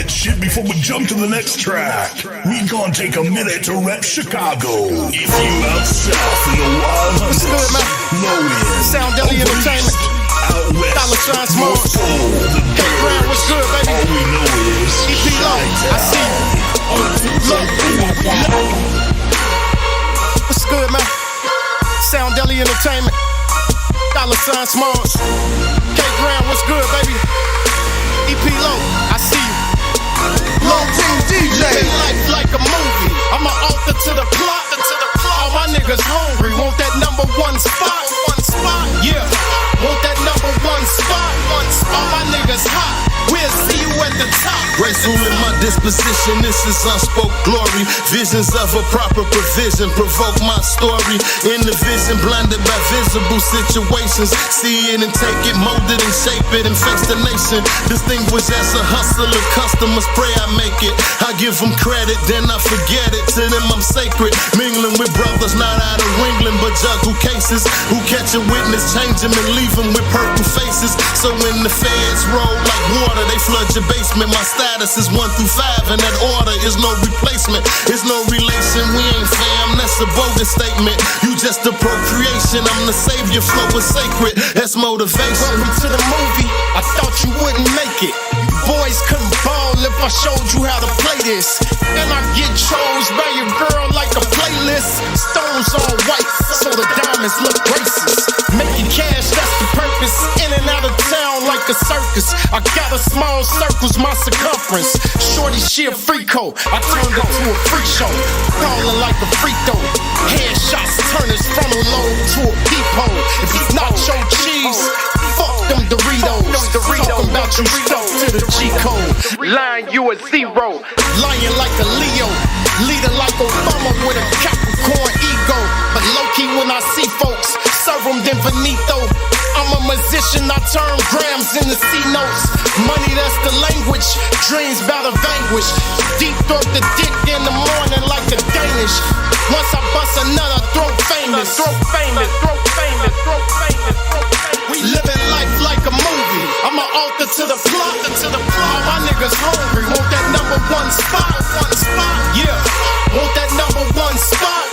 that shit before we jump to the next track. We gonna take a minute to rep Chicago. If you out south in the wild What's good, man? low-end, Sound Deli Entertainment. out west, Dollar sign small. Hey, Brown, what's good, baby? all we know is EP Low, I see you. What's good, man? Sound Deli Entertainment. Dollar sign smalls. K Brown, what's good, baby? EP Low, I see you. Long team DJ. Life like a movie. I'm an author to the plot. All my niggas hungry. Want that number one spot. Yeah. Want that number one spot. All my niggas hot. We'll see you at the top. Graceful in my disposition, this is unspoke glory. Visions of a proper provision provoke my story. In the vision, blinded by visible situations. See it and take it, mold it and shape it and face the nation. Distinguished as a hustler, customers pray I make it. I give them credit, then I forget it. To them I'm sacred, mingling with brothers not out of England, but juggle cases. Who catch a witness, change them and leave them with purple faces. So when the feds roll like water, they flood your basement. My status is 1 through 5, and that order is no replacement. It's no relation, we ain't fam, that's a bogus statement. You just a procreation, I'm the savior, flow is sacred, that's motivation. Welcome to the movie, I thought you wouldn't make it. Boys couldn't ball if I showed you how to play this. And I get chose by your girl like a playlist. Stones all white, so the diamonds look racist. Making cash, that's the purpose. In and out of town like a circus. I got a small circle's my circumference. Shorty, she a freako. I turned her to a freak show. Callin' like a freak though. Headshots turners from a low to a peephole. If it's nacho cheese, fuck them Doritos. Talking about you stuck to the G-code. Line you a zero. Lying like a Leo. Leader like Obama with a Capricorn ego. But low-key when I see folks, serve them then Benito. I'm a musician, I turn grams into C-notes. Money, that's the language. Dreams bout to vanquish. Deep throat the dick in the morning like a Danish. Once I bust another, throat famous. We living life like a movie. I'm an author to the plot. All my niggas hungry. Want that number one spot. Yeah. Want that number one spot.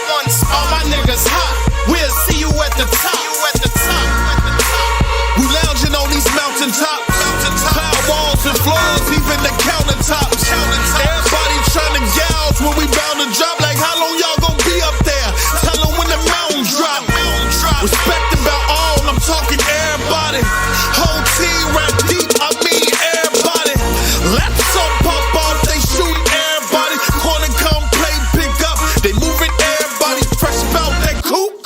All my niggas hot. We'll see you at the top. We lounging on these mountaintops. Cloud walls and floors, even the countertops. Everybody trying to gouge when we bound to drop. Like how long y'all gon' be up there? Tell them when the mountains drop. Respect about all, I'm talking everybody. Whole team rap deep, I mean everybody. Let's all pop off, they shoot everybody. Corner come play, pick up, they moving everybody. Fresh about that coupe.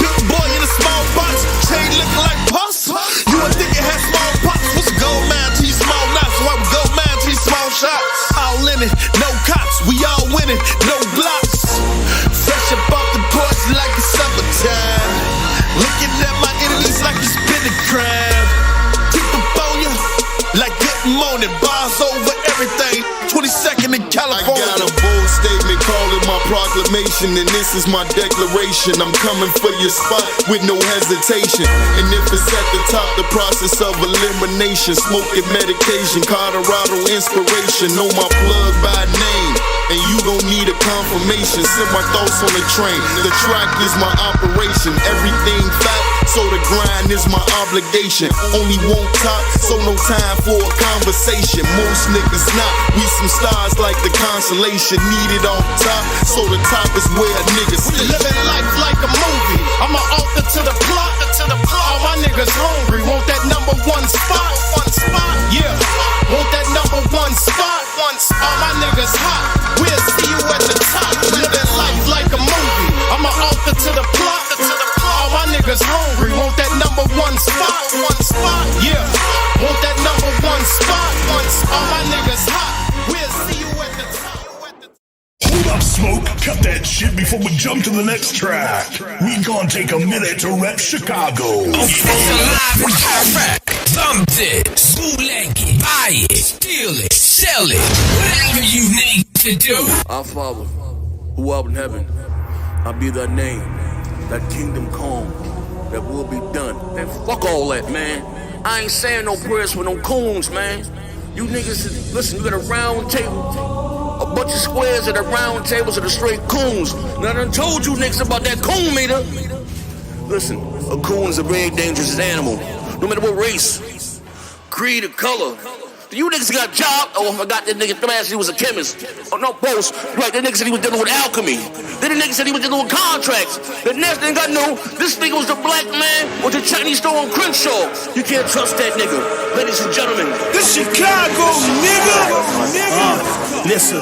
Big boy in a small box, chain looking like pus. You would think it had small pops. What's gold man to you small knots? Why we gold man to you small shots? All in it, no cops, we all winning, no blocks. Fresh about the porch like it's summertime. Looking at my enemies like it's been a crime. Keep up on ya like good morning. Bars over everything. 22nd in California. I got a bold statement, call it my proclamation, and this is my declaration. I'm coming for your spot with no hesitation. And if it's at the top, the process of elimination. Smoking medication, Colorado inspiration. Know my plug by name, and you gon' need a confirmation. Send my thoughts on the train. The track is my operation. Everything fat, so the grind is my obligation. Only want top, so no time for a conversation. Most niggas not. We some stars like the constellation. Need it off top, so the top is where niggas stay. We living life like a movie. I'm an author to the plot. All my niggas hungry. Want that number one spot. Yeah. Want that number one spot. All my niggas hot. We'll see you at the top. Living life like a movie. I'm an author to the plot. All my niggas hungry. Want that number one spot. Yeah. Want that number one spot. All my niggas hot. We'll see you at the top. hold up, smoke. Cut that shit before we jump to the next track. We gonna take a minute to rep Chicago. Bump it, bootleg it, buy it, steal it, sell it, whatever you need to do. Our Father, who art in heaven, I be thy name, thy kingdom come, that will be done. And fuck all that, man. I ain't saying no prayers for no coons, man. You niggas, listen, you got a round table. A bunch of squares at a round tables are the straight coons. Now I done told you niggas about that coon meter. Listen, a coon is a very dangerous animal. No matter what race, creed, or color. You niggas got a job. Oh, I forgot that nigga Thrash, he was a chemist. Oh, no, boss. Right, that nigga said he was dealing with alchemy. Then the nigga said he was dealing with contracts. The next thing I knew, this nigga was the black man with the Chinese store on Crenshaw. You can't trust that nigga. Ladies and gentlemen. This Chicago, nigga. Listen.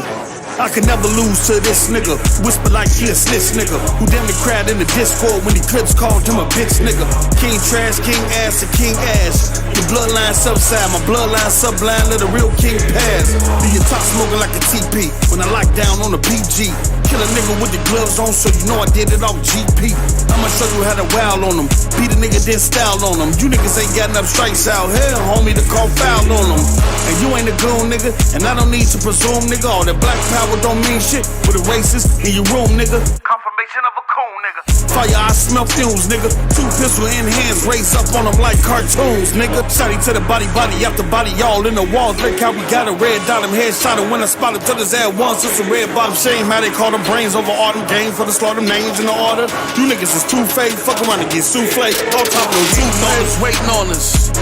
I can never lose to this nigga. Whisper like he a snitch nigga. Who damn near cried in the Discord when the clips called him a bitch nigga. King trash, king ass, and king ass. The bloodline subside, my bloodline sublime, let a real king pass. Do your top smoking like a TP when I lock down on a PG. Kill a nigga with the gloves on so you know I did it off GP. I'ma show you how to wow on them. Beat a nigga, then style on them. You niggas ain't got enough strikes out here, homie, to call foul on them. And you ain't a goon nigga, and I don't need to presume nigga. All that black power don't mean shit with a racist in your room, nigga. Confirmation of a coon, nigga. Fire, I smell fumes, nigga. 2 pistol in hands, race up on them like cartoons, nigga. Shotty to the body after body, all in the walls. Look how we got a red dot him, headshot him when I spotted to his ass once. It's a red bottom shame how they call them brains over all them games for the slaughter names in the order. You niggas is too fake, fuck around and get souffle. All top of those youth waiting on us.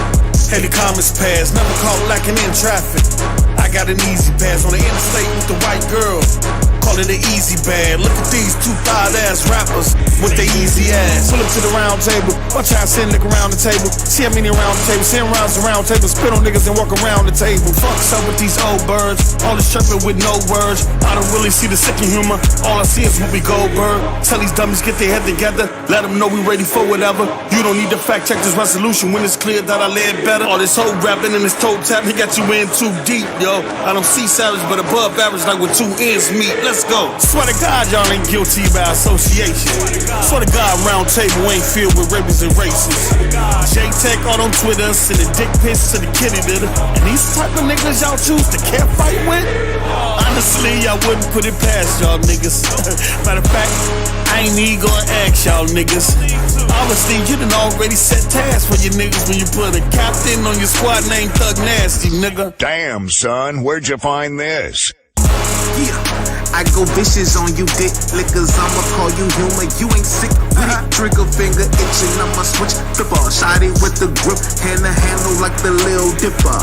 Hey, the comments pass, never caught lacking in traffic. I got an easy pass on the interstate with the white girl. Call it an easy bag. Look at these 2 thigh-ass rappers with their easy ass. Pull up to the round table. Watch how I send nigga around the table. See how many around the table. Send rounds around the table. Spit on niggas and walk around the table. Fuck's up with these old birds. All this chirping with no words. I don't really see the sick in humor. All I see is Whoopi Goldberg. Tell these dummies get their head together. Let them know we ready for whatever. You don't need to fact check this resolution when it's clear that I led better. All this whole rapping and this toe tap, he got you in too deep, yo. I don't see savage, but above average like with 2 ends meet. Let's go. Swear to God, y'all ain't guilty by association. Swear to God, round table ain't filled with rapists and racists. J-Tech on Twitter, send the dick pics to the kitty litter. And these type of niggas y'all choose to care fight with? Honestly, I wouldn't put it past y'all niggas. Matter of fact, I ain't even gonna ask y'all niggas. Obviously, you done already set tasks for your niggas when you put a captain on your squad named Thug Nasty, nigga. Damn, son, where'd you find this? Yeah, I go vicious on you dick lickers. I'ma call you human, you ain't sick with it. Trigger finger itching, I'ma switch flipper. Shot it with the grip, hand to handle like the Lil Dipper.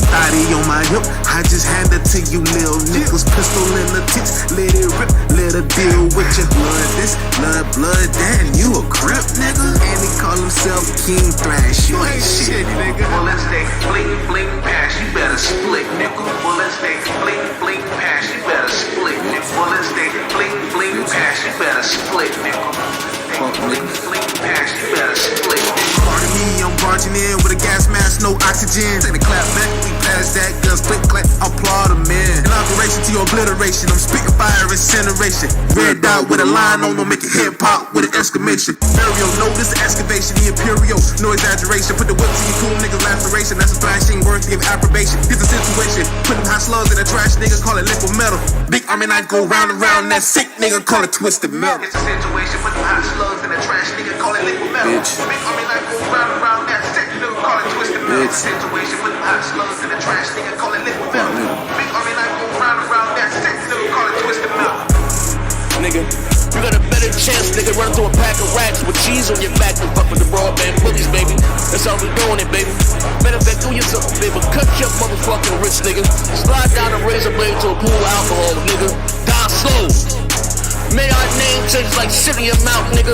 Thotty on my hip, I just hand it to you, lil niggas. Pistol in the tits, let it rip, let her deal with your blood. This blood, damn, you a crip, nigga. And he call himself King Thrash, you ain't shit, nigga. Well, let's take bling pass, you better split, nigga. Well, let's take bling pass, you better split, nigga. Well, let's take bling pass, you better split, nigga. Bling pass, you better split, nigga. Pardon me, I'm barging in with a gas mask, no oxygen. Take the clap back, we pass that, guns click clap, applaud them in. Inauguration to your obliteration, I'm spitting fire, incineration. Red dot with a line on them, make your head pop with an exclamation. Burial, no, this excavation, the imperial, no exaggeration. Put the whip to your cool niggas' laceration, that's a thrashing worthy of approbation. Here's the situation, put them hot slugs in a trash nigga, call it liquid metal. Big army knife go round and round, that sick nigga, call it twisted metal. It's a situation, put them hot slugs in a trash nigga, call it liquid metal. Big army knife go round and round, that sick nigga, call it twisted metal. It's a situation, put them hot slugs in a trash nigga, call it liquid metal. Big army knife go round and round, that sick nigga, call it twisted metal. Nigga, you got a better chance, nigga, run through a pack of racks with cheese on your back than fuck with the broadband bullies, baby. That's how we doing it, baby. Better bet do yourself, baby. Cut your motherfucking wrist, nigga. Slide down a razor blade to a pool of alcohol, nigga. Die slow. May our name change like shit in your mouth, nigga.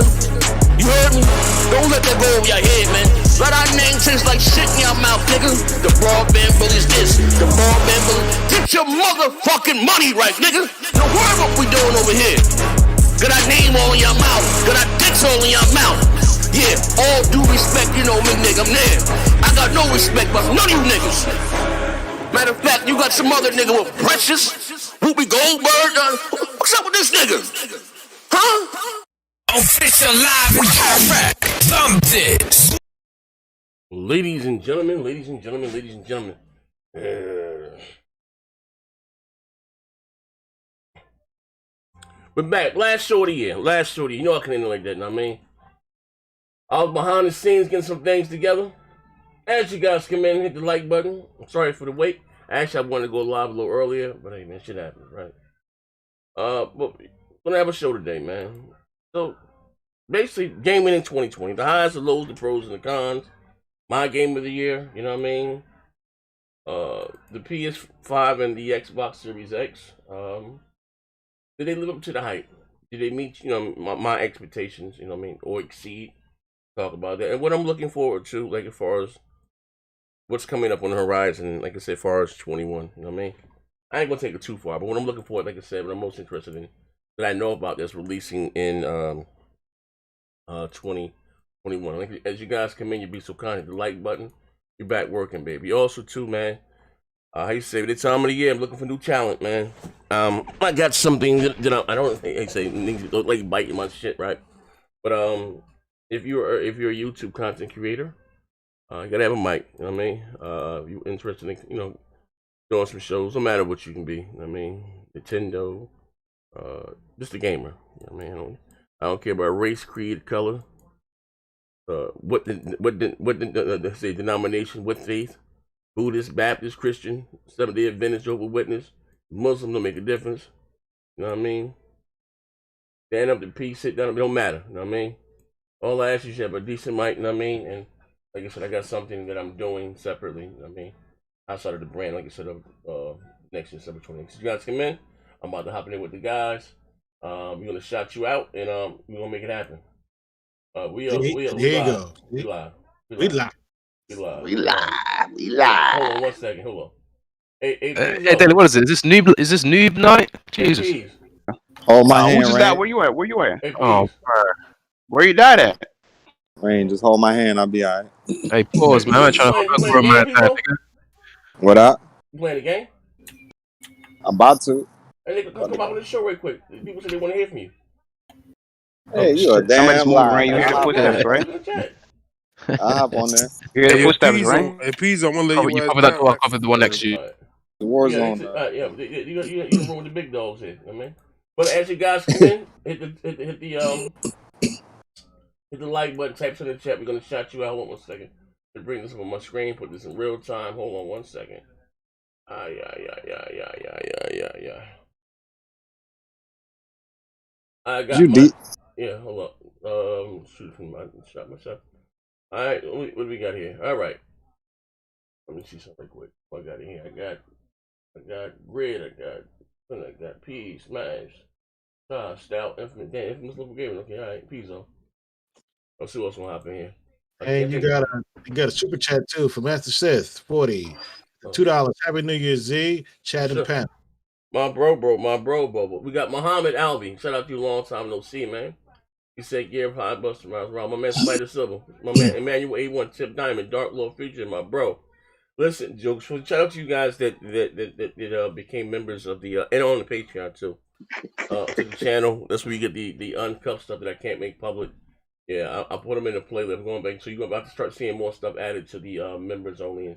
You heard me? Don't let that go over your head, man. Let our name taste like shit in your mouth, nigga. The broadband bullies this. The broadband bullies. Get your motherfucking money right, nigga. Now worry what we doing over here. Got our name all in your mouth. Got our dicks all in your mouth. Yeah, all due respect, you know me, nigga, I'm there. I got no respect for none of you niggas. Matter of fact, you got some other nigga with Precious, Whoopi Goldberg. What's up with this nigga? Huh? Official live and direct. Thumb this. Ladies and gentlemen. We're back. Last show of the year. You know I can end it like that, know what I mean? I was behind the scenes getting some things together. As you guys come in, hit the like button. I'm sorry for the wait. Actually, I wanted to go live a little earlier, but hey, man, shit happens, right? But we're gonna have a show today, man. So basically, gaming in 2020, the highs, the lows, the pros, and the cons. My game of the year, you know what I mean? The PS5 and the Xbox Series X. Did they live up to the hype? Did they meet, you know, my expectations, you know what I mean, or exceed? Talk about that. And what I'm looking forward to, like as far as what's coming up on the horizon, like I said, as far as 21, you know what I mean? I ain't gonna take it too far, but what I'm looking for, like I said, what I'm most interested in, that I know about that's releasing in 2021. Like, as you guys come in, you be so kind, hit the like button. You're back working, baby. Also, too, man, how you say, this time of the year, I'm looking for new talent, man. I got something that I don't think, say, look like biting my shit, right? But if you're a YouTube content creator, you gotta have a mic, you know what I mean? If you're interested in, you know, doing some shows, no matter what you can be, you know what I mean? Nintendo, just a gamer, you know what I mean? I don't care about race, creed, color, what say denomination, what faith, Buddhist, Baptist, Christian, Seventh-day Adventist, Jehovah's Witness, Muslim, don't make a difference, you know what I mean? Stand up to peace, sit down, it don't matter, you know what I mean? All I ask you is have a decent mic, you know what I mean? And like I said, I got something that I'm doing separately, you know what I mean? Outside of the brand, like I said, next year, December 26th. You guys come in, I'm about to hop in there with the guys. We're gonna shout you out, and we're gonna make it happen. We live. We live. We live. Hold on 1 second. Hold on. Hey, Daily, what is it? Is this noob night? Jesus. Hold my hand, who's just Rain. that? Where you at? Where you at? Hey, Oh, Where you died at? Rain, just hold my hand. I'll be all right. hey, pause, man. I'm trying to fuck for a man. What up? You playing the game? I'm about to. Hey, nigga, come out on the show right quick. People say they want to hear from you. Hey, you a damn Somebody's moving, liar. Rain. You hear the footsteps, right? I'll hop on there. You hear the footsteps, right? Hey, Pizzo, I'm gonna let You cover that door. I covered the one next to you. The war Yeah, zone. you roll with the big dogs here. You know what I mean? But as you guys come in, hit the like button, type in the chat. We're gonna shout you out. Hold on 1 second. To bring this up on my screen, put this in real time. Hold on 1 second. Yeah. I got yeah, hold up. Shoot from my shot myself. Alright, what do we got here? Alright. Let me see something quick. What I got in here? I got grid, I got peas, smash, stout, infamous little gaming. Okay, alright, pizzo. Let's see what's gonna happen here. And you got a super chat too from Master Sith 40. $2. Happy New Year's Z. Chat and Pen. My bro. We got Muhammad Alvi. Shout out to you, long time no see, man. He said, "Yeah, high buster miles around." My man Spider Silver, my man Emmanuel A1 Tip Diamond, Dark Lord Future, my bro. Listen, jokes. Shout out to you guys that became members of the and on the Patreon too. To the channel. That's where you get the uncut stuff that I can't make public. Yeah, I put them in a playlist. I'm going back, so you're about to start seeing more stuff added to the members only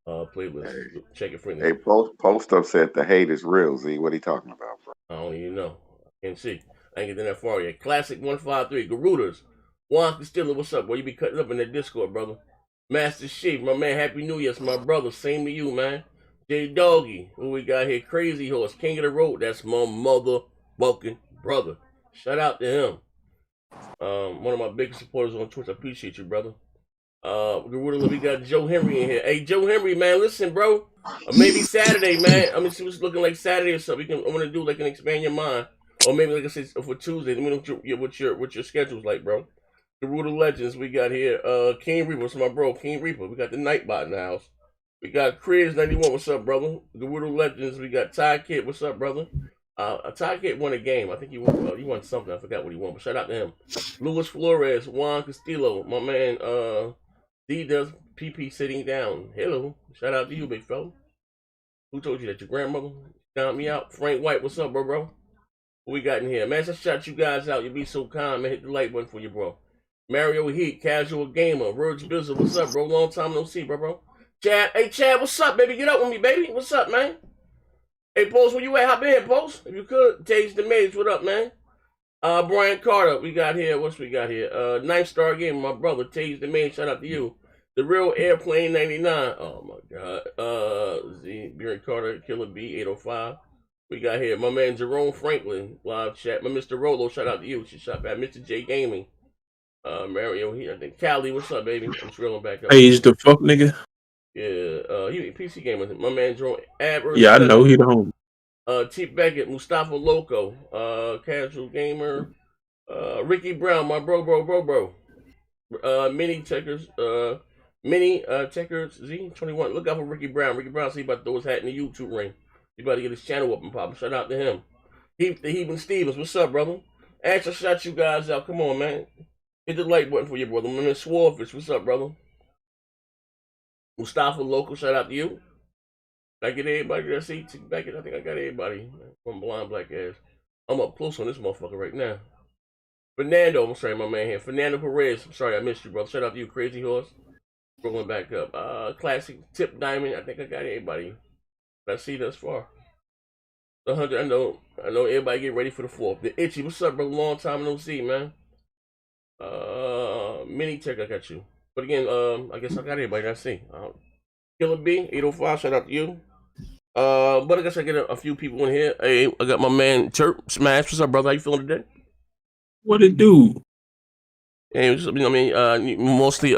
playlist. Check it for me. Hey, post up said the hate is real. Z, what are you talking about, bro? I don't even know. I can't see. I ain't getting that far yet. Classic 153 Garudas. Juan Castillo, what's up, boy? You be cutting up in that Discord, brother. Master Chief, my man. Happy New Year, my brother. Same to you, man. J Doggy, who we got here? Crazy Horse, King of the Road. That's my motherfucking brother. Shout out to him. One of my biggest supporters on Twitch. I appreciate you, brother. We got Joe Henry in here. Hey, Joe Henry, man, listen, bro. Maybe Saturday, man. I mean, see what's looking like Saturday or something. I want to do like an expand your mind, or maybe like I said for Tuesday. Let me know what your schedule's like, bro. The Root of Legends we got here. King Reaper, what's my bro? King Reaper. We got the Nightbot in the house. We got Chris 91. What's up, brother? The Root of Legends. We got Ty Kid. What's up, brother? Ty Kid won a game. I think he won something. I forgot what he won, but shout out to him. Luis Flores, Juan Castillo, my man. D does PP sitting down. Hello. Shout out to you, big fella. Who told you that? Your grandmother? Count me out. Frank White, what's up, bro? What we got in here? Man, I shout you guys out. You be so kind, man. Hit the like button for you, bro. Mario Heat, Casual Gamer, Verge Bizzle, what's up, bro? Long time no see, bro. Chad, hey, Chad, what's up, baby? Get up with me, baby. What's up, man? Hey, Post, where you at? Hop in here, Post. If you could. Tage the Maze, what up, man? Brian Carter, we got here. What's we got here? 9 Star Game, my brother. Tage the Maze, shout out to you. The Real Airplane 99. Oh my God. Z, Beard Carter, Killer B 805. We got here my man Jerome Franklin, live chat. My Mr. Rolo, shout out to you. She shot back. Mr. J Gaming. Mario here. I think Callie, what's up, baby? I'm scrolling back up. Page the fuck nigga. Yeah, he PC gamer. My man Jerome Adverse. Yeah, I know he the home. T Beckett, Mustafa Loco, Casual Gamer, Ricky Brown, my bro. Mini Checkers, Checkers Z21. Look out for Ricky Brown. Ricky Brown, see about to throw his hat in the YouTube ring. He about to get his channel up and pop. Shout out to him. The Heathen Stevens, what's up, brother? Actually, shout you guys out. Come on, man. Hit the like button for your brother. My man Swarfish, what's up, brother? Mustafa Local, shout out to you. Did I get everybody that see? Back it. I think I got everybody from Blind Black Ass. I'm up close on this motherfucker right now. Fernando, I'm sorry, my man here. Fernando Perez, I'm sorry I missed you, brother. Shout out to you, Crazy Horse. Rolling back up. Classic Tip Diamond. I think I got everybody that I see thus far. The 100. I know everybody get ready for the 4th. The Itchy, what's up, bro? Long time no see, man. Mini Tech, I got you. But again, I guess I got everybody that I see. Killer B 805, shout out to you. But I guess I get a few people in here. Hey, I got my man Chirp Smash. What's up, brother? How you feeling today? What it do? Hey, mostly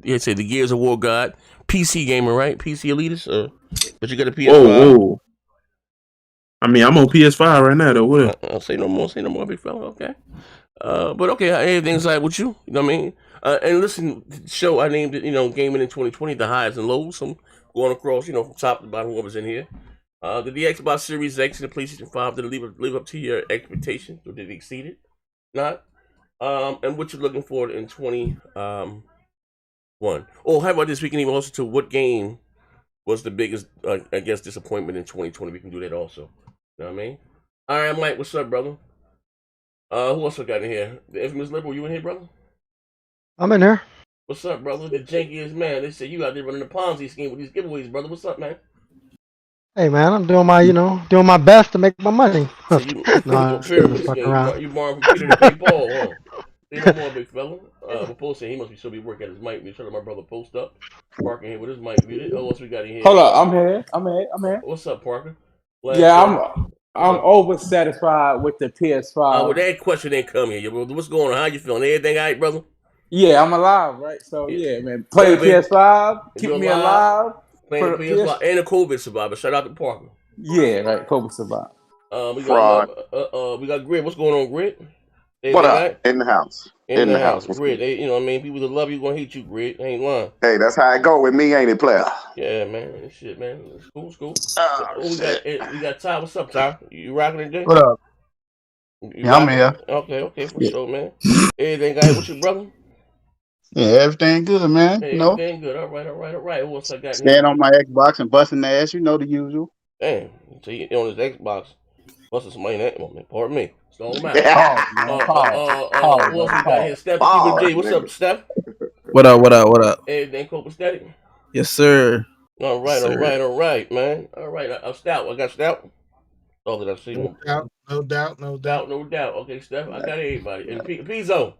you say the Gears of War God, PC gamer, right? PC elitist, but you got a PS5. Whoa. I mean, I'm on PS5 right now, though. What? I'll say no more, big fella. Okay. But okay, everything's like with you. You know what I mean? And listen, show I named it, gaming in 2020, the highs and lows. So I'm going across, from top to bottom, what was in here. Did the Xbox Series X and the PlayStation 5 did it live up to your expectations, or did it exceed it? Not. And what you're looking for in 21. Oh, how about this? We can even also to what game was the biggest, I guess, disappointment in 2020. We can do that also. You know what I mean? All right, Mike, what's up, brother? Who else I got in here? The infamous Liberal, you in here, brother? I'm in here. What's up, brother? The jankiest man. They say you out there running the Ponzi scheme with these giveaways, brother. What's up, man? Hey man, I'm doing my, doing my best to make my money. So you borrowing from Peter to pay Paul, huh? Say no more, big fella. Paul saying he must still be working at his mic. Make sure that my brother post up. Parker here with his mic muted. Oh, what we got in here? Hold up, I'm here. What's up, Parker? I'm oversatisfied with the PS5. Well, that question ain't come here, yo, brother. What's going on? How you feeling? Everything all right, brother? Yeah, I'm alive, right? So yeah, man. Play the PS5, keep me alive. Playing the PS5 and a COVID survivor. Shout out to Parker. Yeah, right. COVID survivor. We got Grid. What's going on, Grid? What up? Right? In the house. In the house. Grid. People that love you gonna hate you, Grid. Ain't lying. Hey, that's how it go with me, ain't it, player? Yeah, man. Shit, man. It's cool. We got Ty. What's up, Ty? You rocking today? What up? I'm here. Okay, for sure, man. Everything got with you, brother? Yeah, everything good, man. Everything good. All right. Who else I got? Staying on my Xbox and busting ass, the usual. Damn. So you on his Xbox, busting somebody in that moment. Pardon me. It's the only matter. Who else we got here? Steph, J. What's up, Steph? What up? Everything copacetic? Yes, sir. All right, man. All right, I'm Stout. I got Stout. Oh, did I see him? No doubt. Okay, Steph, I got everybody. And Pizzo.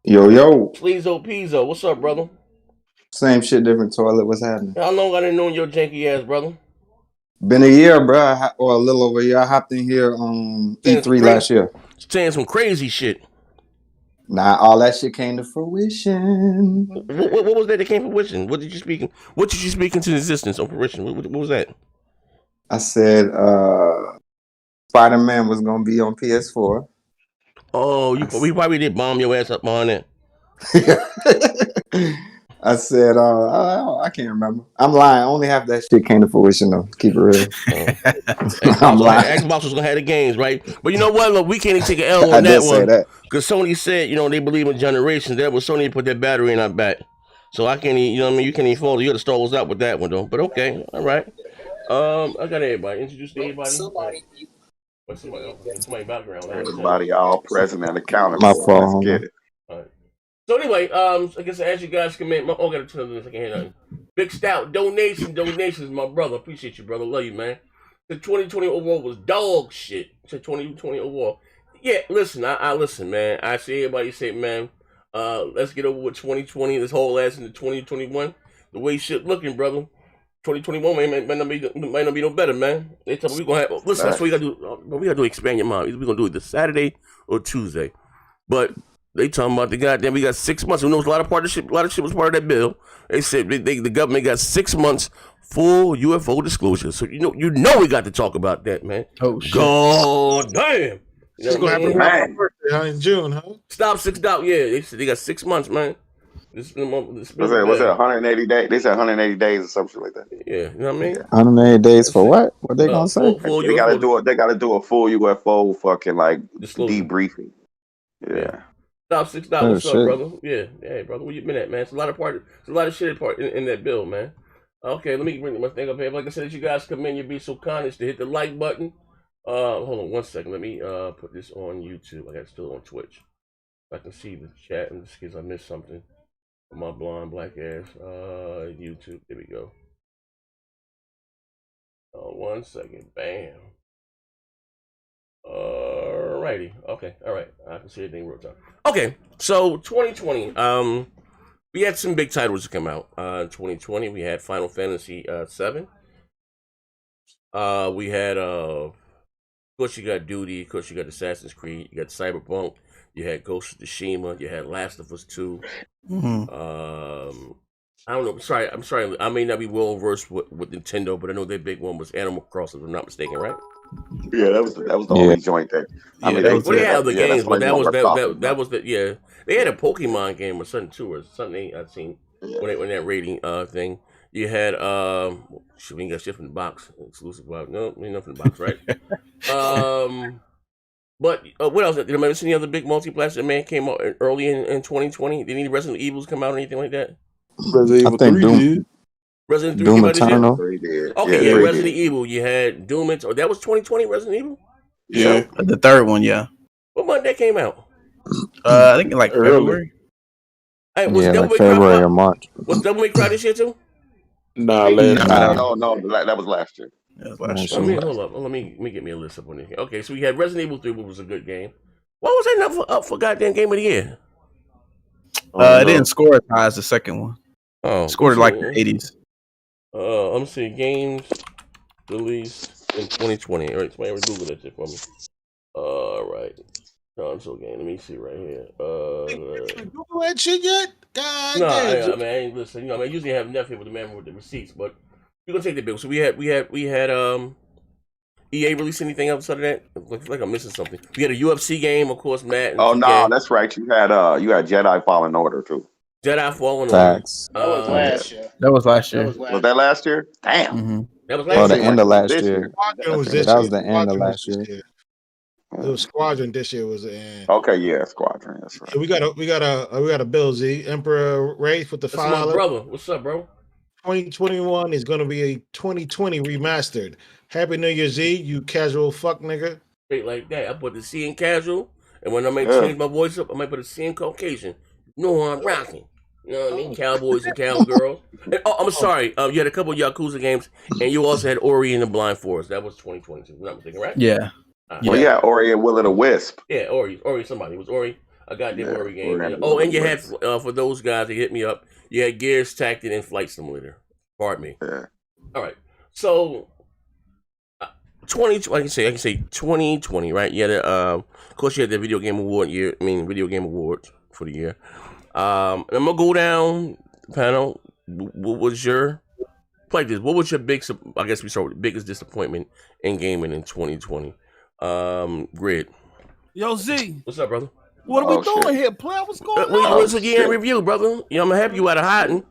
Yo. Pizzo. What's up, brother? Same shit, different toilet. What's happening? How long I didn't know your janky ass, brother? Been a year, bro, or a little over a year. I hopped in here E3 last year. Saying some crazy shit. Nah, all that shit came to fruition. What was that came to fruition? What did you speak into existence on fruition? What was that? I said Spider-Man was gonna be on PS4. Oh, we probably did bomb your ass up on it. I said, I can't remember. I'm lying. Only half that shit came to fruition, though. Keep it real. I'm lying. Xbox was gonna have the games, right? But you know what? Look, we can't even take an L on that one because Sony said, they believe in generations. That was Sony put their battery in our back, so I can't. You can't even follow. You got to stall us out with that one, though. But okay, all right. I got everybody. Introduce everybody. Somebody background. Everybody all present and accounted for. My fault. Let's get it. All right. So anyway, I guess as you guys comment, I got to tell this. I can't hear nothing. Big Stout donations, my brother. Appreciate you, brother. Love you, man. The 2020 overall was dog shit. The 2020 overall. Yeah, listen, I listen, man. I see everybody say, man, Let's get over with 2020. This whole ass into 2021. The way shit looking, brother. 2021 might not be no better, man. They tell me we gonna have. Listen, that's what we gotta do. We gotta do expand your mind. Either we gonna do it this Saturday or Tuesday. But they talking about the goddamn. We got 6 months. Who knows? A lot of shit was part of that bill. They said the government got 6 months full UFO disclosure. So you know we got to talk about that, man. Oh shit! God damn. It's gonna happen around my birthday in June, huh? Stop 6 out. Yeah, they said they got 6 months, man. What's that? 180 days? They said 180 days or something like that. Yeah, you know what I mean? 180 days for what? What they gonna say? They gotta do it. They gotta do a full UFO fucking like debriefing. Yeah. Stop 6 out. What's up, brother? Yeah, hey, brother, where you been at, man? It's a lot of shit in that bill, man. Okay, let me bring my thing up here. Like I said, you guys come in, you'd be so kind as to hit the like button. Hold on 1 second. Let me put this on YouTube. I got it still on Twitch. I can see the chat in case I missed something. My blonde black ass. YouTube. There we go. 1 second. Bam. Alrighty. Okay. All right. I can see everything real time. Okay. So 2020. We had some big titles to come out. In 2020, we had Final Fantasy 7. We had of course you got Duty. Of course you got Assassin's Creed. You got Cyberpunk. You had Ghost of Tsushima. You had Last of Us 2. Mm-hmm. I don't know. I'm sorry. I may not be well versed with Nintendo, but I know their big one was Animal Crossing, if I'm not mistaken, right? Yeah, that was the only joint that. I mean, they had other games, but that was the They had a Pokemon game or something too, or something I've seen when that rating thing. You had we got shit from the box exclusive. No, ain't nothing from the box, right? But what else? Did I remember any other big multi-platform man came out early in 2020? Did any Resident Evils come out or anything like that? Resident Evil 3 did. Resident 3 Doom came out this Eternal. year? Okay, yeah, Resident Evil. You had Doom Eternal. That was 2020 Resident Evil? Yeah, the third one, yeah. What month that came out? I think like February. Hey, was like February or March. Was Devil May Cry this year too? No, that was last year. Hold up. Let me get me a list up on here. Okay, so we had Resident Evil 3, which was a good game. Why was that not up for goddamn game of the year? It didn't score as high as the second one. Oh, scored like the 80s. Let me see. Games released in 2020. All right, somebody Google that shit for me. All right. Console game. Let me see right here. Google that shit yet? God no, damn. I mean, I ain't listen. I usually have enough here with the man with the receipts, but we're gonna take the bill. So we had EA release anything outside of that? Looks like I'm missing something. We had a UFC game, of course, Matt. Oh no, that's right. You had Jedi Fallen Order too. Jedi Fallen Order. Facts. That was last year. That was last year. Was that last year? Damn. Mm-hmm. That was last year. The end of last year. That was the end of last year. It was Squadron this year was the end. Okay, yeah, Squadron. That's right. So we got a Bill Z Emperor Wraith with the $5. My brother, what's up, bro? 2021 is gonna be a 2020 remastered. Happy New Year, Z, you casual fuck nigga. Straight like that. I put the C in casual, and when I might change my voice up, I might put a C in Caucasian. You know what I'm rocking. You know what I mean? Cowboys and cowgirls. And, I'm sorry. You had a couple of Yakuza games, and you also had Ori and the Blind Forest. That was 2022. I'm not mistaken, right? Yeah. Well, yeah, Ori and Will of the Wisp. Yeah, Ori, somebody. It was Ori, a goddamn Ori game. And you had, for those guys that hit me up, you had Gears, Tactic, and Flight Simulator. Pardon me. Yeah. All right. So, 2020, I can say 2020, right? You had, of course, you had the video game award year. Video game awards for the year. I'm going to go down the panel. What was your, like this, what was your biggest disappointment in gaming in 2020? Grid. Yo, Z. What's up, brother? What are we doing here, player? What's going on? What's a year in review, brother? I'm gonna help you out of hiding.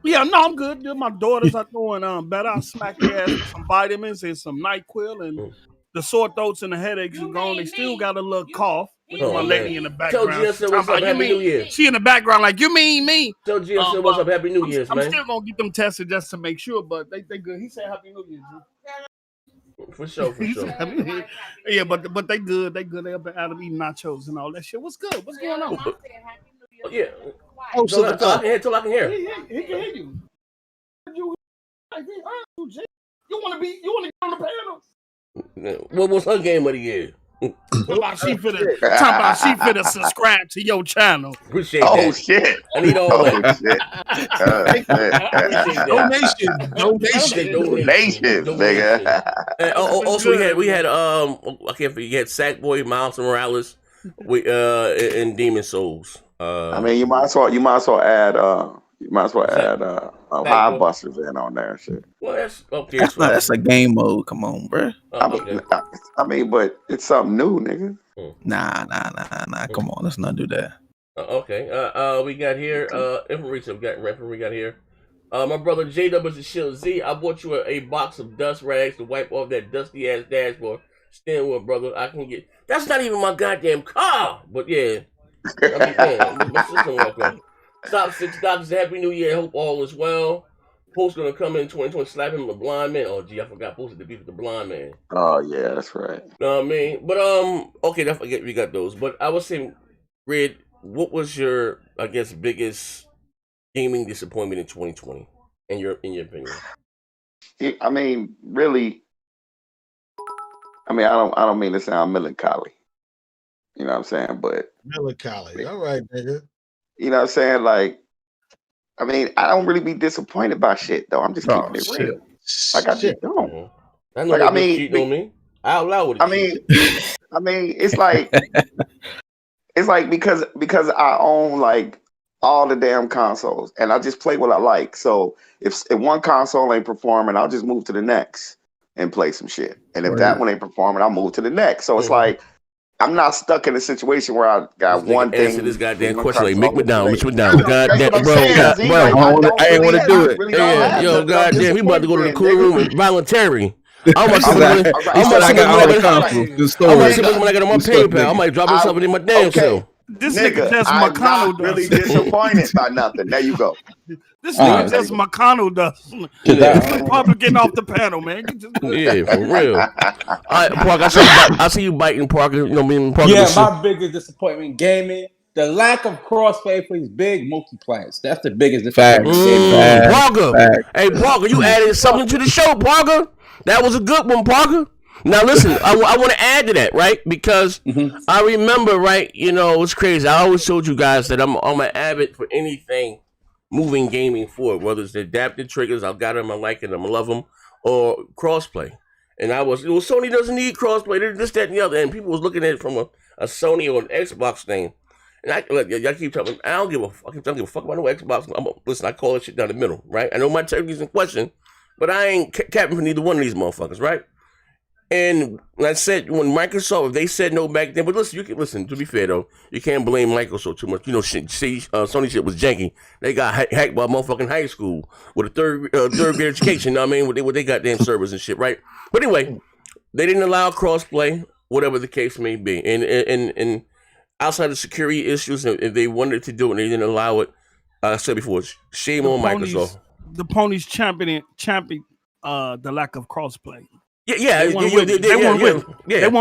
Yeah, no, I'm good. My daughters are doing better. I smack their ass with some vitamins and some NyQuil, and the sore throats and the headaches are gone. They still got a little cough. With my lady in the background. Tell GSL what's up, Happy New Year. She in the background like, you mean me? Tell GSL what's up, Happy New Year's, man. I'm still gonna get them tested just to make sure, but they good. He said Happy New Year's. For sure. Yeah, but they good. They up at Adam eating nachos and all that shit. What's good? What's going on? Yeah. Oh, so I can hear. He can hear you. You want to get on the panel? What was her game of the year? Talking about she finna subscribe to your channel. Appreciate that. Oh shit! I need all that. Donations, nigga. And also we had I can't forget Sackboy, Miles Morales, and Demon Souls. I mean, you might as well add High Busters in on there and shit. Well, that's okay. That's a game mode. Come on, bro. I mean, but it's something new, nigga. Nah. Come on, let's not do that. Okay. We got here. We got here. My brother J-Dub is the Shield Z. I bought you a box of dust rags to wipe off that dusty ass dashboard. Stand with, brother. I can get. That's not even my goddamn car. But yeah. My system welcome. Stop 6 doctors. Happy New Year. Hope all is well. Post gonna come in 2020. Slap him a blind man. Oh gee, I forgot. Post to beef with the blind man. Oh yeah, that's right. Know what I mean? But okay, I forget we got those. But I was saying, Red, what was your biggest gaming disappointment in 2020? In your opinion? I mean, really. I mean, I don't mean to sound melancholy. You know what I'm saying? But melancholy. All right, nigga. You know what I'm saying? Like, I mean, I don't really be disappointed by shit though. I'm just keeping it real. Like I just don't. I know. Like, I mean, cheating on me. Out loud. I mean, it's like because I own like all the damn consoles and I just play what I like. So if one console ain't performing, I'll just move to the next and play some shit. And if that one ain't performing, I'll move to the next. So it's like I'm not stuck in a situation where I got one thing. Answer this goddamn question like Mick McDonald. Goddamn, bro. I ain't want to do it. Yo, goddamn, we about to go to the cool room voluntary. I might see when I got on my PayPal. I might drop something in my damn self. This nigga just I'm McConnell not really disappointed by nothing. There you go. This nigga just McConnell does. Republican off the panel, man. Yeah, for real. All right, Parker, I see you biting, Parker. You know what I mean? Parker, my biggest disappointment in gaming, the lack of crossplay for these big multiplayers. That's the biggest disappointment. Parker. Hey, Parker, you added something to the show, Parker. That was a good one, Parker. Now listen, I want to add to that, right? Because I remember, right? You know, it's crazy. I always told you guys that I'm an avid for anything moving gaming forward, whether it's the adaptive triggers, I've got them, I like them, I love them, or crossplay. And Sony doesn't need crossplay, this, that, and the other. And people was looking at it from a Sony or an Xbox thing. And y'all keep talking, I don't give a fuck about no Xbox. Listen, I call that shit down the middle, right? I know my turkey's in question, but I ain't capping for neither one of these motherfuckers, right? And I said, when Microsoft, if they said no back then, but listen, to be fair though, you can't blame Microsoft too much. You know, Sony shit was janky. They got hacked by motherfucking high school with a third grade education, you know what I mean? With they got damn servers and shit, right? But anyway, they didn't allow crossplay, whatever the case may be. And outside of security issues, if they wanted to do it and they didn't allow it, I said before, shame on Microsoft. The ponies champion the lack of crossplay. Yeah, they won with it. They won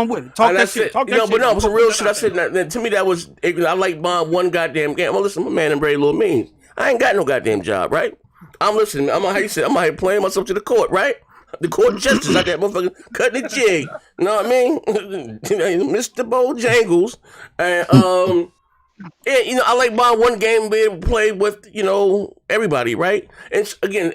with it. Talk that shit. But no, it was some real shit. I said, to me, that was, I like buying one goddamn game. Well, listen, my man and very little means. I ain't got no goddamn job, right? I'm listening. I'm out here playing myself to the court, right? The court justice, I got motherfucking cutting the jig. You know what I mean? Mr. Bojangles. And, yeah, you know, I like buying one game and be able to play with, you know, everybody, right? And again,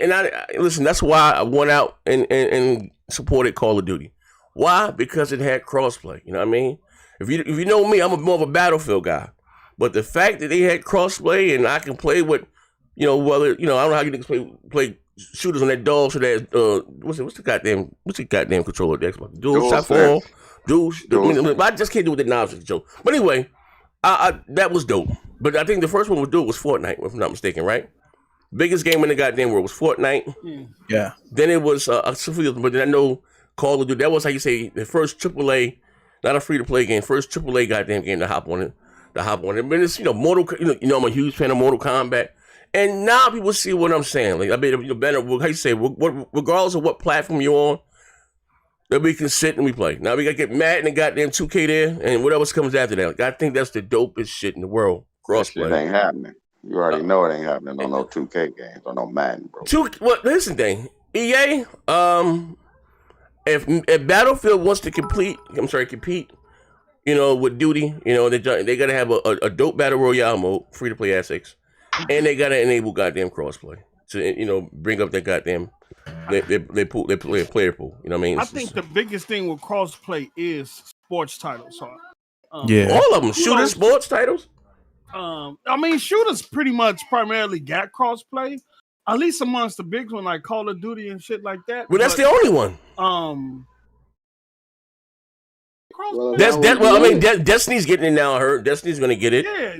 listen, that's why I went out and supported Call of Duty. Why? Because it had crossplay. You know what I mean? If you know me, I'm more of a Battlefield guy. But the fact that they had crossplay and I can play with, you know, whether, you know, I don't know how you can play shooters on that dog, so that what's the goddamn controller? The Xbox dual platform, dual. I just can't do with the knobs and control. But anyway, that was dope. But I think the first one we do was Fortnite, if I'm not mistaken, right? Biggest game in the goddamn world was Fortnite. Yeah. Then it was but then I know Call of Duty. That was how you say the first AAA, not a free to play game, first AAA goddamn game to hop on it. But it's, you know, I'm a huge fan of Mortal Kombat. And now people see what I'm saying. Like, I mean, you know, better, how you say, regardless of what platform you're on, that we can sit and we play. Now we gotta get mad and the goddamn 2K there, and whatever comes after that. Like, I think that's the dopest shit in the world. Crossplay. It ain't happening. You already know it ain't happening on no 2K games or no Madden, bro. Well, here's the thing. EA, if Battlefield wants to compete You know, with Duty, you know, they gotta have a dope battle royale mode, free to play assets, and they gotta enable goddamn crossplay to bring up that goddamn they player pool. You know what I mean? I think the biggest thing with crossplay is sports titles. So, all of them shooter sports titles. I mean, shooters pretty much primarily got crossplay, at least amongst the big one like Call of Duty and shit like that. Well, that's the only one. Well, I mean, Destiny's getting it now. I heard Destiny's gonna get it. Yeah,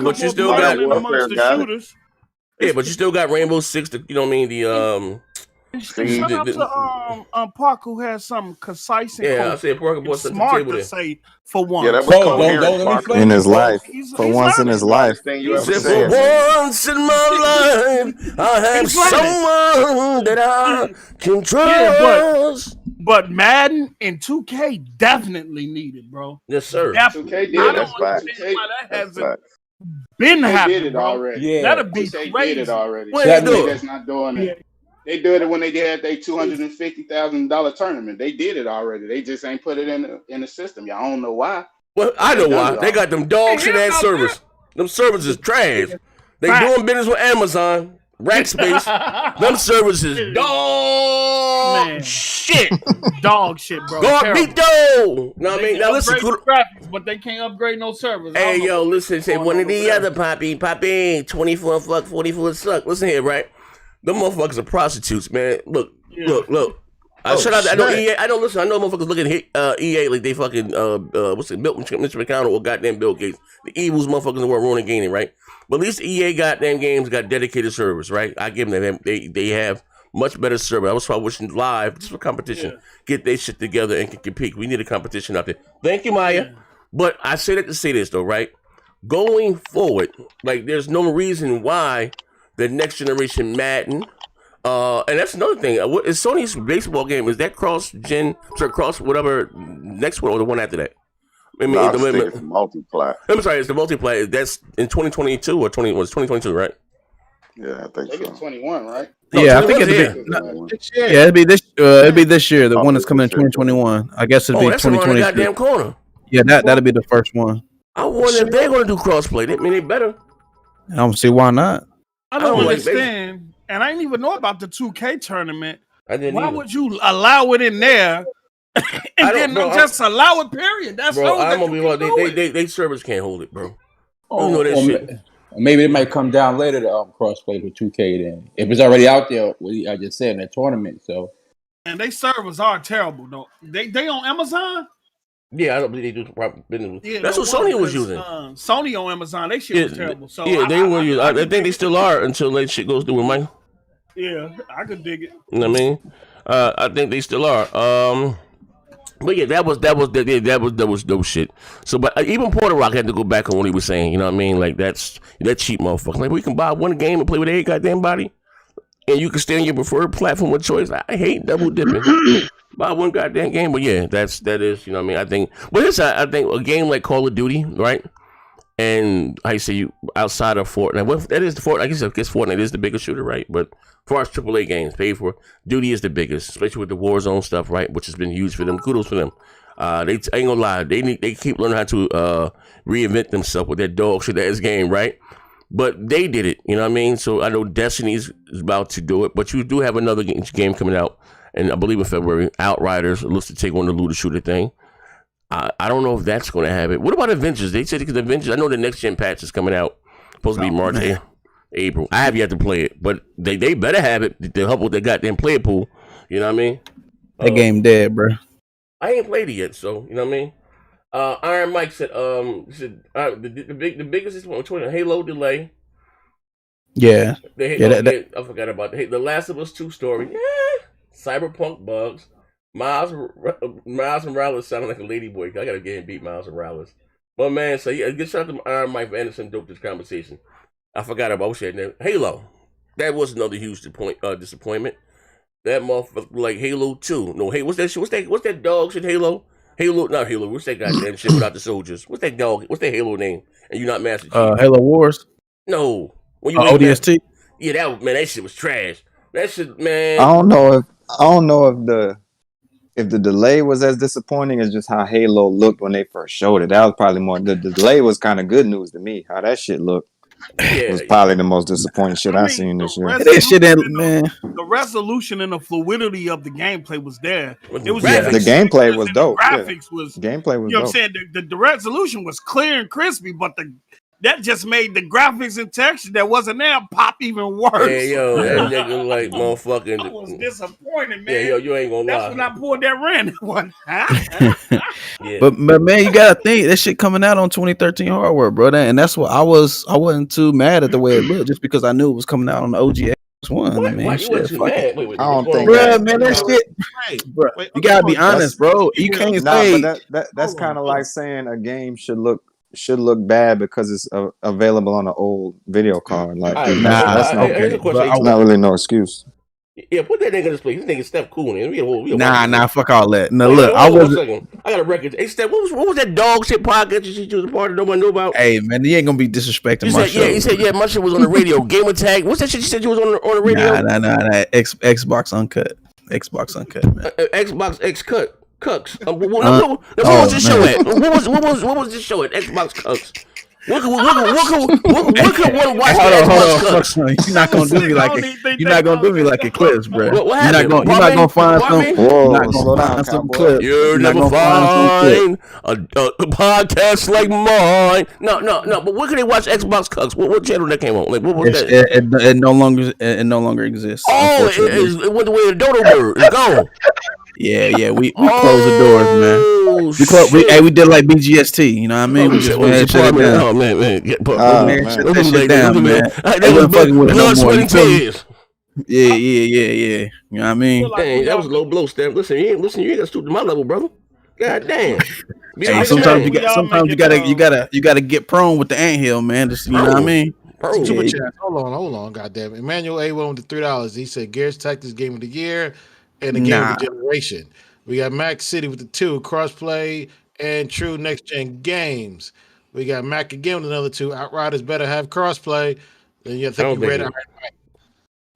but you still got amongst the shooters. Yeah, but you still got Rainbow Six. You know what I mean? The Shout out to Park who has something concise and I said Parker brought something to the smart table to there. say for once. Yeah, that was coherent. In his life, for once in his life. For once in my life, I have someone that I can trust. But Madden and 2K definitely needed, bro. Yes, sir. 2K did. That's fact. That hasn't been happening. Did it bro. already. Yeah, that'd be They crazy. did it already. When they do it? That's not doing it. They did it when they had their $250,000 tournament. They did it already. They just ain't put it in the system. Y'all don't know why. Well, I know why. They got them dog shit ass servers. Them servers is trash. They doing business with Amazon, Rackspace. Them servers is dog shit. Dog shit, bro. Garbito. Know what I mean? Now listen, graphics, but they can't upgrade no servers. Hey, yo, listen. Say one of the other Poppy, 24 fuck, 44 suck. Listen here, right? Them motherfuckers are prostitutes, man. Look. Shout out. I know EA. I don't listen. I know motherfuckers look at EA like they fucking what's it? Mr. McConnell or goddamn Bill Gates. The evilest motherfuckers in the world ruining gaming, right? But at least EA goddamn games got dedicated servers, right? I give them that. They have much better server. I was probably wishing live just for competition. Get their shit together and can compete. We need a competition out there. Thank you, Maya. But I say that to say this though, right? Going forward, like there's no reason why the next generation Madden. And that's another thing. Is Sony's baseball game, is that cross whatever next one or the one after that? I mean, it's multiplayer. I'm sorry, it's the multiplayer. That's in 2022 or 2022, right? Yeah, I think so. 21, right? Yeah, I think it'd be this year. The one that's coming in 2021. I guess it'd be 2022. Goddamn corner. Yeah, that'd be the first one. I wonder if they're gonna do crossplay. I mean, they better. I don't see why not. I don't understand. And I didn't even know about the 2K tournament. Why would you allow it in there and then just allow it? Period. That's bro. I'm gonna be honest. They servers can't hold it, bro. You know that shit. Maybe it might come down later to crossplay with 2K. Then if it's already out there, I just said in the tournament. So, and they servers are terrible, though. They on Amazon. Yeah, I don't believe they do proper business. Yeah, that's what Sony was using. Sony on Amazon, they shit was terrible. So yeah, they were using. I think they still are until that shit goes through with Mike. Yeah, I could dig it. You know what I mean? I think they still are. But yeah, that was dope shit. So, but even Porter Rock had to go back on what he was saying. You know what I mean? Like that cheap motherfucker. Like we can buy one game and play with every goddamn body, and you can stay on your preferred platform of choice. I hate double dipping. Buy one goddamn game, but yeah, that is, you know what I mean? I think, but I think a game like Call of Duty, right? And how you say you outside of Fortnite, what that is the Fortnite, I guess Fortnite is the biggest shooter, right? But as far as AAA games paid for, Duty is the biggest, especially with the Warzone stuff, right? Which has been huge for them. Kudos for them. I ain't gonna lie, they keep learning how to reinvent themselves with that dog shit ass game, right? But they did it, you know what I mean? So I know Destiny's is about to do it, but you do have another game coming out. And I believe in February, Outriders looks to take on the looter shooter thing. I don't know if that's going to have it. What about Avengers? They said because Avengers, I know the next gen patch is coming out. Supposed to be March, April. I have yet to play it, but they better have it to help with their goddamn player pool. You know what I mean? That game dead, bro. I ain't played it yet, so you know what I mean. Iron Mike said, the biggest is Halo delay. Yeah. I forgot about the Last of Us 2 story. Yeah. Cyberpunk bugs. Miles Morales sounding like a ladyboy. I gotta get him beat Miles Morales. But man, so yeah, good shout out to Iron Mike for Anderson. Dope this conversation. I forgot about that. Halo. That was another huge disappointment. That motherfucker like Halo 2. No, hey, what's that shit? What's that dog shit? Halo, not Halo. What's that goddamn shit without the soldiers? What's that dog? What's that Halo name? And you're not Master Chief. Halo Wars. No. When you ODST. Yeah, that shit was trash. That shit, man. I don't know if if the delay was as disappointing as just how Halo looked when they first showed it, that was probably more. The delay was kind of good news to me. How that shit looked was probably the most disappointing shit I've seen this year. That shit, man. The resolution and the fluidity of the gameplay was there. It was the gameplay was dope. Graphics was gameplay was. You know what I'm saying? The resolution was clear and crispy, but that just made the graphics and texture that wasn't there pop even worse. Hey, yo, that nigga like motherfucking. I was disappointed, man. Yeah, yo, you ain't gonna lie. That's when I pulled that random one. Yeah. But man, you gotta think that shit coming out on 2013 hardware, bro. And that's what I wasn't too mad at the way it looked, just because I knew it was coming out on the OG X1. I mean, shit, fuck it. I don't think, bro, man, that shit, bro. You gotta be honest, bro. You can't say but that's kind of like saying a game should look bad because it's available on an old video card. Like that's not really no excuse. Yeah, put that nigga in this place. This nigga Steph cool. Nah, fuck all that. No, look, I got a record. Hey, Steph, what was that dog shit podcast you was a part of? Nobody knew about. Hey, man, you ain't gonna be disrespecting my show. Yeah, he said, my shit was on the radio. Gamertag. What's that shit you said you was on the radio? Nah. Xbox Uncut. Xbox Uncut, man. Xbox X Cut. Cucks. What was this show at? What was this show at? Xbox Cucks. What could one watch? Hold on. You're not gonna do me like it. You're not gonna do me like Eclipse, bro. You're not gonna find some. You're not gonna find some clips. You'll never find a podcast like mine. No. But where can they watch Xbox Cucks? What channel that came on? Like, what was that? It no longer exists. Oh, it went the way of the dodo bird. It's gone. Yeah, we closed the doors, man. We did like BGST, you know what I mean? We just went shut it down. Oh man, shut that shit down, man. They wasn't fucking with it no more. Yeah. You know what I mean? Dang, that was a low blow, Steph. Listen, you ain't got stoop to my level, brother. God damn. Hey, sometimes you gotta get prone with the anthill, man. Just, you know what I mean? Super chat. Hold on, goddamn it. Emmanuel A. went with the $3. He said Gears Tactics Game of the Year and the Game of the Generation. We got Mac City with the 2, Crossplay and True Next Gen Games. We got Mac again with another 2. Outriders better have Crossplay. Then you think you read it.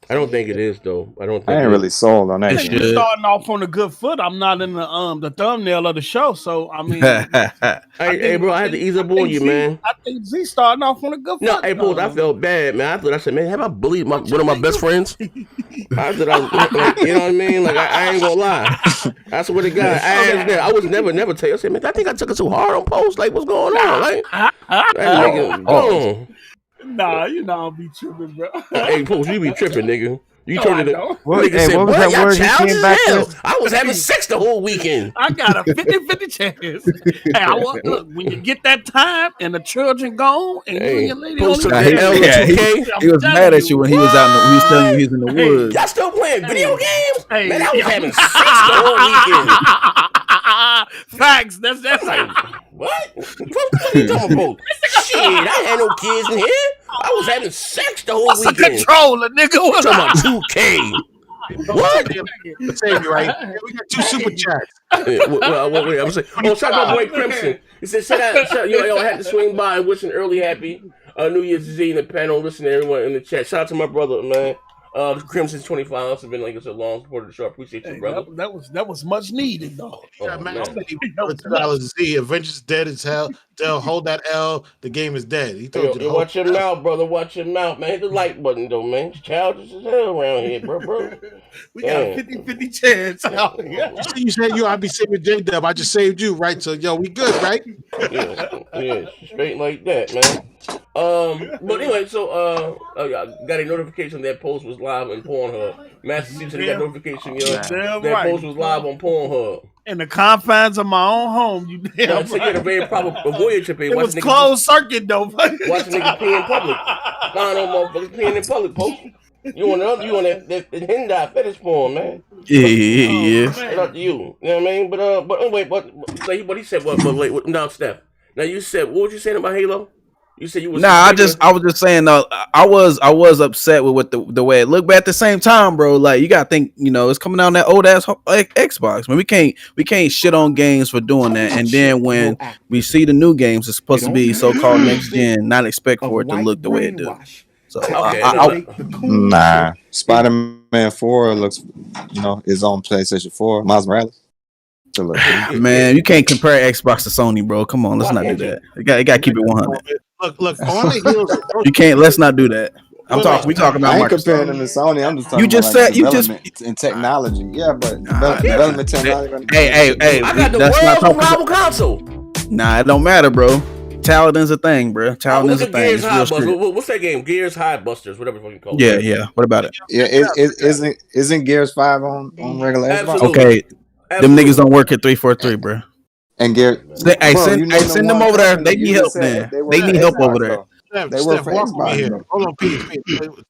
I don't think it is though. I ain't really sold on that shit. Starting off on a good foot. I'm not in the thumbnail of the show, so I mean, hey, bro, I had to ease up on you, man. I think Z starting off on a good foot. No, hey, bro, I felt bad, man. I said, man, have I bullied one of my best friends? You know what I mean? Like, I ain't gonna lie. I swear to God, I was never tell you. I said, man, I think I took it too hard on post. Like, what's going on? Like, that nigga, Nah, you know I'll be tripping, bro. Hey, Post, you be tripping, nigga. You turned it. What was that word you came back with? I was having sex the whole weekend. I got a 50-50 chance. Hey, look, when you get that time and the children gone and you and your lady on the he was mad at you when he was out. He was telling you he was in the woods. Y'all still playing video games? Man, I was having sex the whole weekend. Facts. That's like what? What are you talking about? Shit, I had no kids in here. I was having sex the whole weekend. What's a controller, nigga? What's about 2K? What? Right? We got 2 super chats. Wait, I'm saying. Oh, shout out my boy Crimson. He said, shout out, yo, I had to swing by and wish an early happy New Year's Z in the panel. Listen to everyone in the chat. Shout out to my brother, man. Crimson's 25 has been like a long supporter of the show. I appreciate you, brother. That was much needed though. $2 Z. Avengers dead as hell. They'll hold that L. The game is dead. He told you to watch your mouth, brother. Watch your mouth, man. Hit the like button though, man. It's childish as hell around here, bro. We got a 50-50 chance. You said I'd be saving J-Dub. I just saved you, right? So we good, right? Yeah, straight like that, man. But anyway, so I got a notification that post was live on Pornhub. Master C said he got notification, that post was live on Pornhub. In the confines of my own home, you damn right. Get a very proper voyage trip. It was closed circuit though. Watching niggas pee in public. Find no motherfuckers peeing in public, post. You on that hentai fetish porn, man. Yeah. Shout out to you. You know what I mean? But anyway, but he said what? Now, Steph. Now you said what was you saying about Halo? You said you was. I was just saying. I was upset with the way it looked, but at the same time, bro, like you gotta think, it's coming out on that old ass Xbox. Man, we can't shit on games for doing that, and then when we see the new games, it's supposed to be so-called next gen, not expect for it to look the way it do. So Spider-Man 4 looks, is on PlayStation 4. Miles Morales. Man, you can't compare Xbox to Sony, bro. Come on, let's not do that. You got to keep it 100. Look, on the heels. You can't. Let's not do that. We talking about I ain't Microsoft. comparing them to Sony. I'm just talking development and technology. Yeah, but development technology. Hey. I got the world's rival console. Nah, it don't matter, bro. Talon's a thing, bro. Talon's a thing. Gears High Busters. What's that game? Gears High Busters, whatever you fucking call it. Yeah. What about it? Yeah, isn't Gears 5 on regular Xbox? Okay, them niggas don't work at 343, bro. And Gears, send them over there. They need help, man. They need help over there. Steph, walk with me here. Hold on, Pete.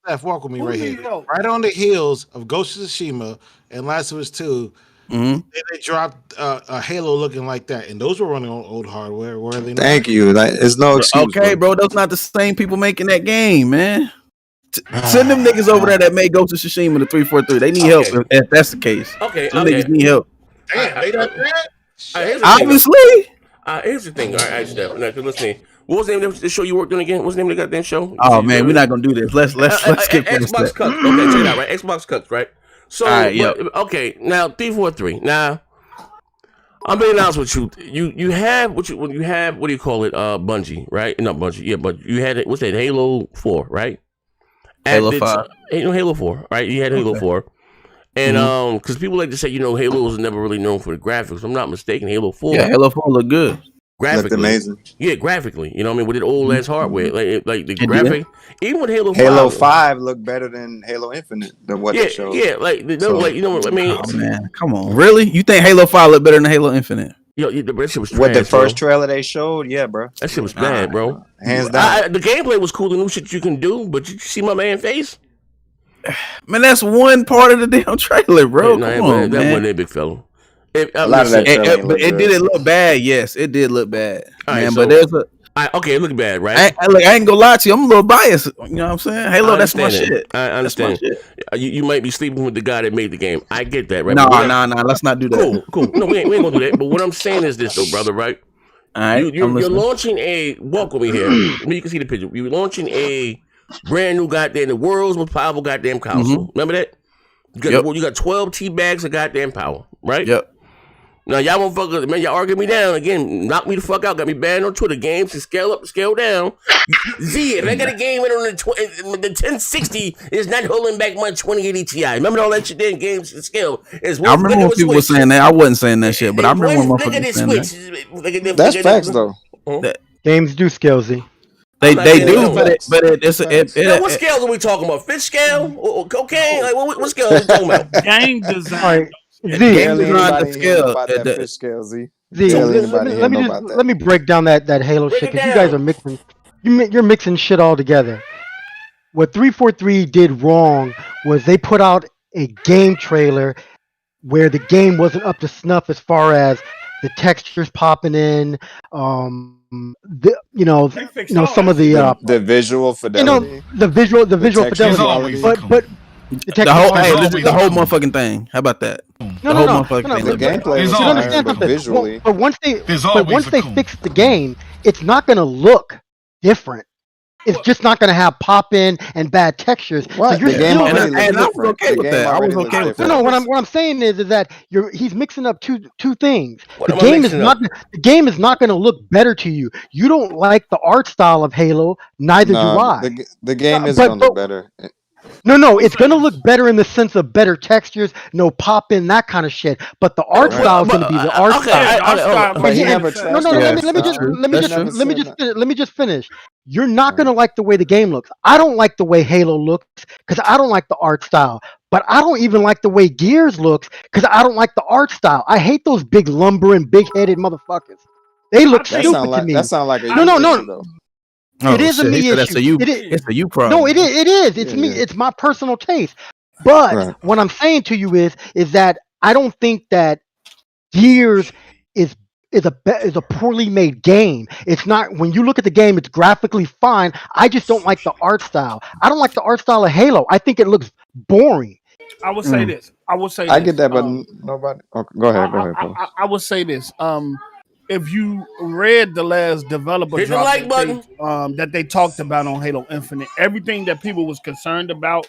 Steph, walk with me right here. Right on the heels of Ghost of Tsushima and Last of Us 2, they dropped a Halo looking like that, and those were running on old hardware. Where are they? Thank you. It's no excuse. Okay, bro, those not the same people making that game, man. Send them niggas over there that made Ghost of Tsushima to 343. They need help if that's the case. Okay, them niggas need help. Damn, they got that. Obviously. Here's the thing. All right, Steph. Now, listen. What was the name of the show you worked on again? What's the name of the goddamn show? Oh man, we're not gonna do this. Let's skip Xbox Cuts. Okay, check it out, right? Xbox Cuts, right? So, okay, now 343. Now, I'm being honest with you. You have what do you call it? Bungie, right? Not Bungie, yeah, but you had it. What's that? Halo 4, right? Halo 5. Halo 4, right? You had Halo 4, and because people like to say, Halo was never really known for the graphics. If I'm not mistaken, Halo 4. Yeah, Halo 4 looked good. Graphically, amazing. Yeah, graphically. You know what I mean? With it old ass hardware, like the graphic. Even with Halo 5. Halo 5 looked better than Halo Infinite than what they showed. Yeah, like you know what I mean? Oh man, come on, really? You think Halo 5 looked better than Halo Infinite? Yo, that shit was trash, with the first trailer they showed, yeah, bro. That shit was bad, bro. Hands down. The gameplay was cool, the new shit you can do, but you see my man face? Man, that's one part of the damn trailer, bro. Come on, that wasn't a big fella. It didn't look bad. Yes, it did look bad, man. But there's okay, it looked bad, right? I ain't gonna lie to you. I'm a little biased. You know what I'm saying? Halo, that's my shit. I understand. You might be sleeping with the guy that made the game. I get that, right? No. Let's not do that. Cool. No, we ain't gonna do that. But what I'm saying is this, though, brother, right? All right. You're launching a walk over here. You can see the picture. You're launching a brand new goddamn, the world's most powerful goddamn console. Remember that? You got 12 T bags of goddamn power, right? Yep. Now y'all motherfuckers, man, y'all arguing me down again. Knock me the fuck out. Got me banned on Twitter. Games to scale up, scale down. Z, if I got a game in on the 1060 is not holding back my 2080 Ti. Remember all that shit there in games to scale. I remember when people were saying that. I wasn't saying that shit, but I remember when motherfuckers saying that. That's facts though. Games do scale, Z. They do, but it's what scales are we talking about? Fish scale? Or cocaine? Like what scale are we talking about? Game design. Game design the scale. Z. Let me break down that Halo shit, because you guys are mixing. You're mixing shit all together. What 343 did wrong was they put out a game trailer where the game wasn't up to snuff as far as the textures popping in, some of the visual fidelity, the visual fidelity, but the whole motherfucking thing. How about that? No. The gameplay is understand but visually. But once they fix the game, it's not going to look different. It's just not going to have pop in and bad textures. What? So you're I was okay with that. I was okay with that. No, what I'm saying is that he's mixing up two things. The game is not going to look better to you. You don't like the art style of Halo, neither do I. The game is going to look better. No, it's going to look better in the sense of better textures, no pop in, that kind of shit. But the art style is going to be the art style. Let me just finish. You're not going to like the way the game looks. I don't like the way Halo looks because I don't like the art style. But I don't even like the way Gears looks because I don't like the art style. I hate those big lumbering, big-headed motherfuckers. They look stupid to me. That sounds like a no. Oh, it is a me issue. It's a you problem. No, it is. It's me. It's my personal taste. But what I'm saying to you is that I don't think that Gears is a poorly made game. It's not. When you look at the game, it's graphically fine. I just don't like the art style. I don't like the art style of Halo. I think it looks boring. I would say this. I get that, but nobody. Okay, go ahead, Paul. I would say this. If you read the last developer drop that they talked about on Halo Infinite, everything that people was concerned about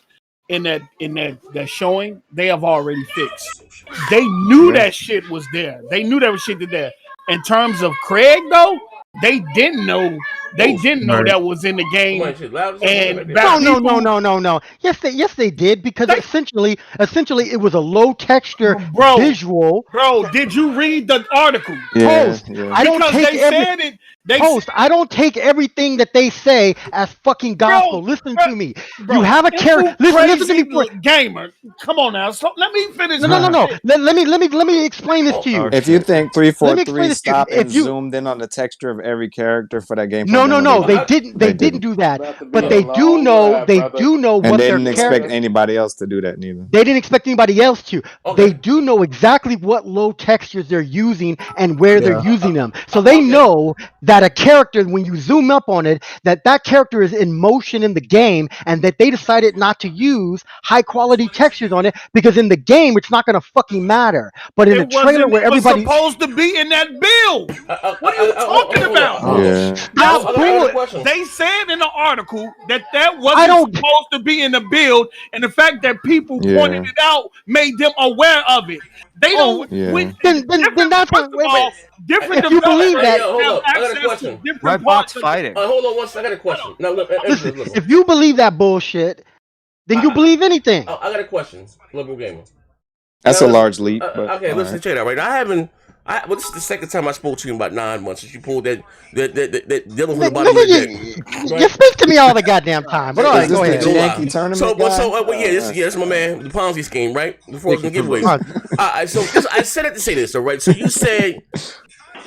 in that showing, they have already fixed. They knew that shit was there. They knew that shit was there. In terms of Craig, though, they didn't know. They didn't know that was in the game. And No. Yes, they did because essentially, it was a low texture visual. Bro, did you read the article? Post. I don't take I don't take everything that they say as fucking gospel. Listen to me. You have a character. Listen to me. Gamer, come on now. So, let me finish. No. Let me explain this to you. If you think 343 stopped and zoomed in on the texture of every character for that game, no, they didn't. They didn't do that. But they do know. They do know what they didn't expect anybody else to do that neither. They didn't expect anybody else to. They do know exactly what low textures they're using and where they're using them. So they know that a character, when you zoom up on it, that character is in motion in the game, and that they decided not to use high quality textures on it because in the game it's not going to fucking matter. But in the trailer where everybody supposed to be in that build, what are you talking about? Stop bull. They said in the article that wasn't supposed to be in the build, and the fact that people pointed it out made them aware of it. They don't. Then that's what. Different. If you believe that, hold on. I got a question. Red box fighting. Hold on one second. I got a question. Now, look, listen, if you believe that bullshit, then you believe anything. I got a question, Liberal Gamer. That's a large leap. Okay, listen, check that right. This is the second time I spoke to you in about 9 months since you pulled that dealing with the body. You speak to me all the goddamn time. But all right, go ahead. Yankee tournament this is my man, the Ponzi scheme, right? The fraudulent giveaways. So I said it to say this, all right? So you said.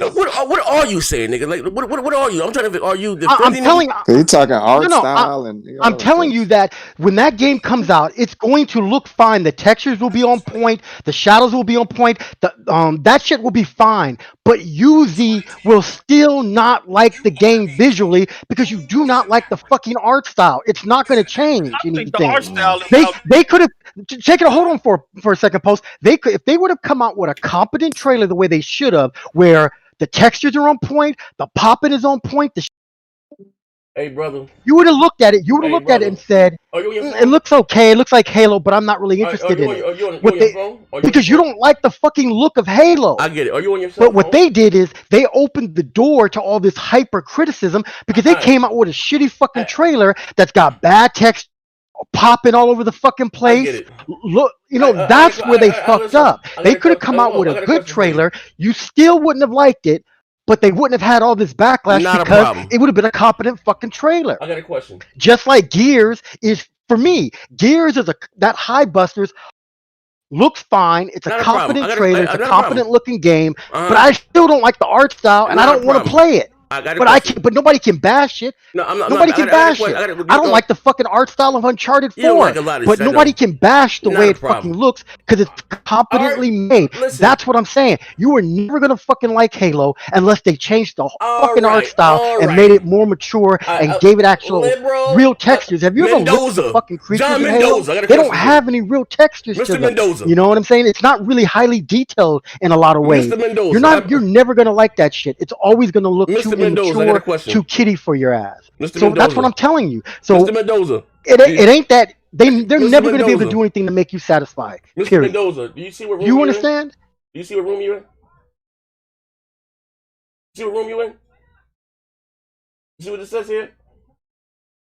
No, what are you saying, nigga? Like, what are you? I'm trying to. Are you defending? You talking art style I'm telling you that when that game comes out, it's going to look fine. The textures will be on point. The shadows will be on point. That shit will be fine. But UZ will still not like the game visually because you do not like the fucking art style. It's not going to change anything. The art style they could have. Check it. Hold on for a second, Post. They could, if they would have come out with a competent trailer the way they should have, where the textures are on point, the popping is on point. Hey, brother. You would have looked at it. You would have looked at it and said, "It looks okay. It looks like Halo, but I'm not really interested in it." Because you don't like the fucking look of Halo. I get it. Are you on your phone? But what they did is they opened the door to all this hyper criticism because they came out with a shitty fucking trailer that's got bad text popping all over the fucking place. Look, that's where they fucked up. They could have come out with a good trailer. You still wouldn't have liked it, but they wouldn't have had all this backlash because it would have been a competent fucking trailer. I got a question. Just like Gears is, for me, Gears is that High Busters looks fine. It's a competent trailer. It's a competent looking game, but I still don't like the art style, and I don't want to play it. But nobody can bash it. Nobody can bash it. I don't like the fucking art style of Uncharted 4, but nobody can bash the way it fucking looks because it's competently made. That's what I'm saying. You were never gonna fucking like Halo unless they changed the fucking art style and made it more mature and gave it actual real textures. Have you ever looked at the fucking creatures in Halo? They don't have any real textures to them. You know what I'm saying? It's not really highly detailed in a lot of ways. You're never gonna like that shit. It's always gonna look too immature, too kiddie for your ass. So that's what I'm telling you. So Mr. Mendoza, it ain't that they're never going to be able to do anything to make you satisfied. Mr. Period. Mendoza, do you see what room you understand? Do you see what room you're in? See what room you in? You see what it says here?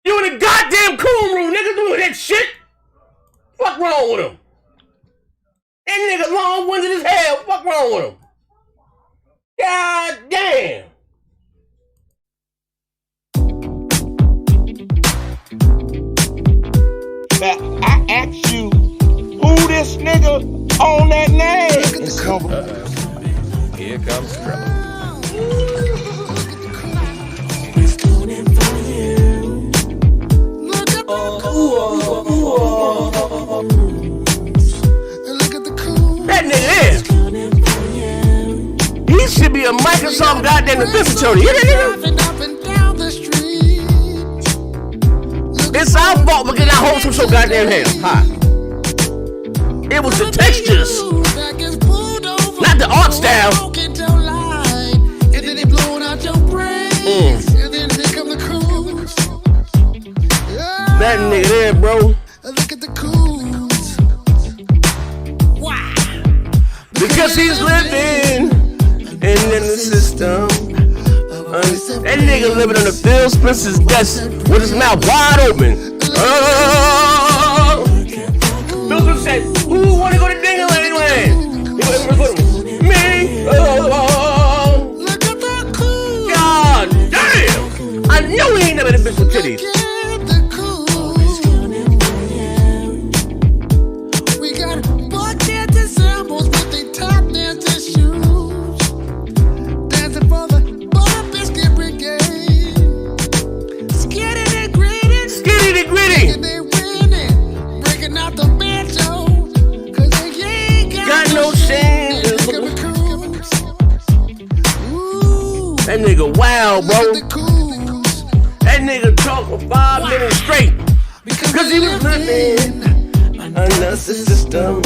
You in the goddamn cool room, nigga, doing that shit. Fuck wrong with him? That nigga long-winded as hell. Fuck wrong with him? God damn. Now, I ask you, who this nigga on that name? Here comes trouble. That nigga is. He should be a Microsoft goddamn defense attorney. It's our fault for getting our hopes from so goddamn hell. Hi. It was the textures, not the art style. That nigga there, bro. because he's living in the system. That nigga living on the Phil Spencer's desk with his mouth wide open. Oh, Phil Spencer said, "Who wanna go to Dingaling Land?" Me. Oh, God damn! I know he ain't never been with titties. That nigga wild, bro. That nigga talk for 5 minutes straight. Because he was living under the system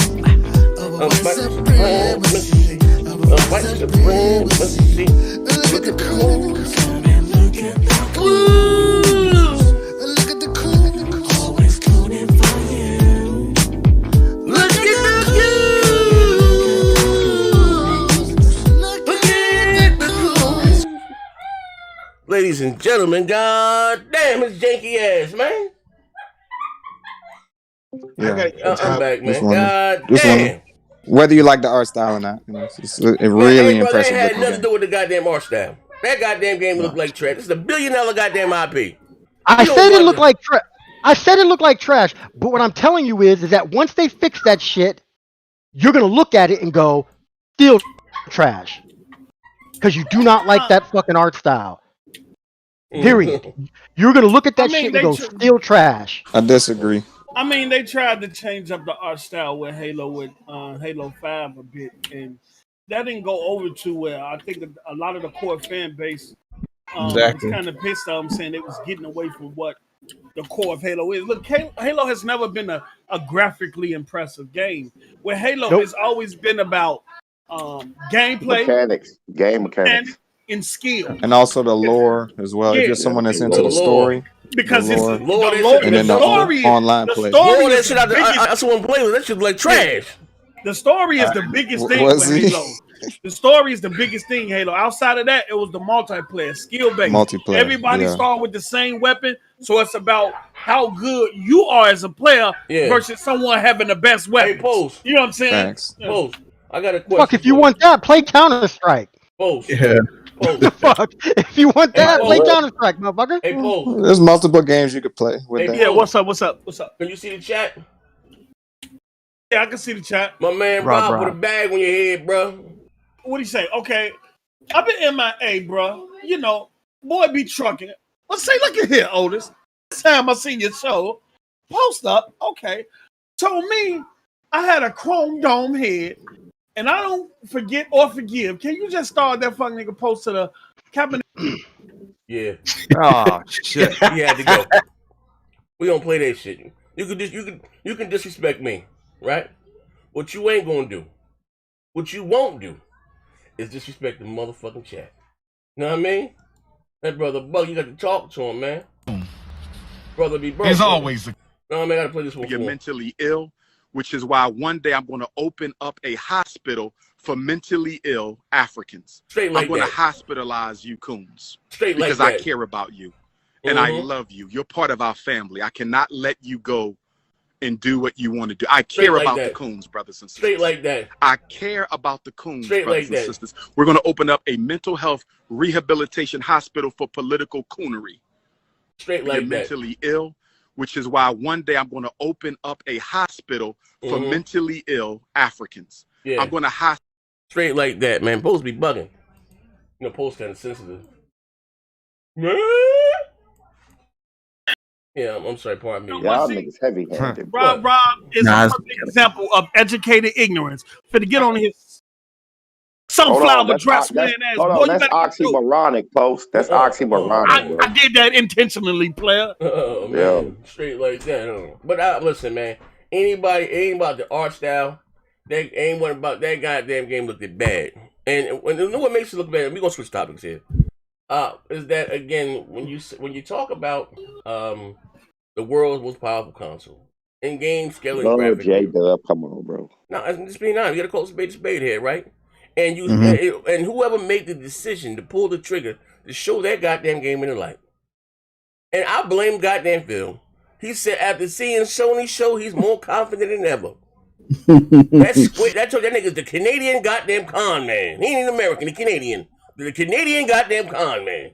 of white supremacy. Look at the cool. Look at the cool. Always cooning for you. Look at the cool. Ladies and gentlemen, god damn, it's janky ass, man. Yeah, I'm back, man. One, God damn. Whether you like the art style or not, you know, it's really Hey, bro, impressive. That had nothing to do with the goddamn art style. That goddamn game looked like trash. This is $1 billion goddamn IP. I said it looked like trash. I said it looked like trash. But what I'm telling you is that once they fix that shit, you're gonna look at it and go, still trash, because you do not like that fucking art style. Period. You're gonna look at that shit and go, still trash. I disagree. I mean, they tried to change up the art style with Halo 5 a bit, and that didn't go over too well. I think a lot of the core fan base was kind of pissed off, saying they was getting away from what the core of Halo is. Look, Halo has never been a graphically impressive game. Where Halo has always been about gameplay, game mechanics, and skill, and also the lore as well. If you're someone that's into the story. Because the lore, and then the online play. That's one play with that shit like trash. The story is the biggest thing with Halo. The story is the biggest thing, Halo. Outside of that, it was the multiplayer, skill based. Multiplayer. Everybody started with the same weapon, so it's about how good you are as a player versus someone having the best weapon. Hey, Pose. You know what I'm saying? Thanks. Yeah. Pose. I got a question. Fuck, if you want that, play Counter-Strike. Pose. Yeah. Fuck, if you want that, play Counter-Strike, motherfucker. Hey, Pose. There's multiple games you could play with that. Yeah, what's up? Can you see the chat? Yeah, I can see the chat. My man Rob with a bag on your head, bro. What do you say? Okay, I've been MIA, bro. You know, boy be trucking. Let's say, look at here, Otis. This time I seen your show, post up. Okay, told me I had a chrome dome head, and I don't forget or forgive. Can you just start that fucking nigga post to the cabinet? Yeah. Oh shit. He had to go. We don't play that shit. You can disrespect me, right? What you ain't gonna do, what you won't do, is disrespect the motherfucking chat. You know what I mean? That brother Bug, you got to talk to him, man. Brother be broke. There's always a. No, man, I gotta play this one. You're mentally ill, which is why one day I'm going to open up a hospital for mentally ill Africans. Straight like I'm going to that. hospitalize you coons. Straight like because that. I care about you and I love you. You're part of our family. I cannot let you go and do what you want to do. I care about the coons, brothers and sisters. Straight like that. I care about the coons, Straight brothers like and that. sisters. We're going to open up a mental health rehabilitation hospital for political coonery. Straight like You're that. mentally ill, which is why one day I'm going to open up a hospital for mentally ill Africans. Yeah. I'm going to Straight like that, man. Post be bugging. You know, Post kind of sensitive. Yeah, I'm sorry, pardon me. Y'all niggas heavy-handed. Rob is a perfect example of educated ignorance. For to get on his sunflower dress wearing ass. Hold on, that's oxymoronic, Post. That's oxymoronic. I did that intentionally, player. Oh, man. Straight like that. But listen, man. Anybody about the art style, they ain't what about that goddamn game looked bad. And what makes it look bad, we're going to switch topics here. Is that, again, when you talk about the world's most powerful console, in-game scaling Oh, graphic. J Dub, come on, bro. No, I'm just being honest. You got to call a spade here, right? And you and whoever made the decision to pull the trigger to show that goddamn game in the light. And I blame goddamn Phil. He said after seeing Sony show, he's more confident than ever. That nigga's the Canadian goddamn con man. He ain't an American, the Canadian. The Canadian goddamn con man.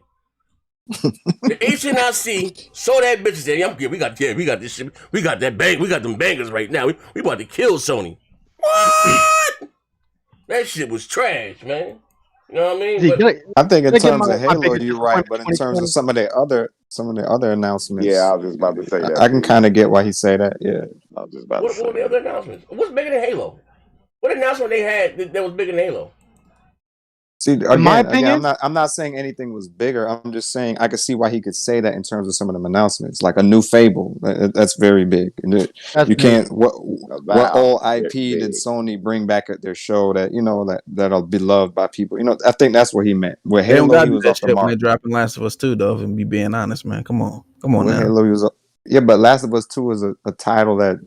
The HNIC saw that bitch and said, "Yeah, we got this shit. We got that bang. We got them bangers right now. We about to kill Sony." What? That shit was trash, man. You know what I mean? But, I think in terms of Halo, you're right, but in terms of some of the other announcements, yeah, I was just about to say that. I can kind of get why he say that. Yeah, I was just about what were the other announcements? What's bigger than Halo? What announcement they had that was bigger than Halo? See, again, I'm not saying anything was bigger. I'm just saying I could see why he could say that in terms of some of them announcements, like a new Fable. That's very big. You can't. What all IP did Sony bring back at their show that'll be loved by people? I think that's what he meant. With Halo, he was off the mark. When they dropping Last of Us 2, though, and be being honest, man, come on now. Halo, he was. Yeah, but Last of Us 2 is a title that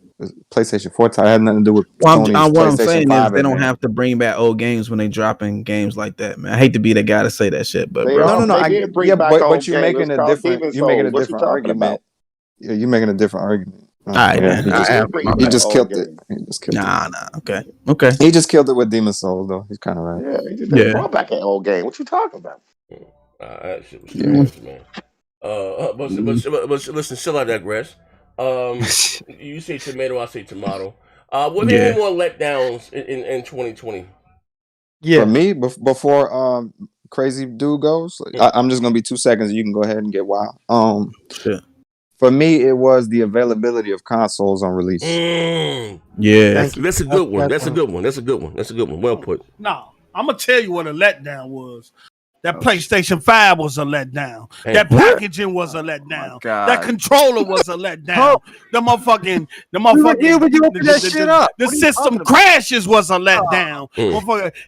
PlayStation 4 title had nothing to do with Sony's PlayStation 5. What I'm saying is they don't have to bring back old games when they dropping games like that, man. I hate to be the guy to say that shit, but no. But you're making a different argument. Yeah, you're making a different argument. All right, man. He just killed it. Nah. Okay. He just killed it with Demon Souls, though. He's kind of right. Yeah, he just brought back an old game. What you talking about? That shit was trash, man. But listen, still I digress. You say tomato, I say tomato. Were there any more letdowns in 2020? Yeah. For me, before Crazy Dude goes, I'm just gonna be 2 seconds. And you can go ahead and get wild. Sure. For me, it was the availability of consoles on release. Yeah, that's a good one. That's a good one. Well put. No, I'm gonna tell you what a letdown was. That PlayStation 5 was a letdown. Hey, that packaging was a letdown. That controller was a letdown. The system crashes was a letdown.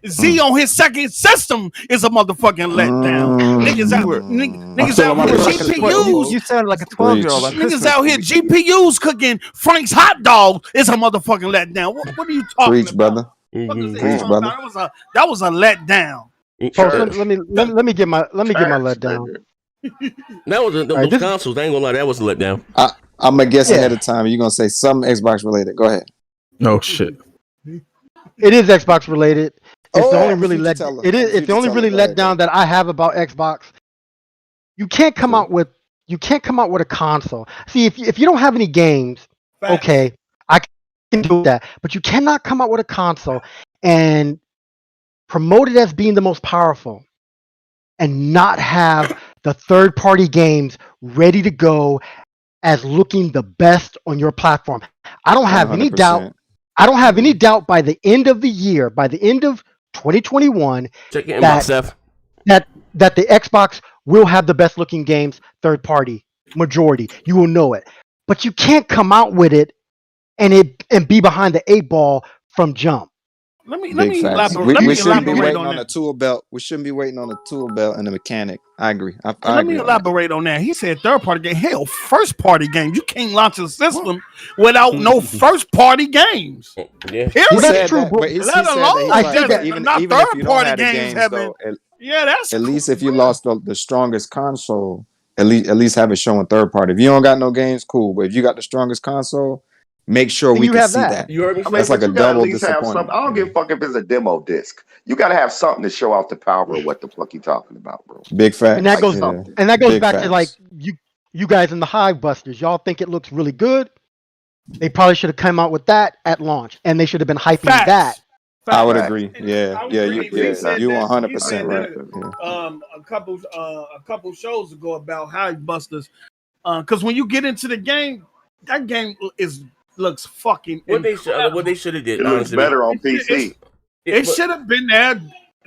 Z on his second system is a motherfucking letdown. Niggas out here GPUs. You sound like a 12-year-old. Niggas out here GPUs cooking Frank's hot dog is a motherfucking letdown. What are you talking Preach, about? brother. Preach, brother. That was a letdown. Let me get my letdown. That was those consoles. I ain't gonna lie, that was a letdown. I'm gonna guess ahead of time. You're gonna say something Xbox related. Go ahead. No shit. It is Xbox related. It's the only really letdown that I have about Xbox. You can't come out with a console. See, if you don't have any games, okay, I can do that. But you cannot come out with a console and promote it as being the most powerful and not have the third-party games ready to go as looking the best on your platform. I don't have 100%. Any doubt. I don't have any doubt by the end of the year, by the end of 2021, that the Xbox will have the best looking games, third-party, majority. You will know it. But you can't come out with it and be behind the 8 ball from jump. Let me elaborate. We shouldn't be waiting on a tool belt. We shouldn't be waiting on a tool belt and a mechanic. I agree. Let me elaborate on that. He said third party game. Hell, first party games. You can't launch a system without no first party games. Yeah, that's true. Let alone even if you don't have the games, though, that's at least if you lost the strongest console, at least have it showing third party. If you don't got no games, cool. But if you got the strongest console, make sure we can see that. You heard me? That's like a double disappointment. I don't give a fuck if it's a demo disc. You got to have something to show off the power of what the fuck you talking about, bro. Big fact. And that goes back to like you guys in the Hive Busters. Y'all think it looks really good. They probably should have come out with that at launch, and they should have been hyping that. I would agree. Yeah, you 100% right. A couple shows ago about Hive Busters, because when you get into the game, that game looks fucking. What they should have did. It looks better on PC. It should have been there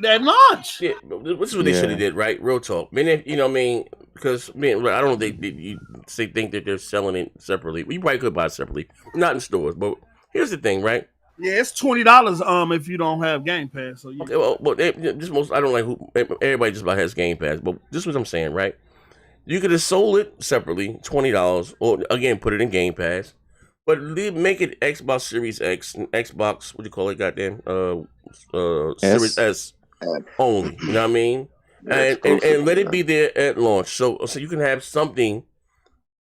at launch. Yeah, this is what they should have did, right? Real talk. I mean, you know what I mean? Because I don't think you think that they're selling it separately. You probably could buy it separately, not in stores. But here's the thing, right? Yeah, it's $20 if you don't have Game Pass. So okay, well, but I don't like everybody just about has Game Pass. But this is what I'm saying, right? You could have sold it separately, $20, or again put it in Game Pass. But make it Xbox Series X and Xbox, what do you call it, goddamn, Series S only. You know what I mean? And let it be there at launch, so you can have something.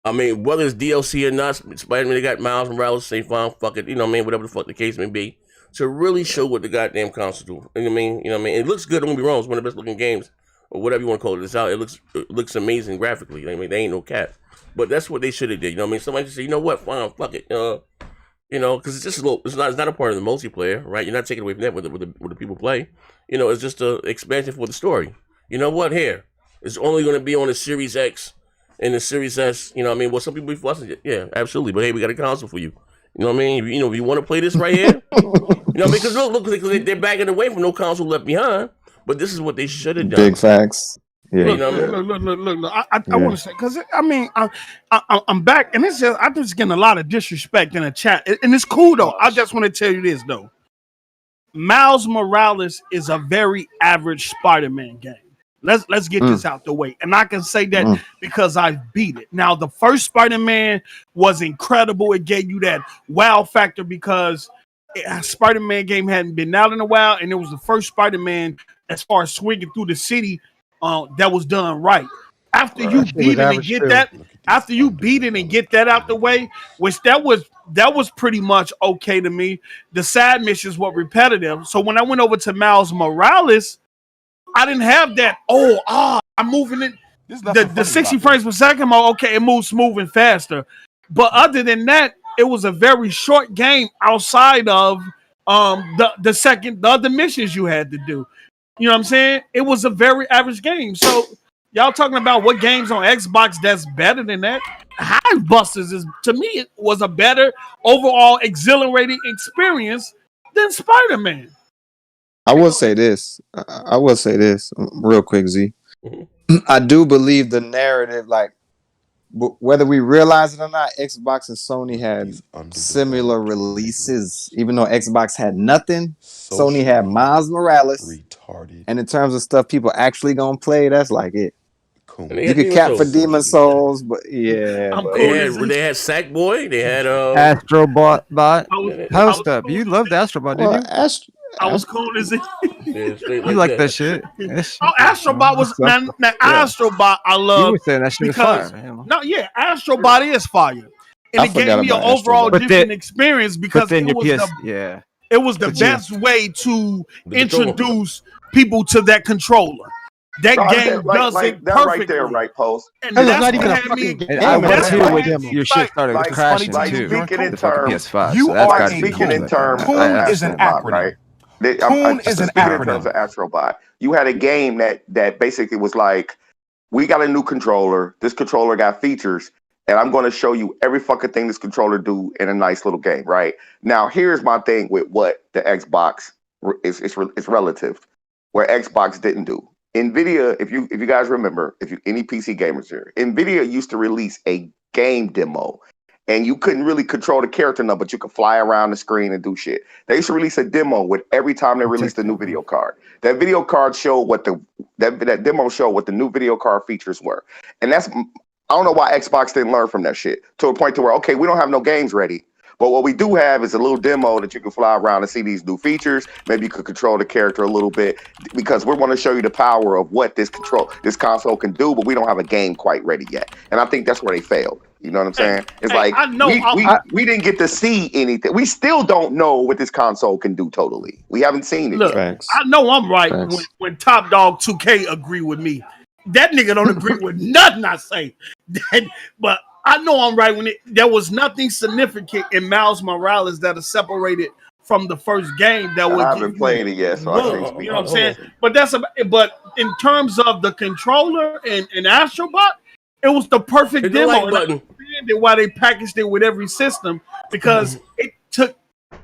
I mean, whether it's DLC or not, Spider-Man, they got Miles Morales, say fine, fuck it, you know what I mean, whatever the fuck the case may be, to really show what the goddamn console do. You know what I mean? You know what I mean? It looks good, don't get me wrong, it's one of the best looking games, or whatever you want to call it. It's out, it looks amazing graphically. You know what I mean? They ain't no cap. But that's what they should have did. You know what I mean? Somebody should say, you know what, fine, fuck it. You know, because it's just it's not a part of the multiplayer, right? You're not taking away from that with the people play. You know, it's just an expansion for the story. You know what? Here, it's only going to be on the Series X and the Series S. You know what I mean? Well, some people be fussing it. Yeah, absolutely. But hey, we got a console for you. You know what I mean? If you want to play this right here, you know, because look, they're backing away from no console left behind. But this is what they should have done. Big facts. Yeah. Look. I want to say, because I mean, I'm back, and I'm just getting a lot of disrespect in the chat, and it's cool though. I just want to tell you this though: Miles Morales is a very average Spider-Man game. Let's get this out the way, and I can say that because I beat it. Now, the first Spider-Man was incredible. It gave you that wow factor because Spider-Man game hadn't been out in a while, and it was the first Spider-Man as far as swinging through the city. That was done right. After you beat it and get that out the way, which that was pretty much okay to me. The side missions were repetitive. So when I went over to Miles Morales, I didn't have that. I'm moving it. The 60 frames per second mode. Okay, it moves smooth and faster. But other than that, it was a very short game outside of the other missions you had to do. You know what I'm saying? It was a very average game. So y'all talking about what games on Xbox that's better than that? Hivebusters is, to me, it was a better overall exhilarating experience than Spider-Man. I will say this real quick, Z. I do believe the narrative, like whether we realize it or not, Xbox and Sony had similar releases. Even though Xbox had nothing, Sony had Miles Morales. And in terms of stuff people actually gonna play, that's like it. You could cap for Demon Souls, but yeah. They had Sackboy. They had Astrobot. Post up. You loved Astrobot, didn't you? I was cool as it. You like that shit. Astrobot was now Astrobot. I love. You were saying that shit is fire. No, yeah, Astrobot is fire, and it gave me an overall different experience because it was the best way to introduce people to that controller. That game does it perfectly. Right there, right, Post. And that's not even a fucking game. I went to with your shit started crashing too. Speaking in terms, PS5. You are speaking in terms. Coon is an acronym, right? Coon is an acronym. In terms of Astrobot, you had a game that basically was like, we got a new controller. This controller got features, and I'm going to show you every fucking thing this controller do in a nice little game, right? Now, here's my thing with what the Xbox is relative, where Xbox didn't do. NVIDIA, if you guys remember, any PC gamers here, NVIDIA used to release a game demo, and you couldn't really control the character number, but you could fly around the screen and do shit. They used to release a demo with every time they released a new video card. That video card showed that demo showed what the new video card features were. And I don't know why Xbox didn't learn from that shit to a point to where, okay, we don't have no games ready. But what we do have is a little demo that you can fly around and see these new features. Maybe you could control the character a little bit because we want to show you the power of what this console can do, but we don't have a game quite ready yet. And I think that's where they failed. You know what I'm saying? It's we didn't get to see anything. We still don't know what this console can do totally. We haven't seen it yet. I know I'm right when Top Dog 2K agree with me. That nigga don't agree with nothing I say. But I know I'm right when there was nothing significant in Miles Morales that is separated from the first game that was. I haven't played it yet, so I can't speak. You know what I'm saying? But in terms of the controller and Astrobot, it was the perfect demo. And I understand why they packaged it with every system because it took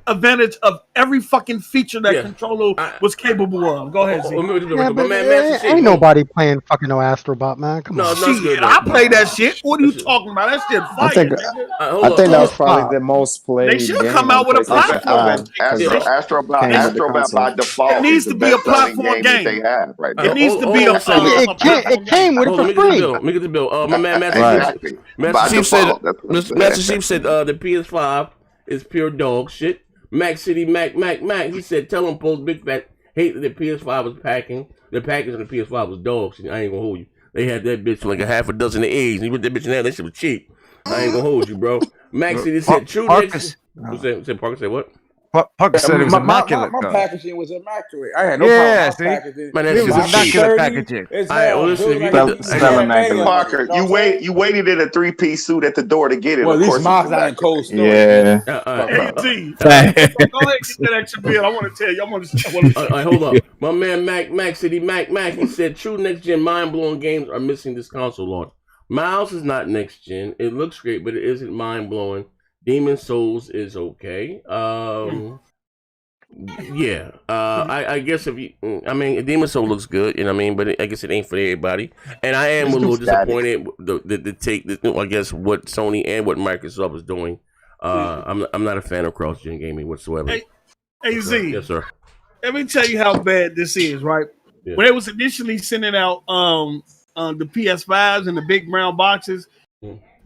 advantage of every fucking feature that controller was capable of. Go ahead, Z. Yeah, but ain't nobody playing fucking no Astrobot, man. Come on. Shit, I play that shit. What are you talking about? That shit fire. I think that was probably the most played. They should game come out on with a PlayStation platform. 5, Astrobot by default. It needs to be a platform game. They have right now. It needs to be a it came with it for free. Let me get the bill. My man Master Chief said the PS5 is pure dog shit. Mac City Mac. He said tell him post big fat hate that the PS5 was packing. The package on the PS5 was dog shit. I ain't gonna hold you. They had that bitch for like a half a dozen of eggs. He put that bitch in there. That shit was cheap. I ain't gonna hold you, bro. Mac City said true. Parker said what? Parker said it was immaculate. My packaging was immaculate. I had no problem with packaging. Man, it was immaculate packaging. Parker, you waited in a 3-piece suit at the door to get it. Well, these mocks are in cold storage. Yeah. Go ahead, get that extra bill. I want to tell you. Hold up. My man Mac City Mac. He said true next gen mind blowing games are missing this console launch. Miles is not next gen. It looks great, but it isn't mind blowing. Demon Souls is okay. Yeah. I guess Demon Souls looks good, you know what I mean, but I guess it ain't for everybody. And I am a little disappointed to take I guess what Sony and what Microsoft is doing. I'm not a fan of cross-gen gaming whatsoever. Hey Z. Yes, sir. Let me tell you how bad this is, right? Yeah. When it was initially sending out the PS5s and the big brown boxes,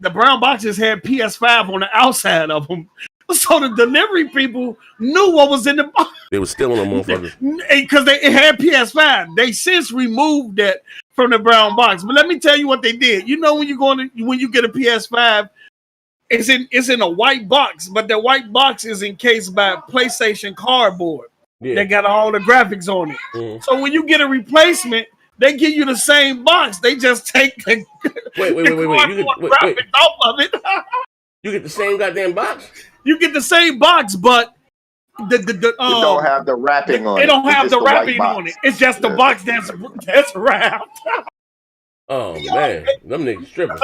the brown boxes had PS5 on the outside of them. So the delivery people knew what was in the box. They were stealing them motherfuckers. Because it had PS5. They since removed that from the brown box. But let me tell you what they did. You know when you get a PS5, it's in a white box, but the white box is encased by PlayStation cardboard. Yeah. They got all the graphics on it. Mm-hmm. So when you get a replacement, they give you the same box. They just take the graphics off of it. You get the same goddamn box? You get the same box, but you don't have the wrapping on it. They don't have the wrapping on it. It's just the box that's wrapped. Oh man, them niggas stripping.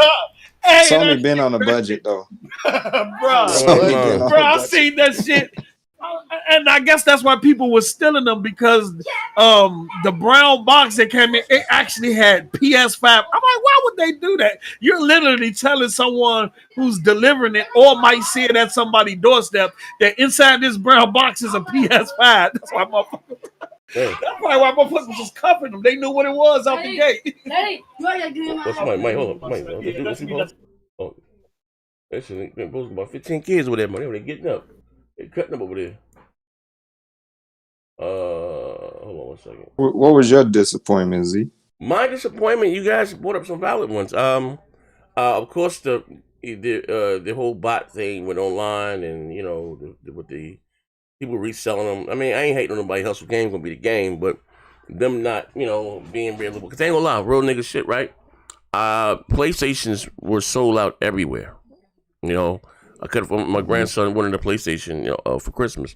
Sony been on a budget though. Bro, I seen that shit. And I guess that's why people were stealing them, because the brown box that came in, it actually had PS5. I'm like, why would they do that? You're literally telling someone who's delivering it or might see it at somebody's doorstep that inside this brown box is a PS5. That's why motherfuckers was covering them. They knew what it was out the gate. What's my mic? Hold on. Oh, that shit been posting about 15 kids with that money. They getting up. They cutting up over there. Hold on 1 second. What was your disappointment, Z? My disappointment, you guys brought up some valid ones. Of course, the whole bot thing went online, and you know, with the people reselling them. I mean, I ain't hating on nobody. Hustle Game gonna be the game, but them not, you know, being available. Cause they ain't gonna lie, real nigga shit, right? PlayStations were sold out everywhere. You know, I could have. My grandson wanted a PlayStation, you know, for Christmas.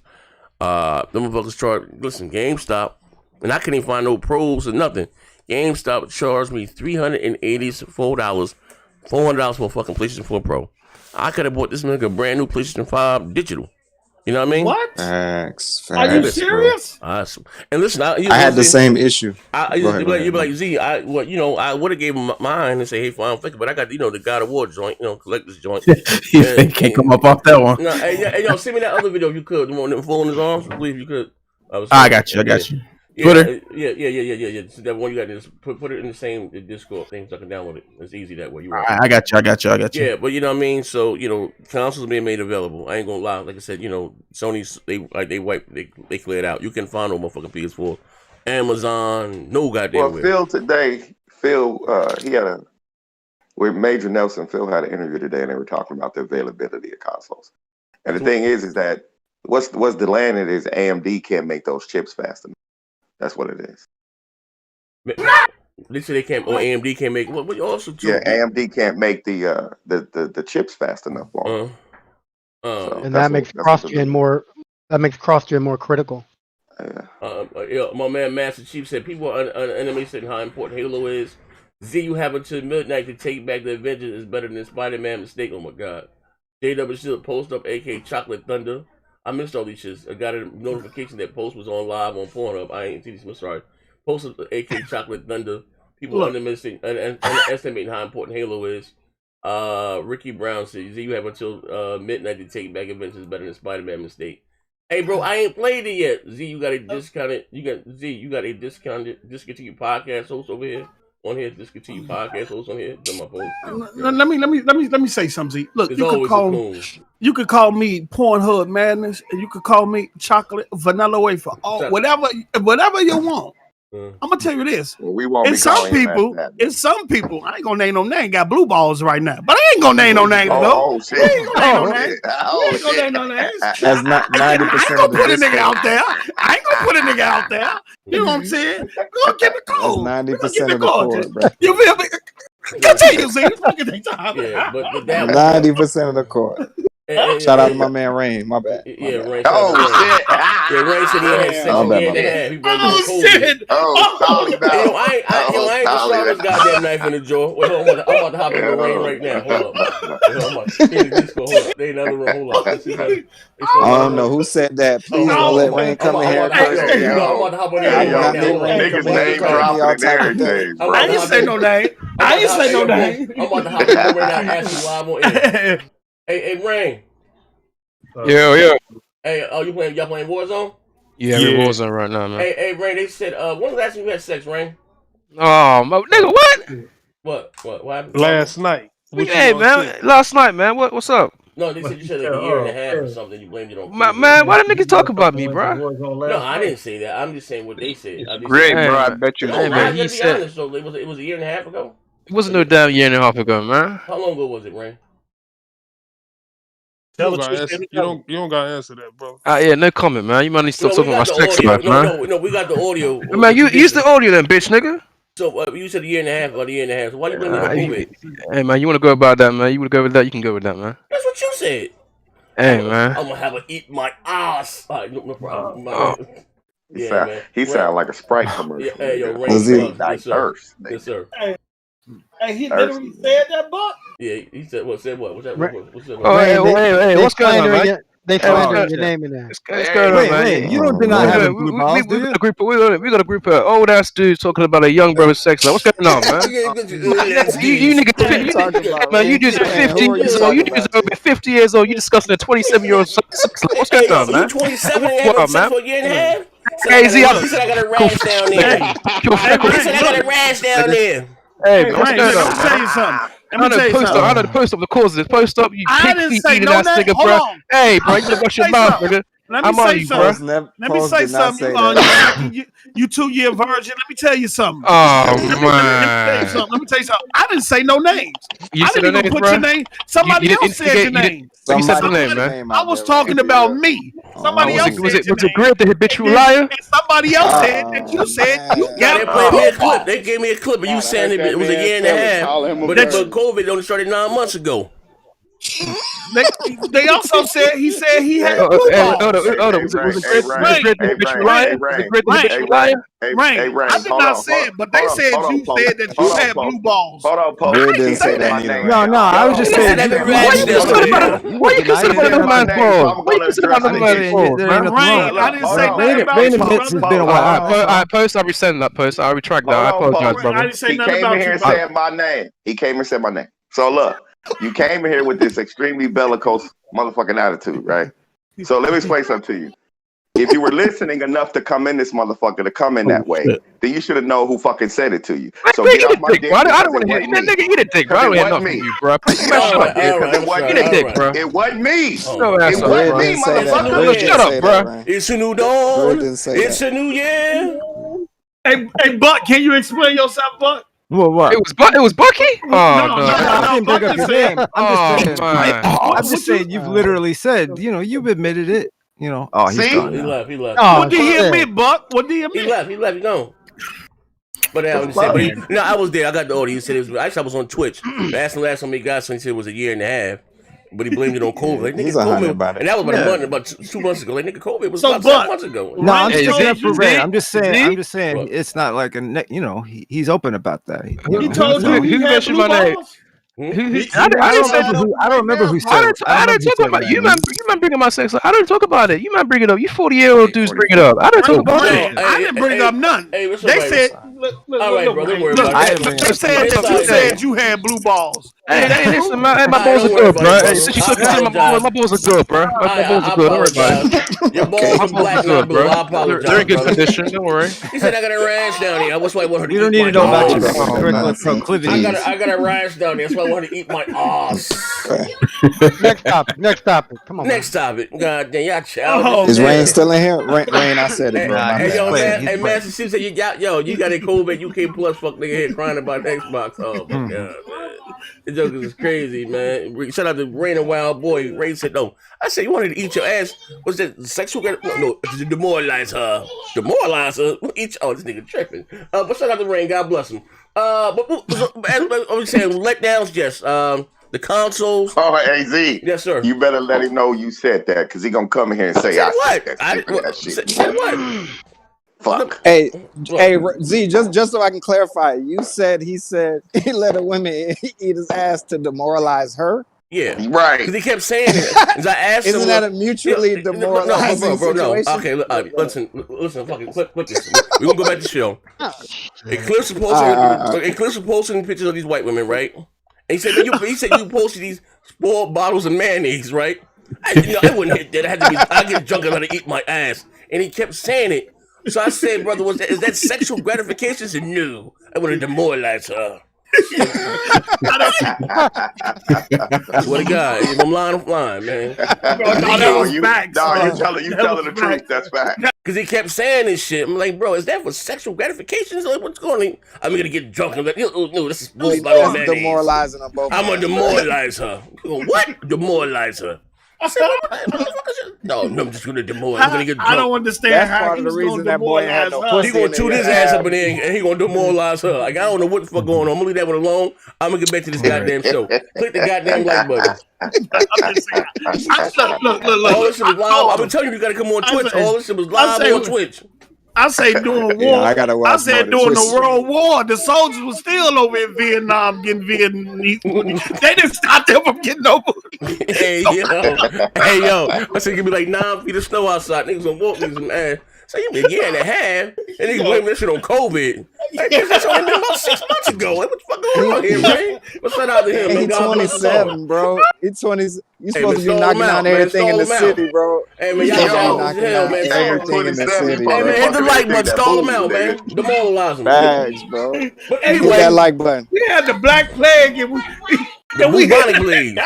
Them motherfuckers charged. Listen, GameStop, and I couldn't even find no pros or nothing. GameStop charged me $384, $400 for a fucking PlayStation 4 Pro. I could have bought this nigga a brand new PlayStation 5 digital. You know what I mean? What? Facts. Are you serious? Awesome. And listen, I had the same issue. You'd be like, Z, I would have gave him mine and say, hey, fine, I'm thinking, but I got, you know, the God of War joint, you know, collector's joint. You can't come up off that one. No, hey, yo, send me that other video if you could. The one that fall in his arms, please, if you could. I got you. Twitter? Yeah. So that one you got to just put it in the same Discord thing so I can download it. It's easy that way. I got you. Yeah, but you know what I mean? So, you know, consoles being made available. I ain't gonna lie. Like I said, you know, Sony's, they cleared out. You can find no motherfucking PS4. Amazon, no goddamn way. Phil, he had with Major Nelson, Phil had an interview today and they were talking about the availability of consoles. And the thing is that what's delaying it is AMD can't make those chips fast enough. That's what it is. They say they can't, or AMD can't make. What also too? Yeah, AMD can't make the chips fast enough for them. And that makes cross-gen more. That makes cross-gen more critical. My man Master Chief said people are underestimating how important Halo is. Z, you have until midnight to take back the Avengers is better than Spider-Man mistake. Oh my God. JW should post up AK Chocolate Thunder. I missed all these shits. I got a notification that Post was on live on Pornhub. I ain't see this. I'm sorry. Post of AK Chocolate Thunder. People underestimating how important Halo is. Ricky Brown says you have until midnight to take back events is better than Spider-Man mistake. Hey bro, I ain't played it yet. Z, you got a discounted. You got a discontinued podcast host over here. On here, discontinued podcast host on here. Let me say something. Z. Look, you could call me Pornhub Madness, and you could call me Chocolate Vanilla Wafer. Whatever you want. I'm gonna tell you this. Well, we won't in some people, I ain't gonna name no name. Got blue balls right now, but I ain't gonna name no names though. Shit. I ain't gonna name no names. That's not 90%. I ain't gonna put a nigga out there. I ain't gonna put a nigga out there. You know what I'm saying? Go keep it cool. 90% of the court, bro. You feel me? Continue, Z. Fucking take time. Yeah, but 90% of the court. Shout out to my man Rain. My bad. Yeah, Rain. Oh shit! Yeah, Rain said he had sex Oh, in the half. He brought shit! Oh, I ain't just saw this goddamn knife in the drawer. Wait, hold on. I'm about to hop in the Rain right now. Hold up. Hold on. They in another room. Hold up. I don't know who said that. Please don't let Rain come in here. I'm about to hop on there right now. Niggas name dropping and everything. I ain't say no name. I ain't say no name. I'm about to hop in right now. Ask you live on air. Hey, Rain. Yeah. Hey, y'all playing Warzone? Yeah, we're Warzone right now, man. Hey, Rain, they said, when was the last time you had sex, Rain? Oh, nigga, what? What happened? Last night. Hey, man, last night, man. What's up? No, they said you said like a year and a half or something. You blamed it on. Man, why the niggas talk about me, bro? No, I didn't say that. I'm just saying what they said. Great, bro. I bet you. No, man, he said. Honest, though, it was a year and a half ago. It wasn't no damn year and a half ago, man. How long ago was it, Rain? You don't gotta answer that, bro. Yeah, no comment, man. You might need to stop talking about my sex life, man. No, we got the audio. Man, you use the audio then, bitch, nigga. So you said a year and a half, about a year and a half. So why you blaming it on COVID? Hey, man, you want to go about that, man? You want to go with that? You can go with that, man. That's what you said. Hey, man. I'm gonna have a eat my ass. All right, no problem. He sound like a Sprite commercial. Hey, yo, Rain. Yes, sir. Hey, he literally said that, Buck? Yeah, he said what? Said what? What's that? Hey, what's going on, man? They slandering your name in there. What's going on, man? You don't deny having blue balls, do you? We got a group of old ass dudes talking about a young brother's sex life. What's going on, man? You niggas, man, you just 50 years old. You just over 50 years old. You discussing a 27-year-old sex life. What's going on, man? You 27 and having sex for a year and a half? Hey, Z, he said I got a rash down there. He said I got a rash down there. Hey, what's going on? Let me tell you something. I know the post up the cause of this. Post up, you I pig didn't feet say eating no ass name. nigga, Hold bro. on. Hey, bro, you better watch your mouth, nigga. Let me say something. Let me say something. You 2-year virgin. Let me tell you something. Oh, man. Let me tell you something. I didn't say no names. I didn't even put your name. Somebody else said your name. You said the name, man. I was talking about me. Somebody else said was it great, the habitual liar? And somebody else said that you said you got it. Played me a clip. They gave me a clip of you saying it was a year and a half. But COVID only started 9 months ago. They also said he had blue balls. Hold on. Was it the habitual liar? Rain. I did not say it, but they said you said that you had blue balls. Hold on, Paul. Didn't say that either. No, I was just saying. Why you consider another man's balls? Why you consider another man's balls, man? Rain, I didn't say nothing about you, brother. It's been a while. Alright, post. I rescind that post. I retract that. I apologize, brother. I didn't say He nothing came about in here you, and brother. said my name. He came and said my name. So look, you came in here with this extremely bellicose motherfucking attitude, right? So let me explain something to you. If you were listening enough to come in this motherfucker to come in that way, then you should have known who fucking said it to you. So get off my dick. I don't want to hear that nigga. Eat a dick, bro. I don't hear nothing from you, bro. Eat a dick, bro. It wasn't me. It wasn't me, motherfucker. Shut up, bro. It's a new dawn. It's a new year. Hey, Buck, can you explain yourself, Buck? What? It was Bucky? Oh, no. I didn't bring up your name. I'm just saying saying you've literally said, you've admitted it. Oh, he's gone. He left. What did he admit, Buck? What did he admit? He left. No. But I was saying, I was there. I got the audio. He said it was. Actually, I was on Twitch. I asked him last time he got something. He said it was a year and a half. But he blamed it on COVID. Like, He's COVID, about it. and that was about 2 months ago. Like, nigga, COVID was So, about 7 months ago. No, I'm sticking up for Ray. I'm just saying. What? It's not like he's open about that. He told you Who mentioned my name? I don't remember who said it. I didn't talk about it. You might bring my sex life. I didn't talk about it. You might bring it up. You 40-year-old dudes bring it up. I didn't talk about it. I didn't bring up none. They said, look, they said you had blue balls. Hey, listen, my balls are good, bro. Since you took it, my balls are good, bro. My balls are good. Don't worry about it. Your balls are black, not blue. I apologize. They're in good condition. Don't worry. He said I got a rash down here. That's why I wanted to. You don't need to know about your proclivities. I got a rash down there. That's why I wanted to eat my ass. Next topic. Come on. Next topic. God damn, y'all childish. Is Rain still in here? Rain, I said it, bro. Hey, Master Chief said you got a COVID UK plus fuck nigga here crying about Xbox. Oh my god, man. The joke is crazy, man. Shout out to Rain and Wild Boy. Ray said no. I said you wanted to eat your ass. Was that sexual? No, to demoralize her. Demoralize her. This nigga tripping. But shout out to Rain. God bless him. But as I was saying, letdowns, yes. The consoles. Oh, hey, Z. Yes, sir. You better let him know you said that, because he gonna come in here and say, what? That shit. Said what? Fuck. Hey, Z, just so I can clarify, he said he let a woman eat his ass to demoralize her. Yeah, right. Because he kept saying it. As I asked Isn't that a mutually demoralizing situation? No. Okay, listen. Fucking clip this. We gonna go back to the show. Eclipse posting pictures of these white women, right? And he said you posted these spoiled bottles of mayonnaise, right? I wouldn't hit that. I get drunk and let her eat my ass. And he kept saying it. So I said, brother, is that sexual gratification? He said, no. I want to demoralize her. What a guy. If I'm lying, man. You telling the truth. That's fact. Because he kept saying this shit. I'm like, bro, is that for sexual gratification? Like, what's going on? I'm going to get drunk. I'm like, no, this is bullshit. Demoralizing them both. I'm going to demoralize her. What? Demoralize her. I said, no, I'm just going to demoralize. I'm going to get drunk. I don't understand how part of the reason that boy had no pussy. He going to toot his ass up in there and he going to demoralize her. Like, I don't know what the fuck going on. I'm going to leave that one alone. I'm going to get back to this goddamn show. Click the goddamn like button. Look. All this shit was live. I've been telling you got to come on Twitch. All this shit was live on Twitch. I say during war. I said during the World War, the soldiers were still over in Vietnam getting Vietnamese. They didn't stop them from getting over. Hey yo. I said give me like 9 feet of snow outside. Niggas gonna walk me some ass. So you been a year and a half, and niggas blame that shit on COVID. Like, that's only been about 6 months ago. What the fuck going on here, man? What's that out to him, man? He's 27, bro. He's 20. You supposed to be knocking down everything in the city, bro. Hey man, y'all knocking down everything in the city. Hey man, hit the like button, stall them out, man. Demoralize them. Bags, bro. But anyway, hit that like button. We had the Black Plague and the bubonic plague.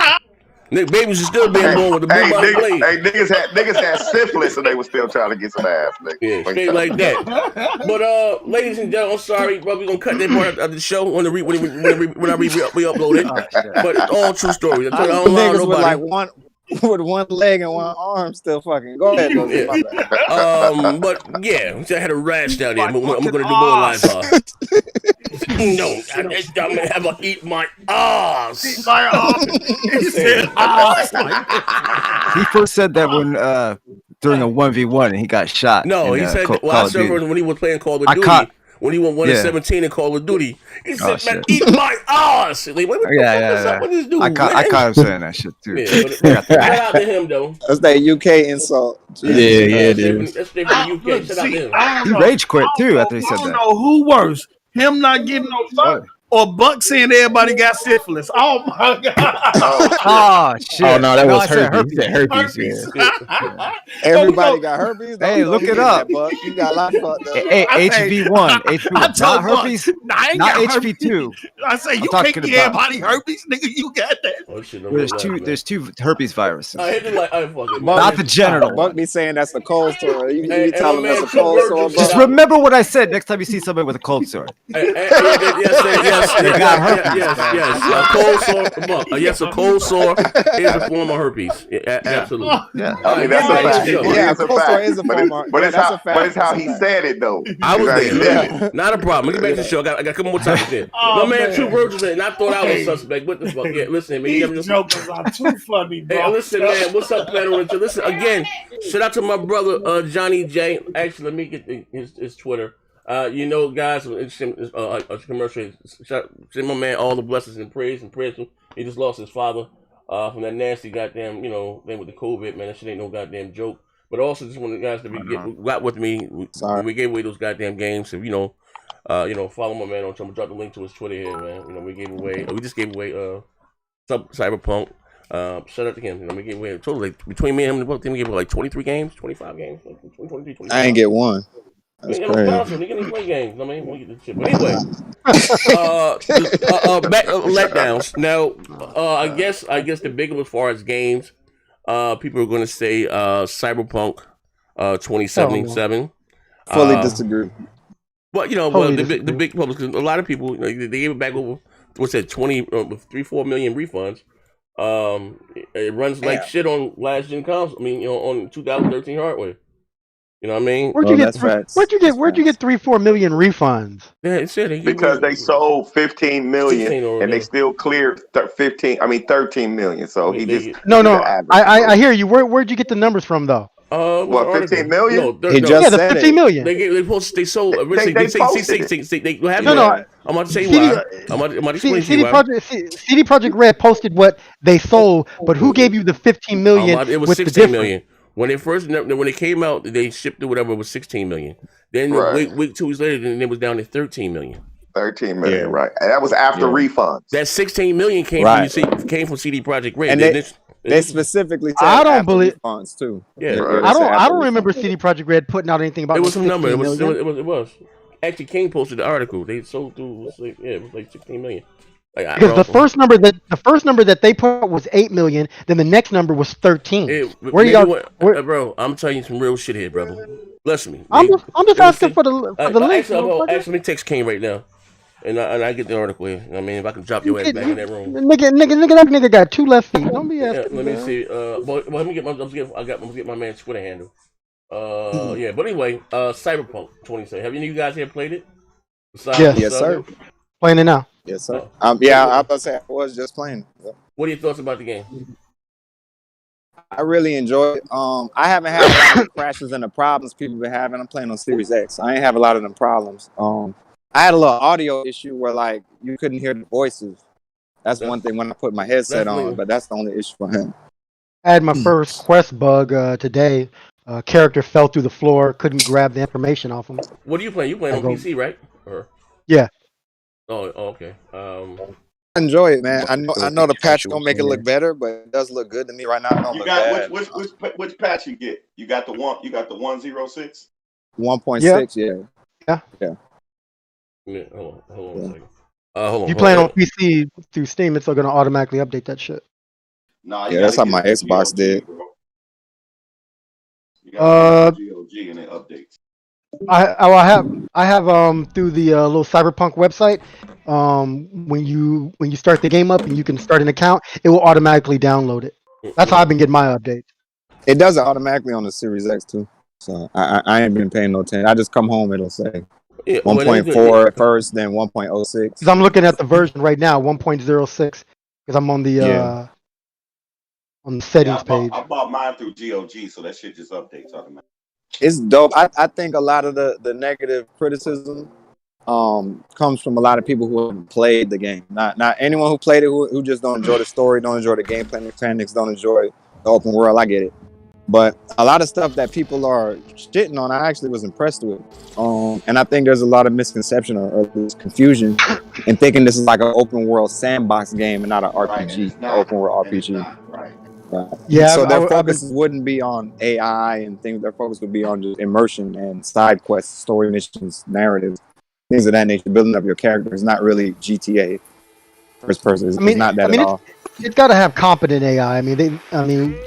Nigga, babies are still being born with the bubonic plague. Hey, niggas had syphilis and they were still trying to get some ass, nigga. Yeah, straight like that. But ladies and gentlemen, I'm sorry, bro. We're gonna cut that part of the show when I re-upload it. But all true stories. I don't lie to niggas with nobody. like with one leg and one arm still fucking. Go ahead, but yeah, I had a rash down there. I'm gonna demoralize her. No, I'm gonna have her eat my ass. Eat my ass. He said ass. He first said that when during a 1v1 and he got shot. No, he said I said when he was playing Call of Duty. When he went 1-17 in Call of Duty, he said, "Man, eat my ass." Like, what is dude? I caught him saying that shit too. Yeah, shout out to him though. That's that UK insult. Yeah, it is. That's straight from the UK. Shout out to him. He rage quit too after he said that. I don't know who worse, him not getting no fuck or Buck saying everybody got syphilis. Oh my god! Oh shit! Oh no, that was herpes. He said herpes. Yeah. Everybody got herpes. Hey, look it up. You got a lot fucked up. Hey, HV1, not herpes, not HV2. I say you can't get everybody herpes, nigga. You got that. Oh, shit, there's two herpes viruses. Not the genital. Buck be saying that's the cold sore. You tell him that's a cold sore. Just remember what I said next time you see somebody with a cold sore. Yes. A cold sore. Yes, a cold sore is a form of herpes. Yeah, absolutely. Yeah. I mean, that's a fact. Yeah, a cold sore is a form of. But it's how he said it though. I was there. Not a problem. Let me get back to the show. I got a couple more topics in. My man, True Virgil said, and I thought I was suspect. What the fuck? Yeah, listen, man. These jokers are too funny, bro. Hey, listen, man. What's up, Planet? Listen again. Shout out to my brother Johnny J. Actually, let me get his Twitter. You know, guys, a commercial. Send my man all the blessings and praise and prayers. He just lost his father from that nasty goddamn, thing with the COVID, man. That shit ain't no goddamn joke. But also, just want the guys to got with me when we gave away those goddamn games. If follow my man on. I'm gonna drop the link to his Twitter here, man. We just gave away Cyberpunk. Shout out to him. We gave away totally between me and him. We gave away like 23 games, 25 games, 23, 25. I ain't get one. That's we crazy. No console, we can play games. I mean, we get this shit. But anyway, back letdowns. Now, I guess the big one as far as games, people are going to say Cyberpunk 2077. Fully disagree. But the big publishers, a lot of people, they gave it back over. What's that? 3-4 million refunds. It runs like shit on last gen console. I mean, on 2013 hardware. You know what I mean? Where'd you get 3-4 million refunds? Yeah, it said because they sold 15 million and they still cleared 13 million. So he just I hear you. Where'd you get the numbers from though? What, 15 million? No, he just said 15 million. They sold. I'm about to say why. I'm about to explain to you why. CD Projekt Red posted what they sold, but who gave you the 15 million? It was 16 million. When it came out, they shipped it whatever. It was 16 million. Then week 2 weeks later, then it was down to 13 million. 13 million, right? And that was after refunds. That 16 million came from CD Projekt Red. And they specifically said I don't believe refunds too. Yeah, I don't remember CD Projekt Red putting out anything about. It was some number. It was. Actually, King posted the article. They sold through. It was like 16 million. Because the first number that they put was 8 million. Then the next number was 13. Bro? I'm telling you some real shit here, brother. Listen to me. I'm just asking for the link. Actually, let me text King right now, and I get the article here. I mean, if I can drop your ass back in that room. Nigga, that nigga got 2 left feet. Don't be asking. Let me see. Let me get my man's Twitter handle. Yeah. But anyway, Cyberpunk 2077. Have any of you guys here played it? Yes, sir. Playing it now. Yes, sir. I'm about to say I was just playing. What are your thoughts about the game? I really enjoy it. I haven't had a lot of crashes and the problems people been having. I'm playing on Series X. I ain't have a lot of them problems. I had a little audio issue where like you couldn't hear the voices. That's one thing when I put my headset on, but that's the only issue for him. I had my first quest bug today. Character fell through the floor, couldn't grab the information off him. What are you playing? You playing on PC, right? Yeah. Oh, okay. I enjoy it, man. I know the patch don't make it look better, but it does look good to me right now. It don't look bad. Which patch you get? You got the 1.06? 1.6, yeah. Hold on a second. Hold on. You playing on PC through Steam, it's going to automatically update that shit. Nah, that's how my Xbox did. You got GOG and it updates. I have through the little Cyberpunk website. When you start the game up and you can start an account, it will automatically download it. That's how I've been getting my updates. It does it automatically on the Series X too. So I ain't been paying no attention. I just come home, it'll say 1.4 at first, then 1.06. Because I'm looking at the version right now, 1.06. Because I'm on the settings page. I bought mine through GOG, so that shit just updates automatically. It's dope. I think a lot of the negative criticism comes from a lot of people who haven't played the game. Not anyone who played it who just don't enjoy the story, don't enjoy the gameplay mechanics, don't enjoy the open world. I get it. But a lot of stuff that people are shitting on, I actually was impressed with. And I think there's a lot of misconception or confusion in thinking this is like an open world sandbox game and not an RPG, open world RPG. Yeah. So their focus wouldn't be on AI and things. Their focus would be on just immersion and side quests, story missions, narratives, things of that nature. Building up your character is not really GTA first person. It's not that at all. It's got to have competent AI. I mean,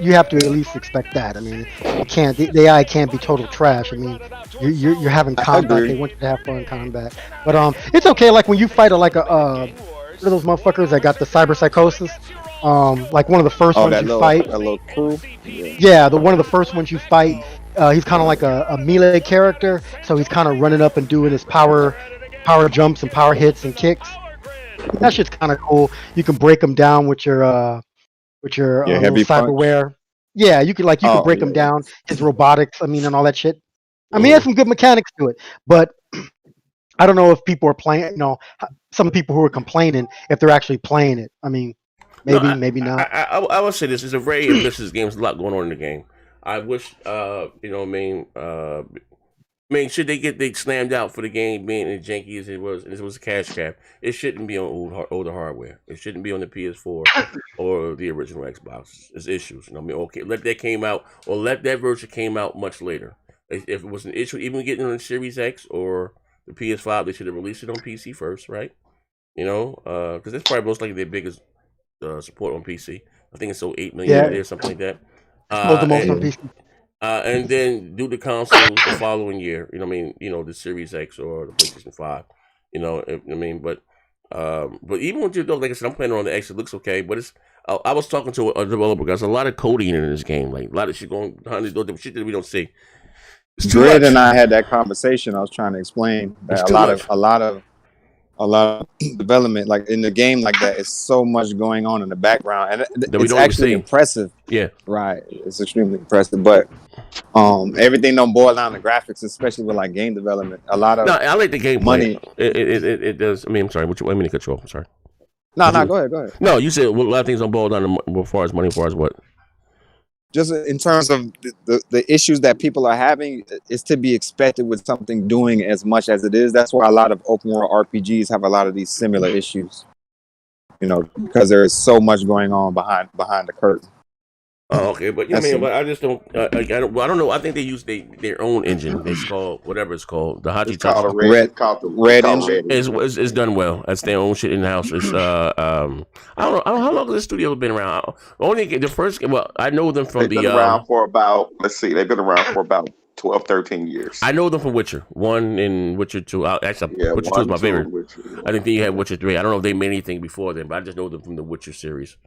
you have to at least expect that. I mean, it can't. The AI can't be total trash. I mean, you're having combat. They want you to have fun in combat. But it's okay. Like when you fight one of those motherfuckers that got the cyber psychosis. Like one of the first ones you fight. That little crew. Yeah, one of the first ones you fight. He's kind of like a melee character, so he's kind of running up and doing his power jumps and power hits and kicks. That shit's kind of cool. You can break them down with your heavy cyberware. Punch. Yeah, you can break him down. His robotics, and all that shit. I mean, it has some good mechanics to it, but I don't know if people are playing. You know, some people who are complaining if they're actually playing it. I mean, maybe, maybe not. I would say this is a very ambitious game. There's a lot going on in the game. I wish, should they slammed out for the game being as janky as it was a cash grab. It shouldn't be on older hardware. It shouldn't be on the PS4 or the original Xbox. There's issues. Okay, let that version came out much later. If it was an issue, even getting on the Series X or the PS5, they should have released it on PC first, right? Because that's probably most likely their biggest support on PC. I think it's sold 8 million or something like that. The most on PC. And then do the console the following year. The Series X or the PlayStation 5. But even with your like I said, I'm playing on the X. It looks okay, but it's. I was talking to a developer. There's a lot of coding in this game, like a lot of shit going behind the door, shit that we don't see. Dredd and I had that conversation. I was trying to explain that a lot of development, like in the game, like that, is so much going on in the background, and it's actually impressive. Yeah, right. It's extremely impressive, but everything don't boil down to graphics, especially with like game development. I like the game money. It does. I mean, I'm sorry. I mean, control. I'm sorry. No, go ahead. No, you said a lot of things don't boil down to as far as money, as far as what? Just in terms of the issues that people are having, is to be expected with something doing as much as it is. That's why a lot of open world RPGs have a lot of these similar issues. Because there is so much going on behind the curtain. Oh, okay, but but I just don't. I don't know. I think they use their own engine. It's called whatever it's called. The Hachi Red engine. It's done well. That's their own shit in the house. It's I don't know how long has this studio been around. Only the first. Well, I know them from They've been around for about. Let's see. They've been around for about 12, 13 years. I know them from Witcher 1 and Witcher 2. Actually, Witcher 2 is my favorite. I think then you had Witcher 3. I don't know if they made anything before then, but I just know them from the Witcher series.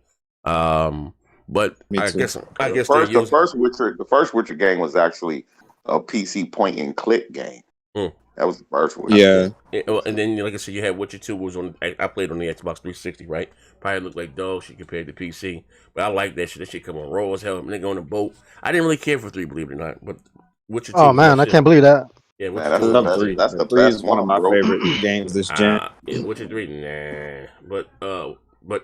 But I guess the first Witcher game was actually a PC point and click game. That was the first one. Yeah. And then, like I said, you had Witcher 2 was on. I played on the Xbox 360, right? Probably looked like dog shit compared to PC, but I like that shit. That shit come on raw as hell. Nigga on the boat. I didn't really care for 3, believe it or not. But Witcher 2. Oh man, I can't believe that. Yeah, that's the 3 is one of my favorite games this gen. Yeah, Witcher 3, nah. But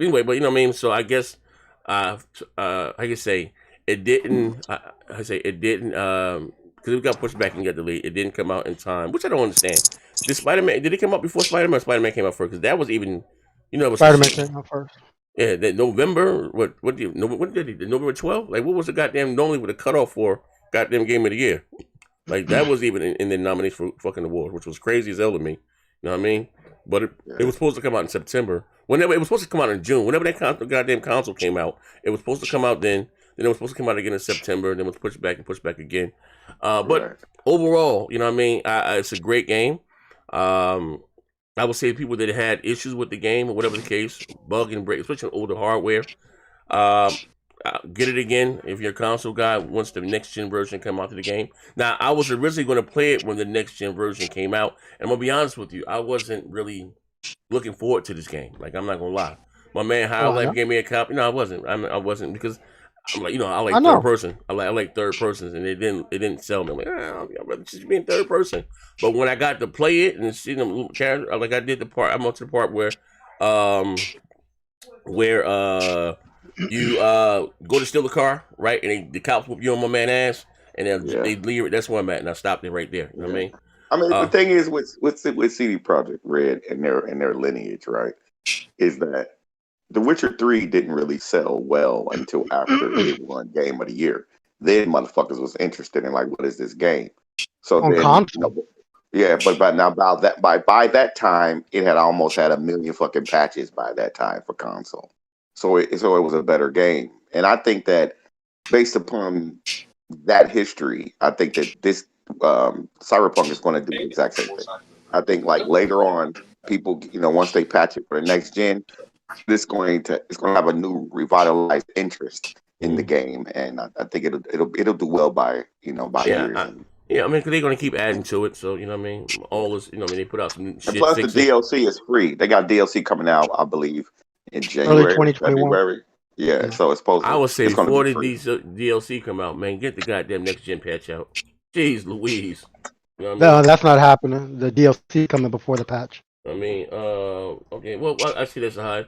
anyway, but you know what I mean. So I guess. I can say it didn't. Because it got pushed back and got delayed. It didn't come out in time, which I don't understand. Did it come out before Spider-Man? Spider-Man came out first, because that was even, it was Spider-Man came out first. Yeah, that November. What did he? November 12th? Like, what was the goddamn normally with a cutoff for goddamn game of the year? Like, that was even in the nomination for fucking awards, which was crazy as hell to me. You know what I mean? But it was supposed to come out in September. Whenever it was supposed to come out in June. Whenever that goddamn console came out, it was supposed to come out then. Then it was supposed to come out again in September. Then it was pushed back again. But overall, you know what I mean? It's a great game. I would say people that had issues with the game or whatever the case, bug and break, especially on older hardware, get it again if you're a console guy once the next gen version come out to the game. Now, I was originally going to play it when the next gen version came out, and I'm gonna be honest with you, I wasn't really looking forward to this game. Like, I'm not gonna lie. My man High Life gave me a copy. No, I wasn't. I wasn't, because I'm like, I like third person. I like third persons, and it didn't sell me. I'm like, I'd rather just be in third person. But when I got to play it and see them characters, like I did the part, I'm up to the part where you go to steal the car, right? And the cops whoop you on my man ass, and they leave it. That's where I'm at, and I stopped it right there. You know what I mean? I mean, the thing is with CD Projekt Red and their lineage, right, is that The Witcher 3 didn't really sell well until after it won Game of the Year. Then motherfuckers was interested in, like, what is this game? So on console. But by that time, it had almost had 1 million fucking patches by that time for console. So it was a better game. And I think that based upon that history, I think that this Cyberpunk is going to do the exact same thing. I think, like, later on, people, once they patch it for the next gen, it's going to have a new revitalized interest in the game, and I think it'll do well by years. I mean, because they're going to keep adding to it, so, you know what I mean? All this, they put out some new shit. And plus, the DLC is free. They got DLC coming out, I believe, in January, early 2021. February. Yeah, so it's supposed to. I would say before the DLC come out, man, get the goddamn next gen patch out. Jeez Louise. You know what I No, mean? that's not happening. The DLC coming before the patch. I mean, okay. Well, I see that's high.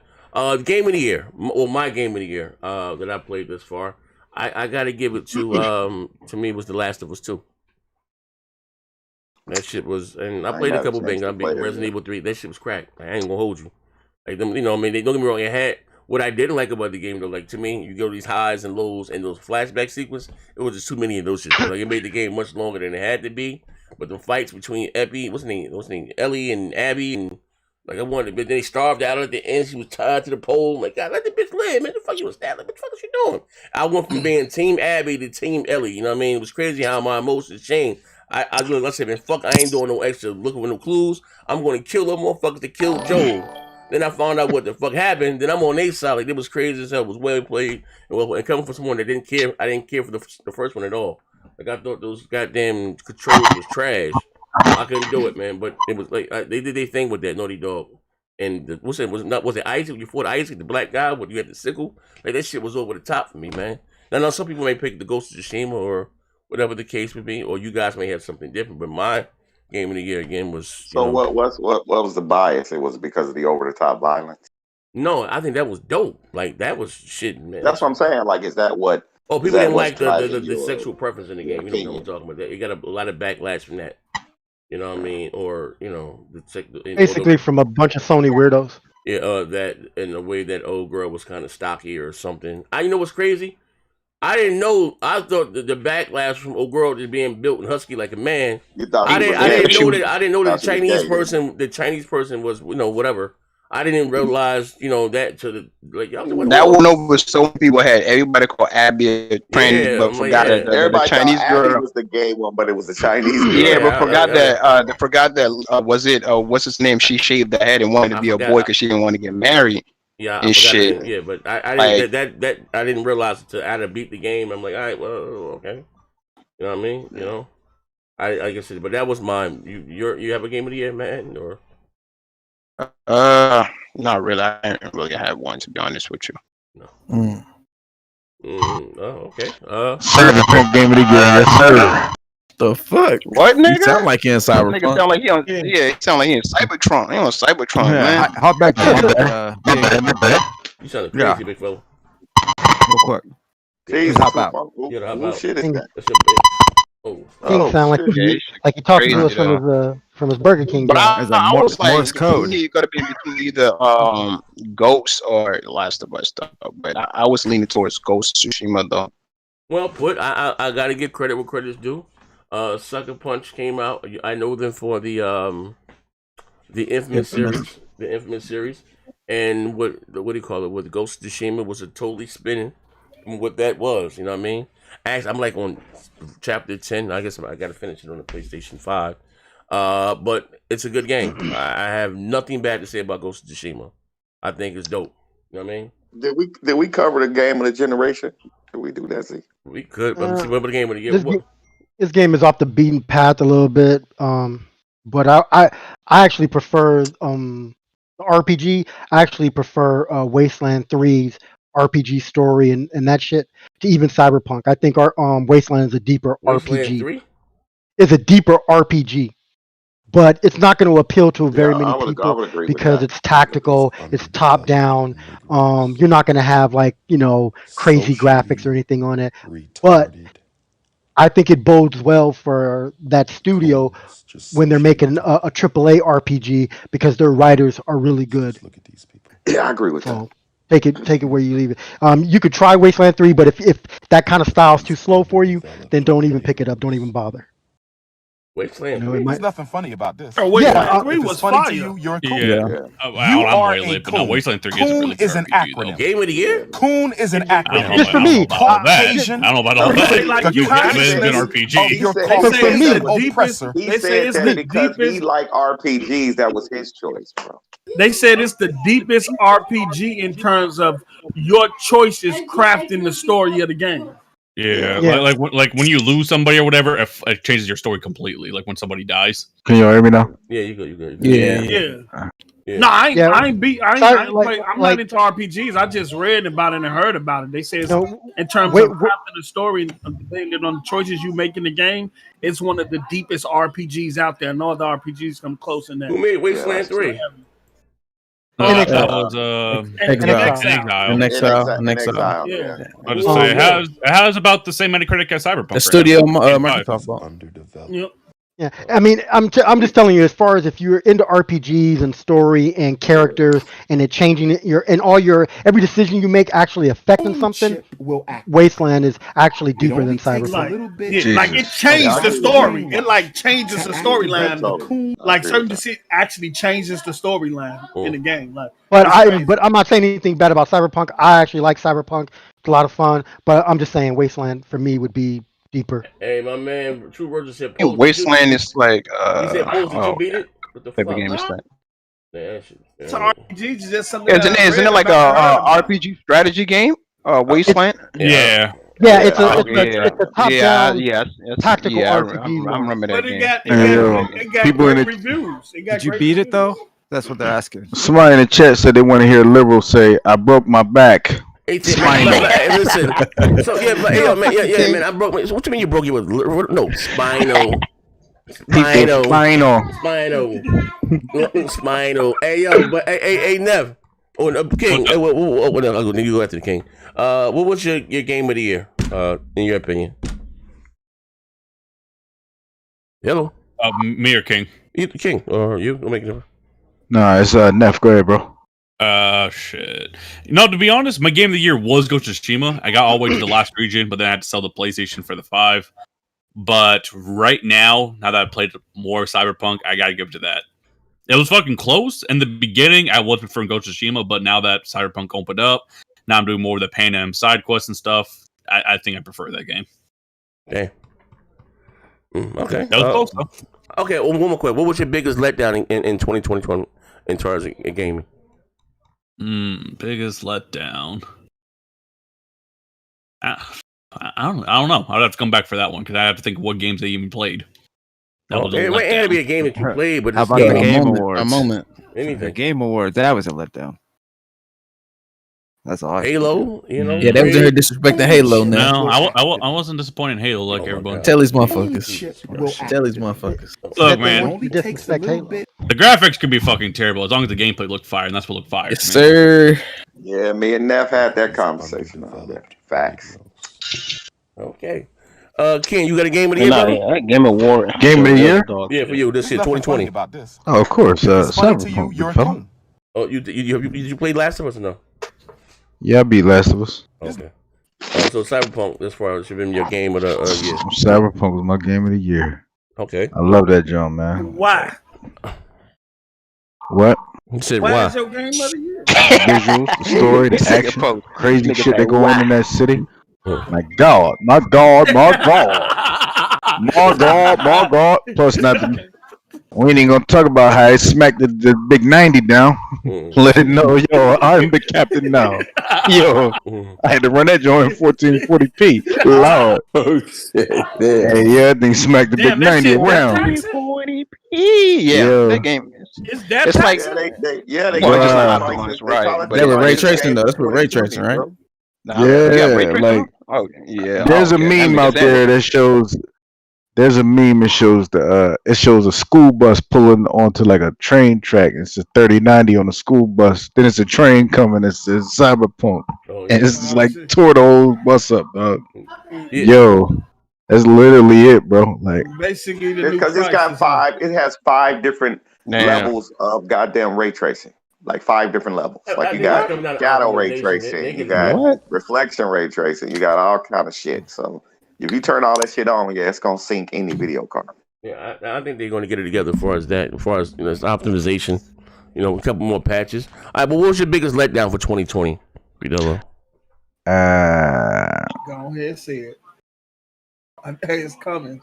Game of the year, or my game of the year, that I played this far. I gotta give it to me was The Last of Us 2. That shit was, and I played a couple things. I beat Resident Evil 3. That shit was crack. I ain't gonna hold you. Like them, you know, I mean, don't get me wrong. It had what I didn't like about the game though. Like to me, you go these highs and lows and those flashback sequence. It was just too many of those shit. Like it made the game much longer than it had to be. But the fights between Epi, what's her name, Ellie and Abby, and like I wanted, but then they starved out at the end. She was tied to the pole. Like God, let the bitch live, man. The fuck you was that? Like, what the fuck is she doing? I went from being Team Abby to Team Ellie. You know what I mean? It was crazy how my emotions changed. I said, man, fuck, I ain't doing no extra looking for no clues. I'm going to kill them motherfuckers that killed Joel. Then I found out what the fuck happened. Then I'm on their side. Like, it was crazy as hell. It was well played. And coming from someone that didn't care, I didn't care for the first one at all. Like, I thought those goddamn controls was trash. I couldn't do it, man. But it was like, they did their thing with that Naughty Dog. And was it Isaac? You fought Isaac, the black guy, when you had the sickle? Like, that shit was over the top for me, man. Now, I know some people may pick the Ghost of Tsushima or whatever the case would be, or you guys may have something different. But my game of the year again was. So what was the bias? It was because of the over the top violence. No, I think that was dope. Like that was shit, man. That's what I'm saying. Like, is that what? Oh, people didn't like the sexual preference in the game. You know what I'm talking about. That it got a lot of backlash from that. You know what I mean? Or you know, basically from a bunch of Sony weirdos. Yeah, that in the way that old girl was kind of stocky or something. You know what's crazy? I didn't know. I thought the backlash from old girl just being built and husky like a man. I didn't know that the Chinese person was, you know, whatever. I didn't even realize, you know, that to the like. That went over. So people had everybody called Abby a tranny, but forgot that the Chinese girl was the gay one, but it was the Chinese girl. Yeah, but forgot that was it? What's his name? She shaved her head and wanted to be a boy because she didn't want to get married. Yeah, and shit. Yeah, but I didn't that I didn't realize until I had to beat the game. I'm like, all right, well, okay. You know what I mean? You know, I guess it, but that was mine. You have a game of the year, man, or? Not really. I didn't really have one, to be honest with you. No. Oh, okay. Cyberpunk game of the year, yes, sir. The fuck? What, nigga? You sound like he in Cyberpunk. Nigga sound like he on, he sound like he in Cybertron. He on Cybertron, man. Hop back to my bad. You sound crazy, big fella. Real quick. Jeez, hop out. What shit is that? King sound like he talking to us from his Burger King. But I was like, Morse code. He could have been between either Ghost or Last of Us stuff. But I was leaning towards Ghost of Tsushima though. Well put. I gotta give credit where credit's due. Sucker Punch came out. I know them for the Infamous series. The Infamous series. And what do you call it? With Ghost of Tsushima was a totally spinning from what that was. You know what I mean? Actually, I'm like on chapter 10. I guess I got to finish it on the PlayStation 5. But it's a good game. I have nothing bad to say about Ghost of Tsushima. I think it's dope. You know what I mean? Did we cover the game of the generation? Did we do that? See? We could. But see, what the game of the year? This game is off the beaten path a little bit. But I actually prefer the RPG. I actually prefer Wasteland 3's RPG story and that shit to even Cyberpunk. I think our Wasteland is a deeper RPG. 3? It's a deeper RPG, but it's not going to appeal to very many people because it's tactical, it's top down. You're not going to have like, you know, crazy graphics or anything on it, but I think it bodes well for that studio when they're making a AAA RPG because their writers are really good. Yeah, I agree with that. Take it where you leave it. You could try Wasteland 3, but if that kind of style is too slow for you, then don't even pick it up. Don't even bother. Wasteland 3. There's nothing funny about this. Oh, Wasteland 3 was funny fire. to you. You're a coon. You are a coon. No, Wasteland 3 is an acronym. Game of the year? Coon is an acronym. It's for me. I don't know about all that. You have an RPG. He said that because he like RPGs, that was his choice, bro. They said it's the deepest RPG in terms of your choices crafting the story of the game. Yeah. Like when you lose somebody or whatever, it changes your story completely. Like when somebody dies. Can you hear me now? Yeah, you good. Yeah. No, I ain't I'm like- not into RPGs. I just read about it and heard about it. They say it's, in terms wait, of crafting the story, depending on the choices you make in the game, it's one of the deepest RPGs out there. No other RPGs come close in that. Who made Wasteland 3? That was Exile. Yeah. I just say it has about the same Metacritic as Cyberpunk. The studio right Microsoft. Yep. Yeah, I mean, I'm just telling you, as far as if you're into RPGs and story and characters and it changing every decision you make actually affecting something, Wasteland is actually deeper than Cyberpunk. Like it changed the story. It like changes the storyline. Like certain decisions actually changes the storyline in the game. Like, But I'm not saying anything bad about Cyberpunk. I actually like Cyberpunk. It's a lot of fun. But I'm just saying Wasteland for me would be deeper. Hey, my man, True Virgin said. Yeah, Wasteland is like. He said, "Post, did you beat it? What the fuck? Type of game is that? it's an RPG, just something. Isn't it like a RPG strategy game? Wasteland. Yeah, it's a top-down tactical RPG. I remember that But game. it got people in great it- reviews. Did you beat it though? That's what they're asking. Somebody in the chat said they want to hear liberals say, "I broke my back." Hey, listen. So man, I broke. What you mean you broke your no spinal? Spinal. Hey yo, but hey Nev. Oh, King. Hey, what, you go after the King. What was your game of the year? In your opinion? Hello. Me or King? King or you? Don't make it. Nah, it's Neff. Go ahead, bro. Shit. No, to be honest, my game of the year was Ghost of Tsushima. I got all the way to the last region, but then I had to sell the PlayStation for the 5. But right now that I played more Cyberpunk, I gotta give it to that. It was fucking close. In the beginning, I was preferring Ghost of Tsushima, but now that Cyberpunk opened up, now I'm doing more of the Pan Am side quests and stuff. I think I prefer that game. Okay. Okay. That was close, though. Okay, one more question. What was your biggest letdown in 2020 in terms of gaming? Biggest letdown. I don't know. I'd have to come back for that one because I have to think of what games they even played. That was it had to be a game that you played, but how it's about the Game Awards? A moment. Anything. The Game Awards, that was a letdown. That's all. Halo, you know. Yeah, that was in her disrespecting Halo now. No, I wasn't disappointed in Halo like everyone. Tell these motherfuckers. Tell these motherfuckers. Look, man. Only takes a little bit. The graphics could be fucking terrible as long as the gameplay looked fire, and that's what looked fire. Yes, sir. Yeah, me and Neff had that conversation on there. Facts. Okay. Ken, you got a game of the year, brother? Game award. Game of the year? Yeah, for you. This shit, 2020. About this. Oh, of course. Funny to you, Cyberpunk. you're a fella. king. Oh, did you play Last of Us or no? Yeah, I beat Last of Us. Okay. So Cyberpunk, this far should have been your game of the year. Cyberpunk was my game of the year. Okay. I love that jump, man. Why? What? You said Why why? is your game of the year? Visuals, the story, the action, crazy shit that go on in that city. My God, my God, my God, my God, my God. Plus, nothing. We ain't even gonna talk about how he smacked the big 90 down. Let it know, yo, I'm the captain now. Yo, I had to run that joint in 1440p. Lord. Oh shit! Hey, yeah, I think smacked the big 90 around. 1440p. Yeah, that game. Is that It's like They well, just call not it- optimized, they call right? it- But That was ray they tracing call though. it That's what ray tracing, right? Nah, Yeah, ray tracing, like oh yeah. there's a meme out there that shows. There's a meme that shows it shows a school bus pulling onto like a train track. It's a 3090 on a school bus. Then it's a train coming. It's Cyberpunk, and it's just like tore the whole bus up, dog. Yo, that's literally it, bro. Like Basically, the new Because it's got five. It has 5 different levels of goddamn ray tracing. Like 5 different levels. Like you got shadow ray tracing, you got reflection ray tracing, you got all kind of shit. So if you turn all that shit on, yeah, it's gonna sink any video card. Yeah, I think they're going to get it together as far as that, as far as it's optimization. A couple more patches. All right, but what was your biggest letdown for 2020, Vidolo? Go ahead, say it. I know it's coming.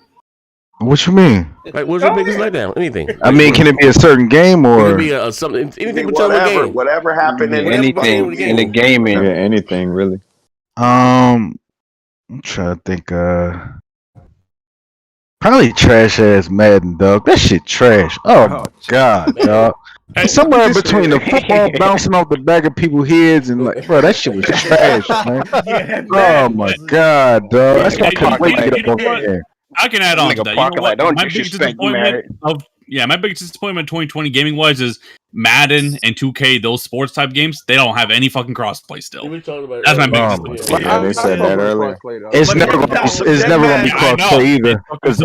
what you mean? Like, what's your biggest letdown? Anything? I mean, can it be a certain game It or could be something, anything with the game. Whatever happened in anything in the gaming? Yeah, anything really. I'm trying to think. Probably trash ass Madden, dog. That shit trash. Oh my god, dog. Somewhere between the football bouncing off the back of people's heads and like, bro, that shit was trash, man. Oh my god, dog. That's why I couldn't wait to get up on there. I can add on to that. You know what? My biggest disappointment my biggest disappointment 2020 gaming wise is Madden and 2K, those sports type games, they don't have any fucking crossplay still. That's my biggest disappointment. Yeah, they said that earlier. It's never gonna be crossplay either. Because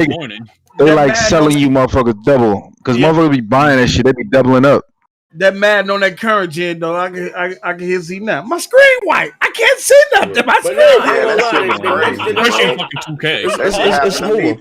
they're like selling you motherfuckers double. Because motherfuckers be buying that shit, they be doubling up. That Madden on that current gen though, I can hear see now. My screen white. I can't see nothing. My screen. It's smooth.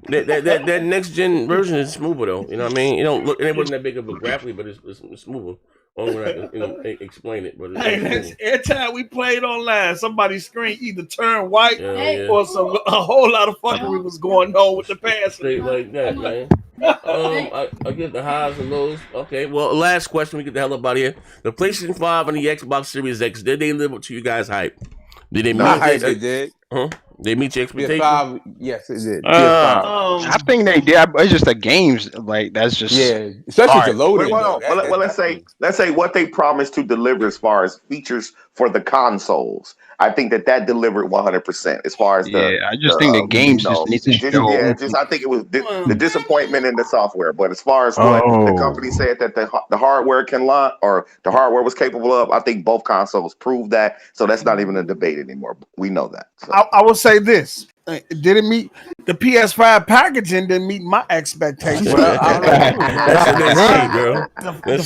That next gen version is smoother though. You know what I mean? You don't look. It wasn't that big of a graphically, but it's smoother. Only when I can explain it. But every time we played online, somebody's screen either turned white or a whole lot of fuckery was going on with the pass. Straight like that, man. I get the highs and lows. Okay, well, last question. We get the hell up out of here. The PlayStation 5 and the Xbox Series X, did they live up to you guys' hype? Did they meet? They did. Huh? They meet your expectations? PS5, yes, it did. I think they did. It's just the games, like that's just especially the loading. Well, let's say what they promised to deliver as far as features for the consoles. I think that delivered 100%. As far as I just think the games just need to show. I think it was the disappointment in the software. But as far as what the company said that the hardware can launch or the hardware was capable of, I think both consoles proved that. So that's not even a debate anymore. We know that. So. I will say this. Did it meet the PS5 packaging? Didn't meet my expectations. The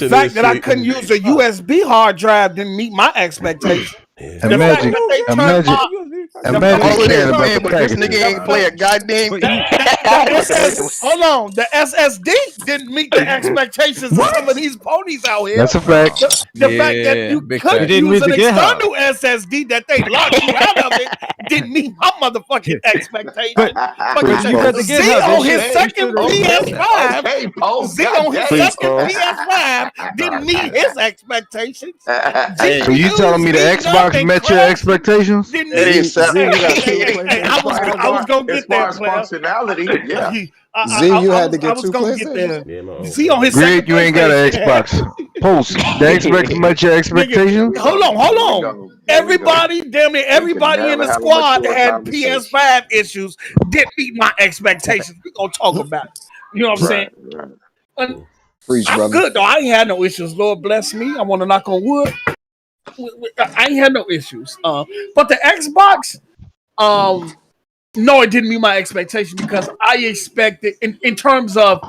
fact that I couldn't use a USB hard drive didn't meet my expectations. Imagine caring about the this nigga ain't play a goddamn thing. Hold on, the SSD didn't meet the expectations of some of these ponies out here. That's a fact. The fact that you couldn't use an external SSD that they locked you out of it didn't meet my motherfucking expectations. Z on his second PS5, Z on his second PS5 didn't meet his expectations. So you telling me the Xbox met your expectations? I was gonna get there. Functionality, yeah. Z, you had to get two PlayStations. Z on his Greg, you ain't got an Xbox. Post. The Xbox met your expectations? Hold on. Everybody, damn it, everybody in the squad that had PS5 issues didn't meet my expectations. We're gonna talk about it. You know what I'm saying? I'm good though. I ain't had no issues. Lord bless me. I want to knock on wood. I ain't had no issues. But the Xbox, no, it didn't meet my expectation because I expected, in terms of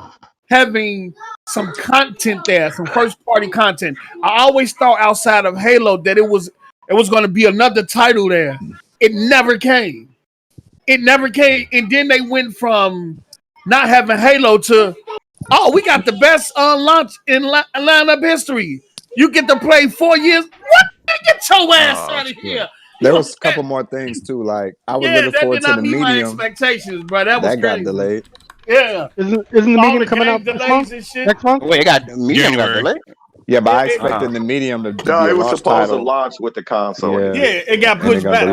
having some content there, some first party content. I always thought outside of Halo that it was going to be another title there. It never came. And then they went from not having Halo to, we got the best launch in lineup history. You get to play 4 years. What? Get your ass out of here. There was a couple more things too. Like I was looking forward to the medium. My expectations, bro. That got delayed. Yeah. Isn't the medium coming out next month? Wait, medium got delayed. Yeah, but I expected the medium to. No, it was supposed to launch with the console. Yeah, it got pushed back.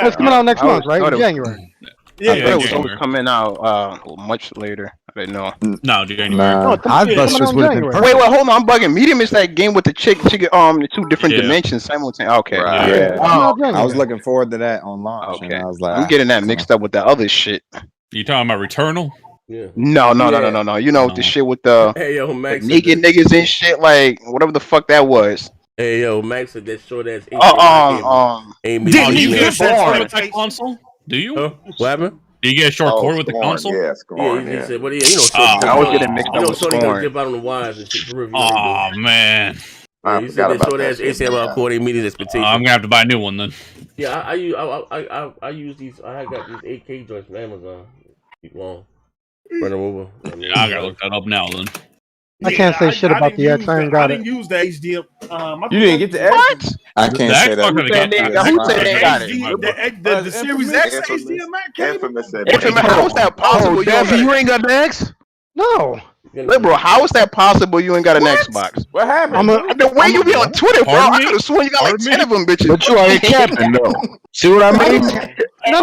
It's coming out next month, right? January. Yeah, it was always coming out much later. I didn't know. No, January. Ghostbusters would have been perfect. Wait, hold on. I'm bugging. Medium is that game with the chick the two different dimensions simultaneously. Okay. Right. Yeah. I was looking forward to that on launch. Okay. And I was like, I'm getting that mixed up with the other shit. You talking about Returnal? Yeah. No. You know the shit with the Max naked niggas and shit, like whatever the fuck that was. Hey yo, Max said that short ass. Did you get a short cord with that console? Do you? What happened? Do you get a short cord with the console? He said, "Well, yeah, I was getting mixed up with Sony gonna dip out on the wires and shit. Oh man. Yeah, he said that short ass ACML cord ain't meeting expectations. I'm gonna have to buy a new one then. Yeah, I use these. I got these 8K joints from Amazon. Keep long. Run them over. I gotta look that up now then. I can't say shit about the X. I ain't got it. I didn't use the HDMI. You didn't get the X? What? I can't say that. Who said they got it? The Series X HDMI cable? How is that possible? Daffy, you ain't got the X? No. Liberal, how is that possible? You ain't got an Xbox. What happened? The way you be on Twitter, bro, I could have sworn you got like 10 of them bitches. But you ain't capping though. See what I mean? No.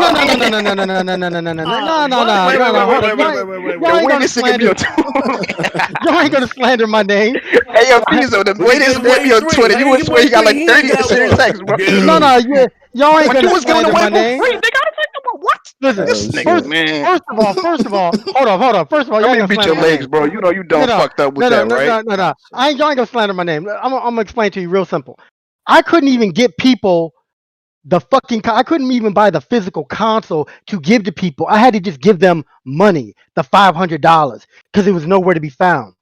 Y'all ain't gonna slander my name. Hey, yo, Pizzo, the way this man be on Twitter, you would swear you got like 30 Series X, bro. No, yeah, y'all ain't gonna slander my name. What? Listen, This nigga, man. First of all, hold on. First of all, Let me beat your legs, bro. You know you done fucked up with that, right? No. Y'all ain't gonna slander my name. I'm gonna explain to you real simple. I couldn't even get people I couldn't even buy the physical console to give to people. I had to just give them money, the $500, because it was nowhere to be found.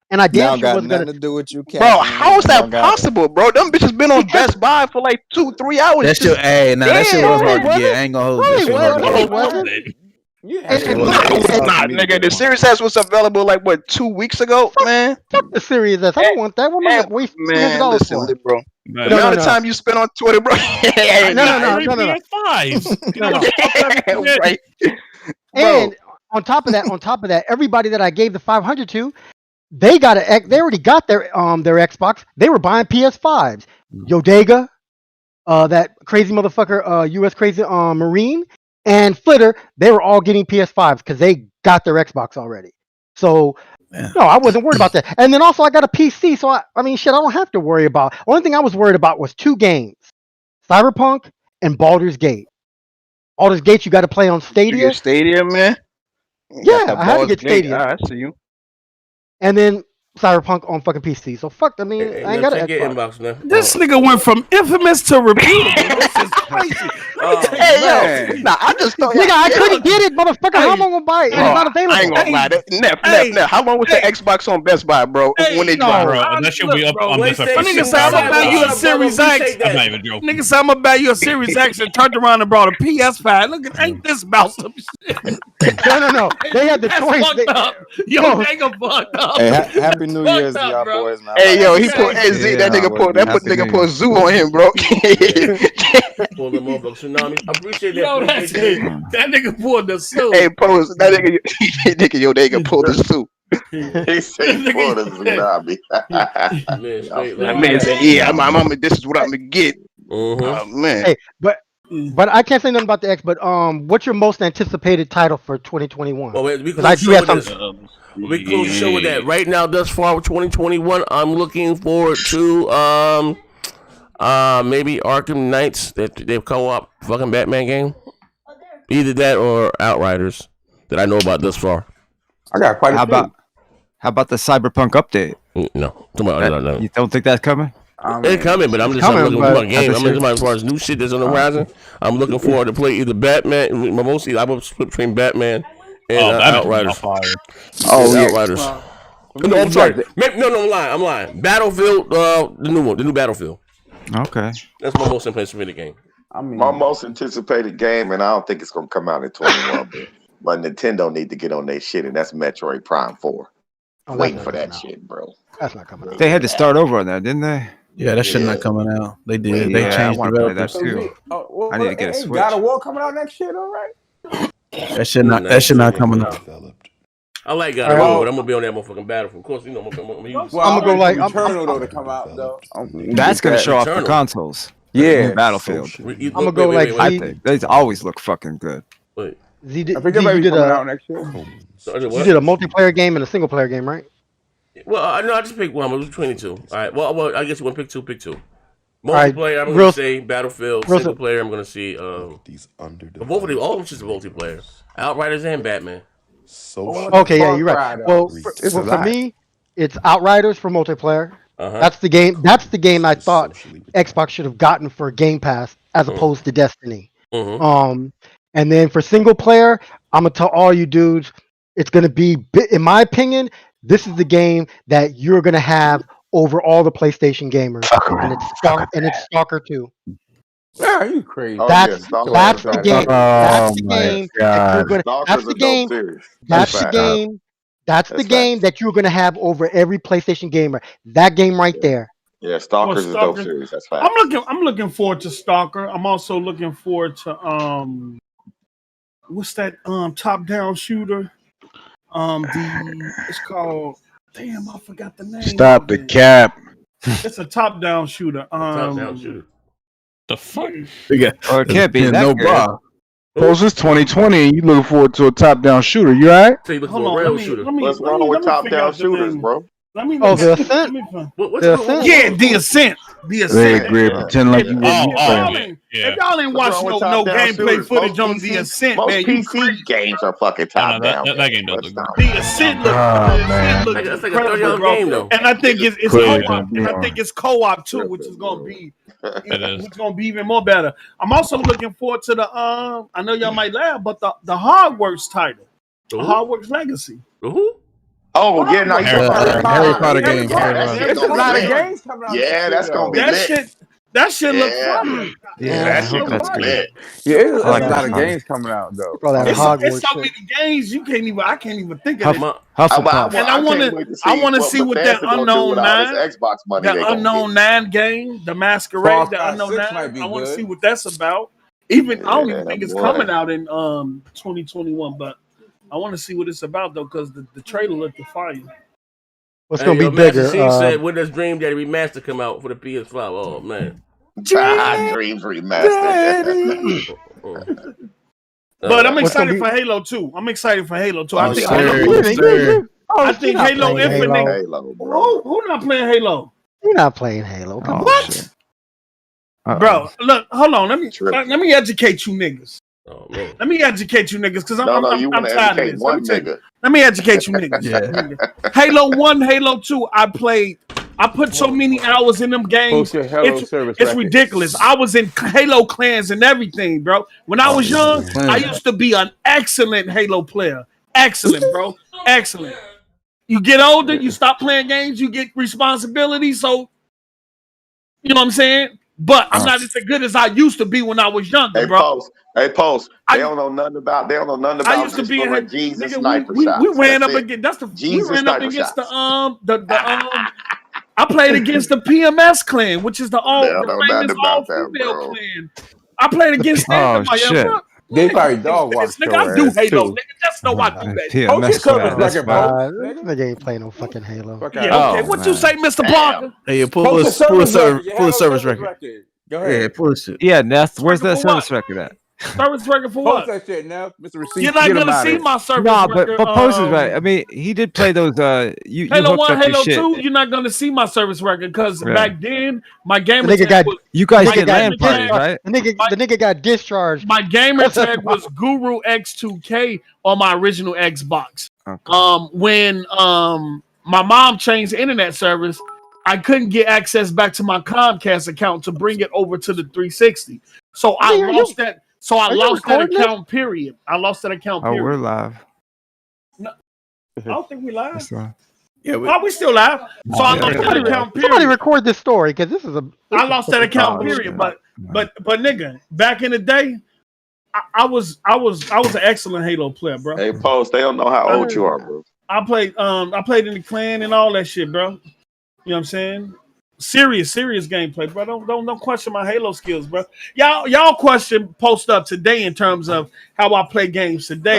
And I damn sure wasn't gonna do with you, bro. How is that possible, bro? Them bitches been on Best Buy for like 2-3 hours. That shit, that shit was hard to get. I ain't gonna hold this. Nah, nigga, the Series S was available like what 2 weeks ago, man. Fuck the Series S. I don't want that. What am I gonna waste $300 for? Bro. The amount of time you spent on Twitter, bro. No. Right. And on top of that, everybody that I gave the $500 to, they already got their Xbox. They were buying PS5s. Yodega, that crazy motherfucker, US crazy Marine, and Flitter, they were all getting PS5s because they got their Xbox already. So no, I wasn't worried about that. And then also I got a PC, so I mean shit, I don't have to worry about. Only thing I was worried about was 2 games. Cyberpunk and Baldur's Gate. Baldur's Gate you got to play on Stadia. You Stadia, man? Yeah, I had to get Stadia. I see you. And then Cyberpunk on fucking PC. So fuck, I mean, I ain't got an Xbox. This nigga went from infamous to reputable. This is crazy. Hey, yo. Nah, I just thought. Nigga, I couldn't get it, motherfucker. How am I gonna buy it? It's not available. I ain't gonna lie. Neff. How long was the Xbox on Best Buy, bro? When they dropped? Bro, that should be up on Best Buy. Nigga said I'm gonna buy you a Series X. I'm not even joking. Nigga said I'm gonna buy you a Series X and turned around and brought a PS5. Look at ain't this about some shit? No. They had the choice. Yo, nigga fucked up. Hey, happy New Year's to y'all boys, man. Hey, yo, he put Z. That nigga put Zoo on him, bro. Pull them over, tsunami. I appreciate that. Yo, that nigga pulled the suit. Hey, pose that nigga. Yo, they can pull the suit. He said, "Pull the tsunami." That man said, "Yeah, my mama. This is what I'm gonna get." Oh man. Hey, but I can't say nothing about the X. But what's your most anticipated title for 2021? Well, we close the show with that. Right now, thus far with 2021, I'm looking forward to maybe Arkham Knights that they've co-op fucking Batman game. Either that or Outriders that I know about thus far. I got quite a few. How about the Cyberpunk update? No. You don't think that's coming? It's coming, but I'm just looking for a game. I'm looking as far as new shit that's on the horizon. I'm looking forward to play either Batman. Mostly, I would split between Batman and Outriders. Outriders. No, I'm sorry. No, I'm lying. Battlefield, the new Battlefield. Okay. That's my most anticipated game. My most anticipated game, and I don't think it's gonna come out in 2021, but Nintendo need to get on their shit, and that's Metroid Prime 4. Waiting for that shit, bro. That's not coming out. They had to start over on that, didn't they? Yeah, that shit not coming out. They did. They changed I want to play that developers. too. I need to get a Switch. God of War coming out next year, all right? That shit not coming out. I like God of War, but I'm gonna be on that motherfucking Battlefield. Of course, you know I'm gonna go like Eternal though to come out though. That's gonna show off the consoles. Yeah, Battlefield. I'm gonna go like I think they always look fucking good. I think you did out next year. You did a multiplayer game and a single player game, right? Well, no, I just picked one. It was between the two. All right. Well, I guess you want to pick two. Multiplayer, I'm gonna say Battlefield. Single player, I'm gonna see. Both of these, all of them just multiplayer. Outriders and Batman. Okay, yeah, you're right. Well, for me, it's Outriders for multiplayer. That's the game. That's the game I thought Xbox should have gotten for Game Pass as opposed to Destiny. And then for single player, I'm gonna tell all you dudes, it's gonna be, in my opinion, this is the game that you're gonna have over all the PlayStation gamers, and it's Stalker 2. Are you crazy? That's the game. That's the game. That's the game. That's the game. That's the game that you're gonna have over every PlayStation gamer. That game right there. Yeah, Stalker's is a dope series. That's fine. I'm looking forward to Stalker. I'm also looking forward to what's that top down shooter? It's called. Damn, I forgot the name. Stop the cap. It's a top-down shooter. Top-down shooter. The fuck? Or it can't be that no good. bar. Post is 2020 and you looking forward to a top-down shooter. You alright? So you look for a rail shooter. What's wrong with top-down shooters, bro? The Ascent? The Ascent? Yeah, The Ascent. The Ascent. Great, pretend like you wouldn't play. If y'all ain't watched no gameplay footage on The Ascent, most man, PC games are fucking top-down. That game does look good. The Ascent looks That's like a 30-year game though. and I think it's co-op. And I think it's co-op too, which is gonna be even more better. I'm also looking forward to the I know y'all might laugh, but the Hogwarts title, the Hogwarts Legacy. Oh yeah, now Harry Potter game. There's a lot of games coming out. Yeah, that's gonna be lit. That shit look fun. Yeah, that shit that's gonna be good. lit. Yeah, there's like a that lot of one. games coming out though. It's so many games you can't even. I can't even think of it. Hufflepuff. And I want to see what that Unknown 9, Xbox money. that Unknown 9 game, the Masquerade, the Unknown 9. I want to see what that's about. I don't even think it's coming out in 2021, but I want to see what it's about though, because the trailer looked fire. What's gonna be bigger? She said, "When does Dream Daddy Remaster come out for the PS5?" Oh man, Dreams Remastered. But I'm excited for Halo 2. I think Halo Infinite. Who not playing Halo? You're not playing Halo. Come on. What? Bro, look, hold on. Let me educate you niggas. Oh man. Let me educate you niggas, because I'm to tired of educate this. one nigga. Let me educate you niggas. Halo 1, Halo 2, I put so many hours in them games. It's ridiculous. I was in Halo clans and everything, bro. When I was young, I used to be an excellent Halo player. Excellent, bro. Excellent. You get older, you stop playing games, you get responsibility. So, you know what I'm saying? But I'm not as good as I used to be when I was younger, bro. Post. They don't know nothing about. I used to be in Jesus nigga, sniper we shots. ran up against I played against the PMS clan, which is the famous all-female clan. I played against them. Shit. They probably dog watch. Nigga, I do Halo. Nigga, just know I do that. Nigga ain't playing no fucking Halo. Yeah, okay. What you say, Mr. Parker? Hey, pull a service record. Go ahead. Yeah, pull this shit. Yeah, where's that service record at? Service record for what? Post that shit now, Mr. Receipt. You're not gonna see my service record. But Post is right. I mean, he did play those. You Halo hooked 1, up Halo your 2. shit. You're not gonna see my service record because back then my gamer Nigga tag got- You guys My did gamer LAN parties, tag- right? The nigga got discharged. My gamer tag was Guru X2K on my original Xbox. Okay. When my mom changed the internet service, I couldn't get access back to my Comcast account to bring it over to the 360. So I lost that. So I lost that account. Period. I lost that account. Oh, Period. we're live. No, I don't think we live. That's live. Yeah, we still live. So I lost that account. Period. Somebody record this story because this is a. I lost that account. Period. But nigga, back in the day, I was an excellent Halo player, bro. Hey, Post. They don't know how old you are, bro. I played in the clan and all that shit, bro. You know what I'm saying? Serious gameplay, bro. Don't question my Halo skills, bro. Y'all question Post Up today in terms of how I play games today.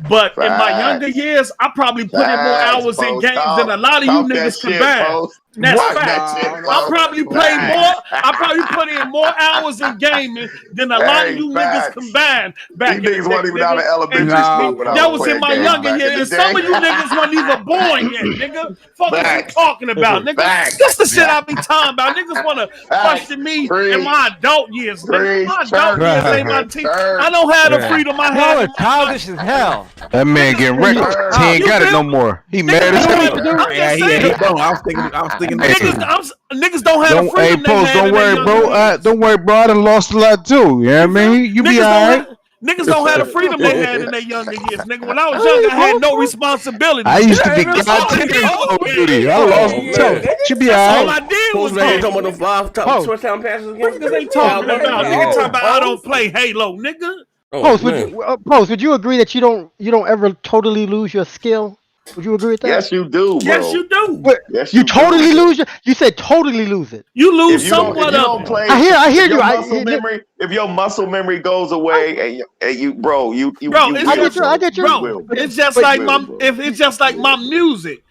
But in my younger years, I probably put in more hours in games than a lot of you niggas combined. That's fact. I probably played more. I probably put in more hours in gaming than a lot of you niggas combined back in the day. These niggas wasn't even out of elementary school when I That was was in my playing younger games back years. in And the some of day. you niggas weren't even born yet, nigga. Fuck what you talking about, nigga? Facts. That's the shit I be talking about. Niggas want to question me in my adult years, nigga. My adult years ain't my teeth. I don't have the freedom I had. Y'all are childish as hell. That man getting wrecked. He ain't got it no more. He mad as hell. Yeah, he don't. I was thinking that. Niggas don't have the Hey, freedom they Post, had don't in their worry, young bro. years. Don't worry, bro. I done lost a lot too. You know what I mean? You be alright. Niggas don't have the freedom they had in their younger years, nigga. When I was young, I had no responsibility. I used to be goddamn Call of Duty. I lost too. Should be That's all alright. I did was talking about the five touchdown passes again. Niggas ain't talking about. Niggas talking about I don't play Halo, nigga. Post, would you agree that you don't ever totally lose your skill? Would you agree with that? Yes, you do, bro. Yes, you do. But Yes, you do. totally lose it. You said totally lose it. You lose If you don't, if somewhat you of don't it. play, I hear if you. your muscle memory, if your muscle memory goes away, and you, bro, you Bro, will, it's just, bro. I get you. You bro, will, bro. it's just You like will, my bro. if it's just like my music.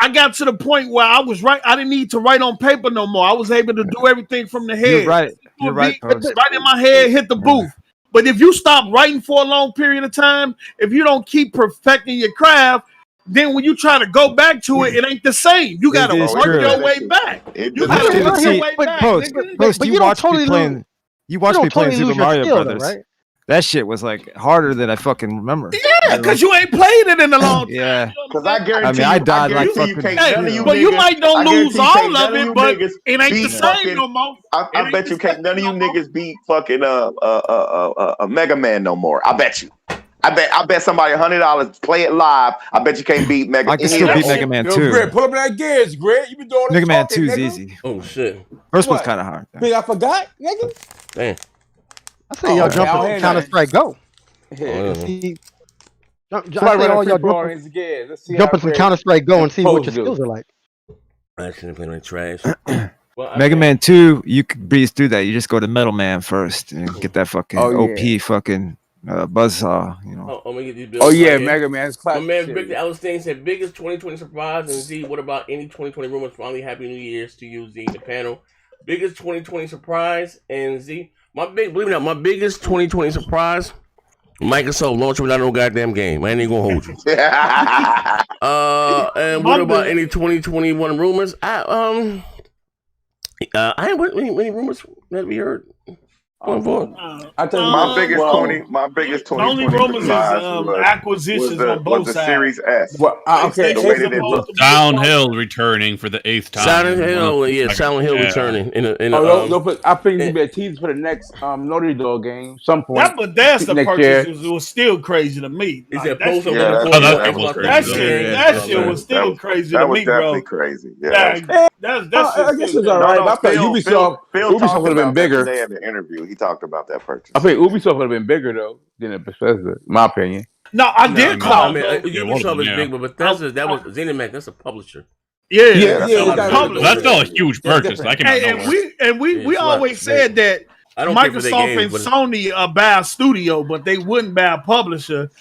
I got to the point where I was right. I didn't need to write on paper no more. I was able to do everything from the head. You're right. You're right, Post. Right in my head, hit the booth. But if you stop writing for a long period of time, if you don't keep perfecting your craft, then when you try to go back to it, it ain't the same. You got to is work true. your way back. You got to See, work your way but- back. Post, nigga. Post, but you you don't watched totally me playing. You watched don't me playing totally lose Super your Mario skill, though, Brothers. right? That shit was like harder than I fucking remember. Yeah, because you ain't played it in a long time. Yeah. Because I guarantee I mean, I you, died like guarantee you fucking. can't none of you But you niggas. might don't I lose guarantee you all can't of none it, you but niggas it ain't the beat same fucking. no more. I bet you can't. None of you niggas beat fucking Mega Man no more. I bet you. I bet somebody $100 play it live. I bet you can't beat Mega. I can still beat Mega Man 2. Grit, pull up that gears, Grit. You been doing Mega Man 2 talking, is nigga. easy. Oh shit. First one's What? kind of hard. though. Big, I forgot, nigga. Damn. I say y'all jump I'll into hear Counter that. Strike Go. Yeah. See, I Somebody say run all a free y'all for all jump, against the gears. Let's see jump how in some great Counter Strike Go and see what your Pose do. skills are like. I shouldn't have been in trash. Well, Mega Man 2, you could breeze through that. You just go to Metal Man first and get that fucking OP fucking buzzsaw. You know. I'm gonna get these bills. Oh yeah, right here. Mega Man's classic. My man series. Victor Allenstein said biggest 2020 surprise, and Z, what about any 2020 rumors? Finally, Happy New Year's to you, Z, the panel. Biggest 2020 surprise, and Z, believe it or not, my biggest 2020 surprise, Microsoft launching without no goddamn game. I ain't even gonna hold you. And what about any 2021 rumors? I ain't any rumors that we heard. My biggest 2020 only rumors is surprise acquisitions on both was the sides. Series S. Well, okay. The way that it looked. Silent Hill returning for the 8th time. Silent Hill, Silent Hill returning. Don't put. I think it'd be a teaser for the next Naughty Dog game. Some point. That Bethesda next purchase was still crazy to me. Is Like, that post shit- that shit was still crazy to me, bro. That was definitely crazy. Yeah. I guess it's all right. But I thought Ubisoft Phil would have been bigger. Today in the interview, he talked about that purchase. I think Ubisoft would have been bigger though than Bethesda, in my opinion. No, I did call. Ubisoft is big, but Bethesda, that was ZeniMax. That's a publisher. Yeah, that's still a huge purchase. I can. We always said that Microsoft and Sony buy a studio, but they wouldn't buy a publisher.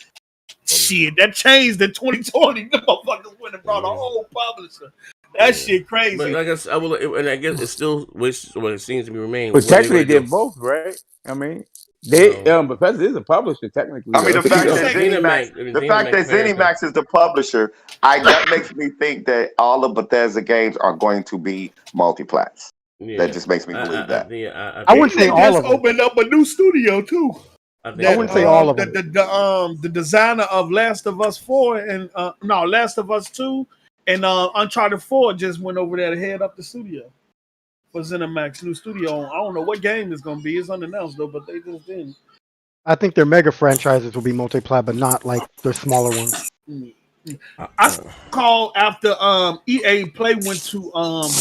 Shit, that changed in 2020. The motherfuckers went and brought a whole publisher. That shit crazy. But like I guess it's still what it seems to be remaining. But technically, they did both, right? I mean, Bethesda is a publisher technically. I mean, the fact that ZeniMax is the publisher, that makes me think that all of Bethesda games are going to be multi-plats. Yeah. That just makes me believe that. I wouldn't say all of them. Opened up a new studio too. I wouldn't say all of them. The designer of Last of Us 4 and Last of Us 2 and Uncharted 4 just went over there to head up the studio for ZeniMax new studio. I don't know what game it's gonna be. It's unannounced though, but they just didn't. I think their mega franchises will be multi-plat, but not like their smaller ones. I call after EA Play went to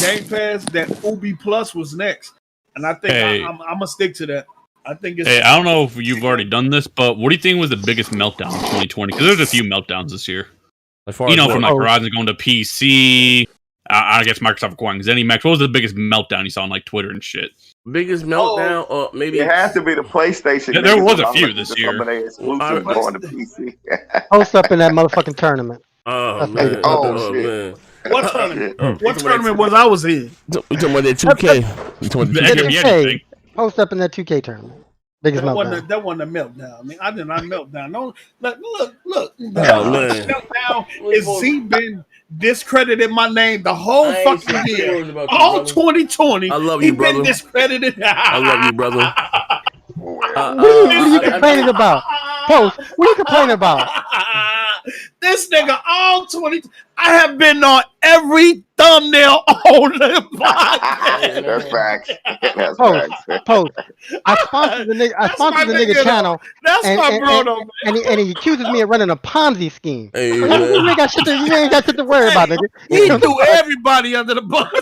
Game Pass that Ubi Plus was next, and I think I'm gonna stick to that. I think it's. Hey, I don't know if you've already done this, but what do you think was the biggest meltdown in 2020? Because there's a few meltdowns this year. From like Horizon going to PC. I guess Microsoft acquiring ZeniMax. What was the biggest meltdown you saw on like Twitter and shit? Biggest meltdown, or maybe it has to be the PlayStation. There was a few this year. Exclusive going to PC. Post up in that motherfucking tournament. Shit. Man. What tournament? What tournament was I was in? You talking about that 2K? Post up in that 2K tournament. Biggest meltdown. That wasn't a meltdown. I mean, I did not meltdown. No, look. Meltdown is Z been discredited my name the whole fucking year. All 2020. I love you, brother. Been discredited. I love you, brother. What are you complaining about? Post. What are you complaining about? This nigga all 20. I have been on every thumbnail on the podcast. That's facts. That's facts. Post. I sponsored the nigga. I sponsored the nigga channel. That's my bro, though, man. And he accuses me of running a Ponzi scheme. Hey, you ain't got shit to worry about, nigga. He threw everybody under the bus.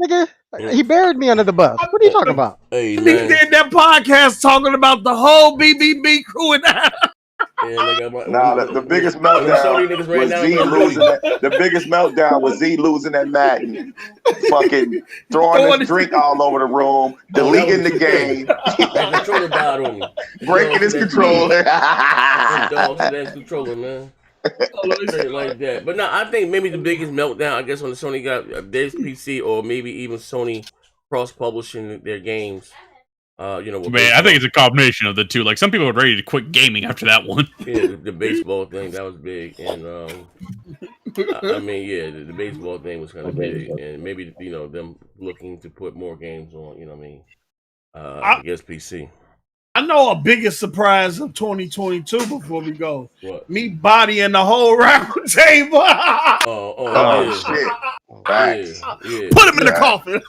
Nigga, he buried me under the bus. What are you talking about? Hey, he did that podcast talking about the whole BBB crew and that. The biggest meltdown was Z losing that. The biggest meltdown was Z losing that Madden, fucking throwing his drink all over the room, deleting the game, controller died on me. breaking his controller. Dogs that's controller, man. Like that. But no, I think maybe the biggest meltdown, I guess, when the Sony got their PC, or maybe even Sony cross-publishing their games. Man, I think it's a combination of the two. Like, some people were ready to quit gaming after that one. Yeah, the baseball thing, that was big, and I mean, yeah, the baseball thing was kind of big, and maybe them looking to put more games on. You know what I mean? I guess PC. I know a biggest surprise of 2022 before we go. What? Me bodying the whole round table. Shit. Yeah. Put him in the coffin.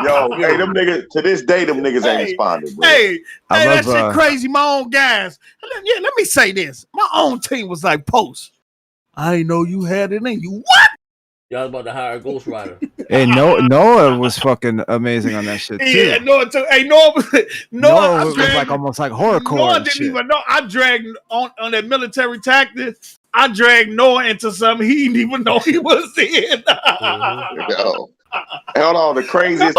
Yo, hey, them niggas, to this day, them niggas ain't responded, bro. Hey, that shit crazy. My own guys. Yeah, let me say this. My own team was like, Post, I ain't know you had it in you. What? Y'all about to hire a Ghost Rider. Hey, Noah was fucking amazing on that shit too. Yeah, Noah too. Hey, Noah was like almost like horrorcore. Noah didn't even know. I dragged on that military tactics. I dragged Noah into something he didn't even know he was in. Yo. Hold on, the craziest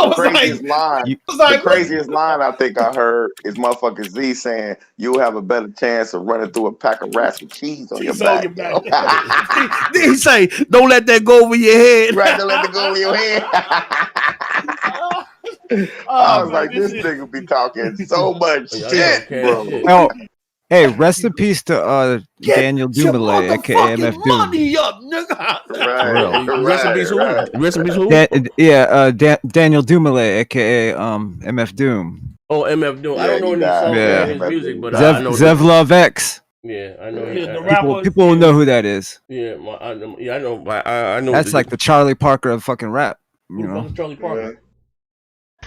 line I think I heard is motherfucking Z saying you'll have a better chance of running through a pack of rats with cheese on your back. Then he say, don't let that go over your head. Right, don't let it go over your head. I was like, this nigga be talking so much shit, bro. Oh, hey, rest in peace to Daniel Dumoulin, aka MF Doom. Money up, nigga. Rest in peace who? Daniel Dumoulin, aka MF Doom. Oh, MF Doom. I don't know any songs of his music, but I know Zevlov X. Yeah, I know. People will know who that is. Yeah, I know. I know. That's like the Charlie Parker of fucking rap. You know, Charlie Parker.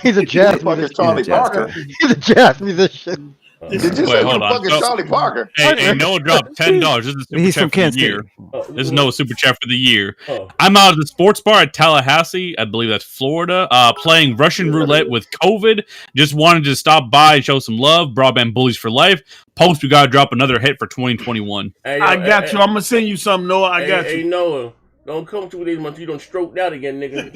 He's a jazz musician. Charlie Parker. He's a jazz musician. Did you say fucking Charlie Parker? Hey, Noah dropped $10. This is He's from Kansas Kansas. This is Noah super chat for the year. I'm out of the sports bar at Tallahassee, I believe that's Florida, playing Russian roulette with COVID. Just wanted to stop by and show some love. Broadband bullies for life. Post, we gotta drop another hit for 2021. I got you. I'm gonna send you something, Noah. I got you. Hey, Noah. Don't come to these months. You don't stroke out again, nigga.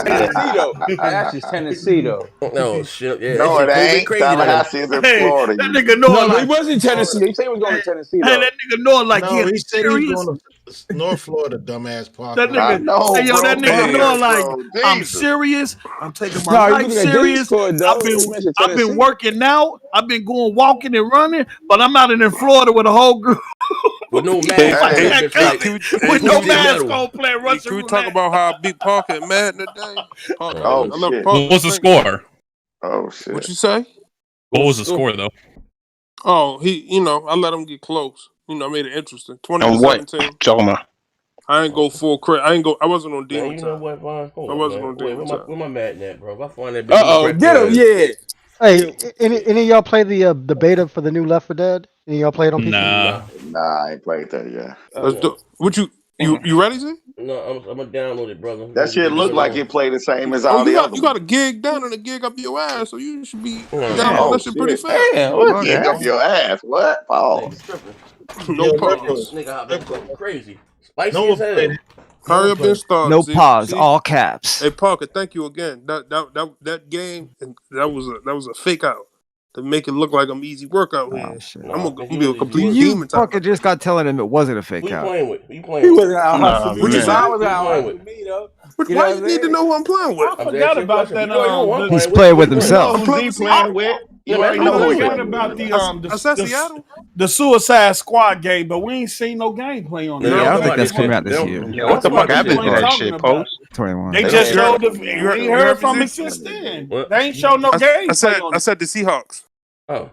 Tennessee though. That's just Tennessee though. No shit. Yeah, no, it ain't. Tallahassee is in Florida. That nigga Noah. No, he wasn't in Tennessee. He said he was going to Tennessee. Hey, that nigga Noah like he said he's going to North Florida, dumbass park. That nigga, that nigga Noah like, I'm serious. I'm taking my life serious. I've been working out. I've been going walking and running, but I'm out in Florida with a whole group. With no mask. With no mask on playing Russian Can we talk about how I beat Parker and Madden today? What's the score? Oh shit! What you say? What was the score though? Oh, I let him get close. I made it interesting. 20-17. I ain't go full credit. I wasn't on demon time. You know what, Vaughn? I wasn't on demon time. Where my Madden at, bro? If I find that get him, yeah. Hey, any of y'all play the beta for the new Left 4 Dead? Any of y'all play it on PC? Nah, I ain't played that yet. Let's do. What you ready, Z? No, I'm gonna download it, brother. That shit look like it played the same as all the other. You got a gig down and a gig up your ass, so you should be down that shit pretty fast. Gig up your ass? What? Oh, no pause. Nigga, I've been crazy. Spicy as hell. Hurry up and start. No pause, all caps. Hey Parker, thank you again. That game, that was a fake out to make it look like I'm easy workout here. I'm gonna be a complete demon. Parker just got telling him it wasn't a fake out. You playing with? I was out with me though. Why you need to know who I'm playing with? I forgot about that. He's playing with himself. Who's he playing with? I forgot about the Suicide Squad game, but we ain't seen no gameplay on it. Yeah, I don't think that's coming out this year. Yeah, what the fuck happened to that shit, Post? 21. They just showed we ain't heard from it since then. They ain't showed no gameplay. I said the Seahawks. Oh.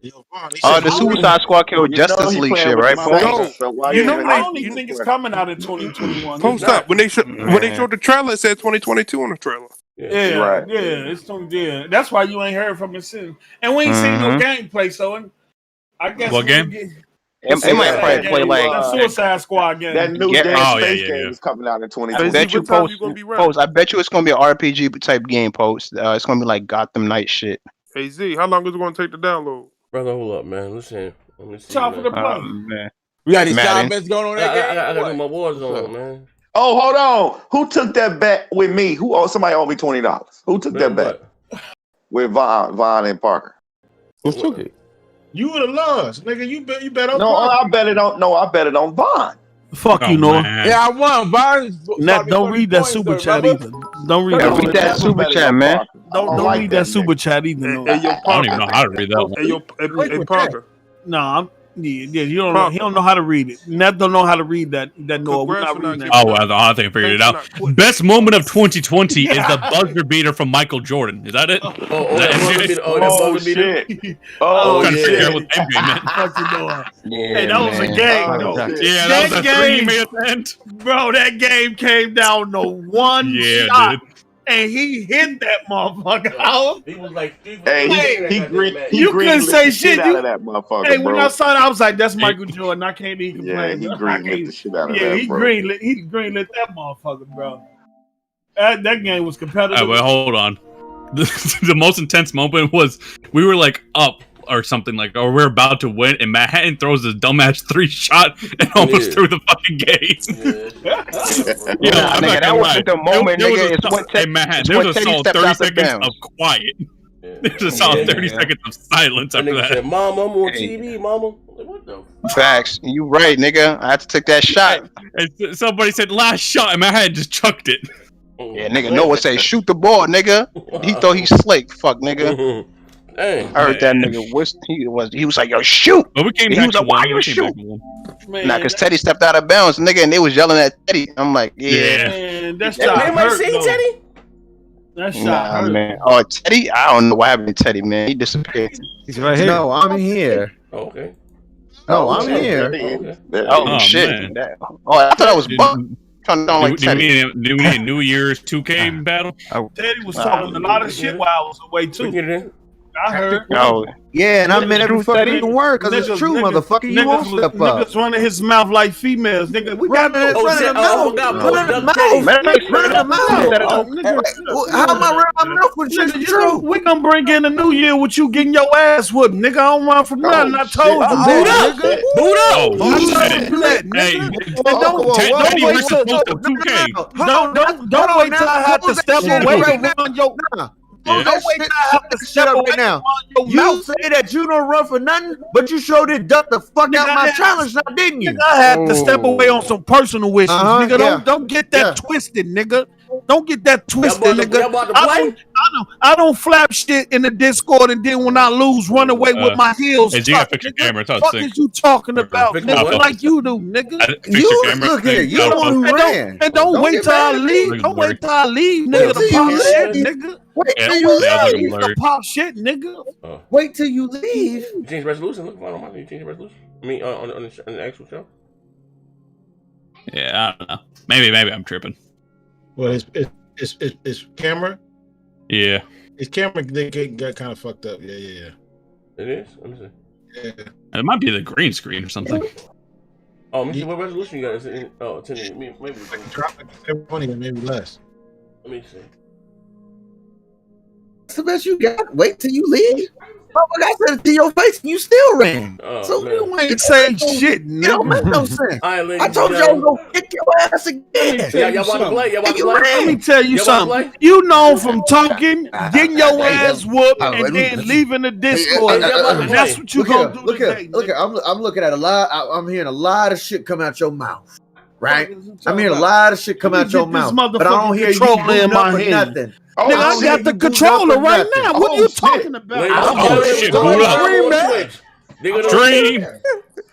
The Suicide Squad killed Justice League shit, right, Post? I only think it's coming out in 2021. Post up. When they showed the trailer, it said 2022 on the trailer. Yeah. That's why you ain't heard from it since. And we ain't seen no gameplay, so I guess what game? It might probably play like the Suicide Squad game. That new Space game is coming out in 2020. I bet you it's gonna be an RPG type game. Post. It's gonna be like Gotham Knight shit. Hey Z, how long is it gonna take to download? Brother, hold up, man. Listen, let me see. Top of the play. Man. We got these Madden. side bets going on that game. I got to do my Warzone, man. Oh, hold on. Who took that bet with me? Somebody owed me $20. Who took that bet? With Von and Parker. Who took it? You would have lost, nigga. You bet on. No, I bet it on. No, I bet it on Von. Fuck you, Noah. Yeah, I won. Von. Don't read that super chat either. Don't read that super chat, man. Don't read that super chat either. I don't even know how to read that one. Hey, Parker. No, you don't know. He don't know how to read it. Nat don't know how to read that. No, we're not reading that. Oh, well, I think I figured it out. Best moment of 2020 is the buzzer beater from Michael Jordan. Is that it? Shit. Oh, Hey, that was a game, though. Yeah, that was a game, man. Bro, that game came down to one shot. And he hit that motherfucker. He was like, hey, he you couldn't say shit. Out of that motherfucker, hey, when bro. I saw that, I was like, "That's Michael Jordan." I can't even complain. Yeah, he greenlit the shit out of that, he bro. He greenlit that motherfucker, bro. That game was competitive. All right, wait, hold on. The most intense moment was we were like up or something or we're about to win, and Manhattan throws this dumbass 3-shot and almost threw the fucking game. Nigga, that wasn't the moment, nigga. It's what Manhattan. There was a solid 30 seconds of quiet. There's a solid 30 seconds of silence after that. Said, "Mom, I'm on TV, mama." What the? Facts. You right, nigga. I had to take that shot. And somebody said last shot, and Manhattan just chucked it. Yeah, nigga. Noah say shoot the ball, nigga. He thought he slick. Fuck, nigga. Hey, I heard that nigga. He was like, yo, shoot. But we came he back was like, why you shoot? Nah, because Teddy stepped out of bounds, nigga, and they was yelling at Teddy. I'm like, yeah. Man, that shot hurt, Teddy? That shot hurt. Man. Oh, Teddy? I don't know what happened to Teddy, man. He disappeared. He's right here. No, I'm here. Oh, okay. No, I'm here. Okay. Oh, shit. I thought I was Buck. Trying to like Teddy. Do we need a New Year's 2K battle? Teddy was talking a lot of shit while I was away, too. I heard. Oh, yeah, and I'm in every fucking word because it's true, motherfucker. You won't step up. Niggas running his mouth like females, nigga. We got running the mouth. How am I running my mouth when shit's true? We gonna bring in the new year with you getting your ass whooped, nigga. I don't run from nothing. I told you, Boot up, boot up. Don't wait till I have to step away from your. Don't wait till I have to step away now. You say that you don't run for nothing, but you sure did duck the fuck out my challenge now, didn't you? I had to step away on some personal issues, nigga. Don't get that twisted, nigga. Don't get that twisted, nigga. I don't flap shit in the Discord and then when I lose, run away with my heels. Hey, you gotta fix your camera. What is you talking about, nigga? Like you do, nigga. You look here. You the one who ran. And don't wait till I leave. Don't wait till I leave, nigga. To pop shit, nigga. Wait till you leave. To pop shit, nigga. Wait till you leave. You change resolution. Look, I don't mind. You change the resolution. I mean, on the actual show. Yeah, I don't know. Maybe I'm tripping. Well, it's camera. Yeah. His camera got kind of fucked up. Yeah. It is? Let me see. Yeah. It might be the green screen or something. Oh, let me see what resolution you got. Is it in, 10, maybe. Drop it 20, maybe less. Let me see. That's the best you got. Wait till you leave. I said it to your face and you still ran. So you ain't saying shit, nigga. It don't make no sense. I told you I was gonna kick your ass again. Y'all want to play? Let me tell you something. You know from talking, getting your ass whooped, and then leaving the Discord. That's what you gonna do. Look here. I'm looking at a lot. I'm hearing a lot of shit come out your mouth. Right? I'm hearing a lot of shit come out your mouth. But I don't hear you in my head. Nothing. Nigga, I got the controller right now. What are you talking about? Oh shit, boot up. Stream.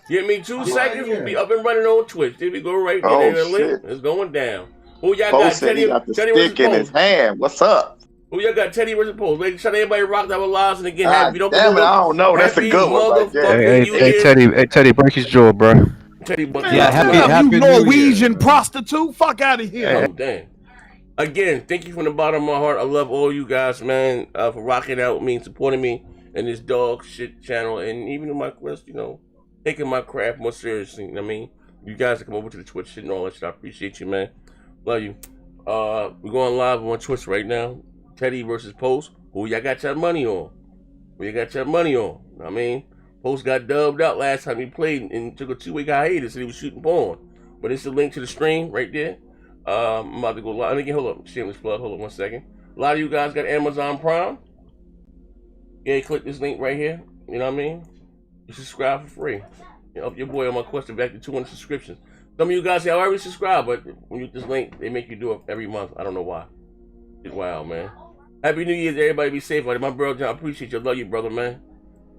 Give me 2 seconds. We'll be up and running on Twitch. There we go right there. It's going down. Who y'all got? Teddy got the stick in his hand. What's up? Who y'all got? Teddy versus Pose. Ladies, shout everybody rock that with lives and again. Damn it, I don't know. That's a good one right there. Hey, Teddy, break his jaw, bro. Teddy, happy you Norwegian prostitute. Fuck out of here. Oh, damn. Again, thank you from the bottom of my heart. I love all you guys, man, for rocking out with me and supporting me in this dog shit channel, and even in my quest, taking my craft more seriously. You know what I mean? You guys that come over to the Twitch shit and all that shit, I appreciate you, man. Love you. We're going live on Twitch right now. Teddy versus Post. Who y'all got your money on? Who you got your money on? I mean, Post got dubbed out last time he played and took a 2-week hiatus and he was shooting porn. But it's a link to the stream right there. I'm about to go live. Hold up. Shameless plug. Hold on 1 second. A lot of you guys got Amazon Prime. Yeah, click this link right here. You know what I mean? You subscribe for free. You help your boy on my quest to back to 200 subscriptions. Some of you guys say, I already subscribe, but when you get this link, they make you do it every month. I don't know why. It's wild, man. Happy New Year's, everybody. Be safe. My brother, I appreciate you. I love you, brother, man.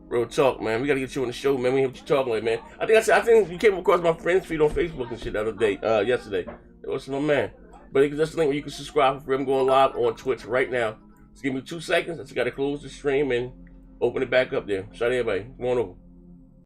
Real talk, man. We gotta get you on the show, man. We have you talking like, man. I think you came across my friend's feed on Facebook and shit the other day, yesterday. It was my man. But that's the link where you can subscribe for free. I'm going live on Twitch right now. Just give me 2 seconds. I just gotta close the stream and open it back up there. Shout out everybody. Come on over.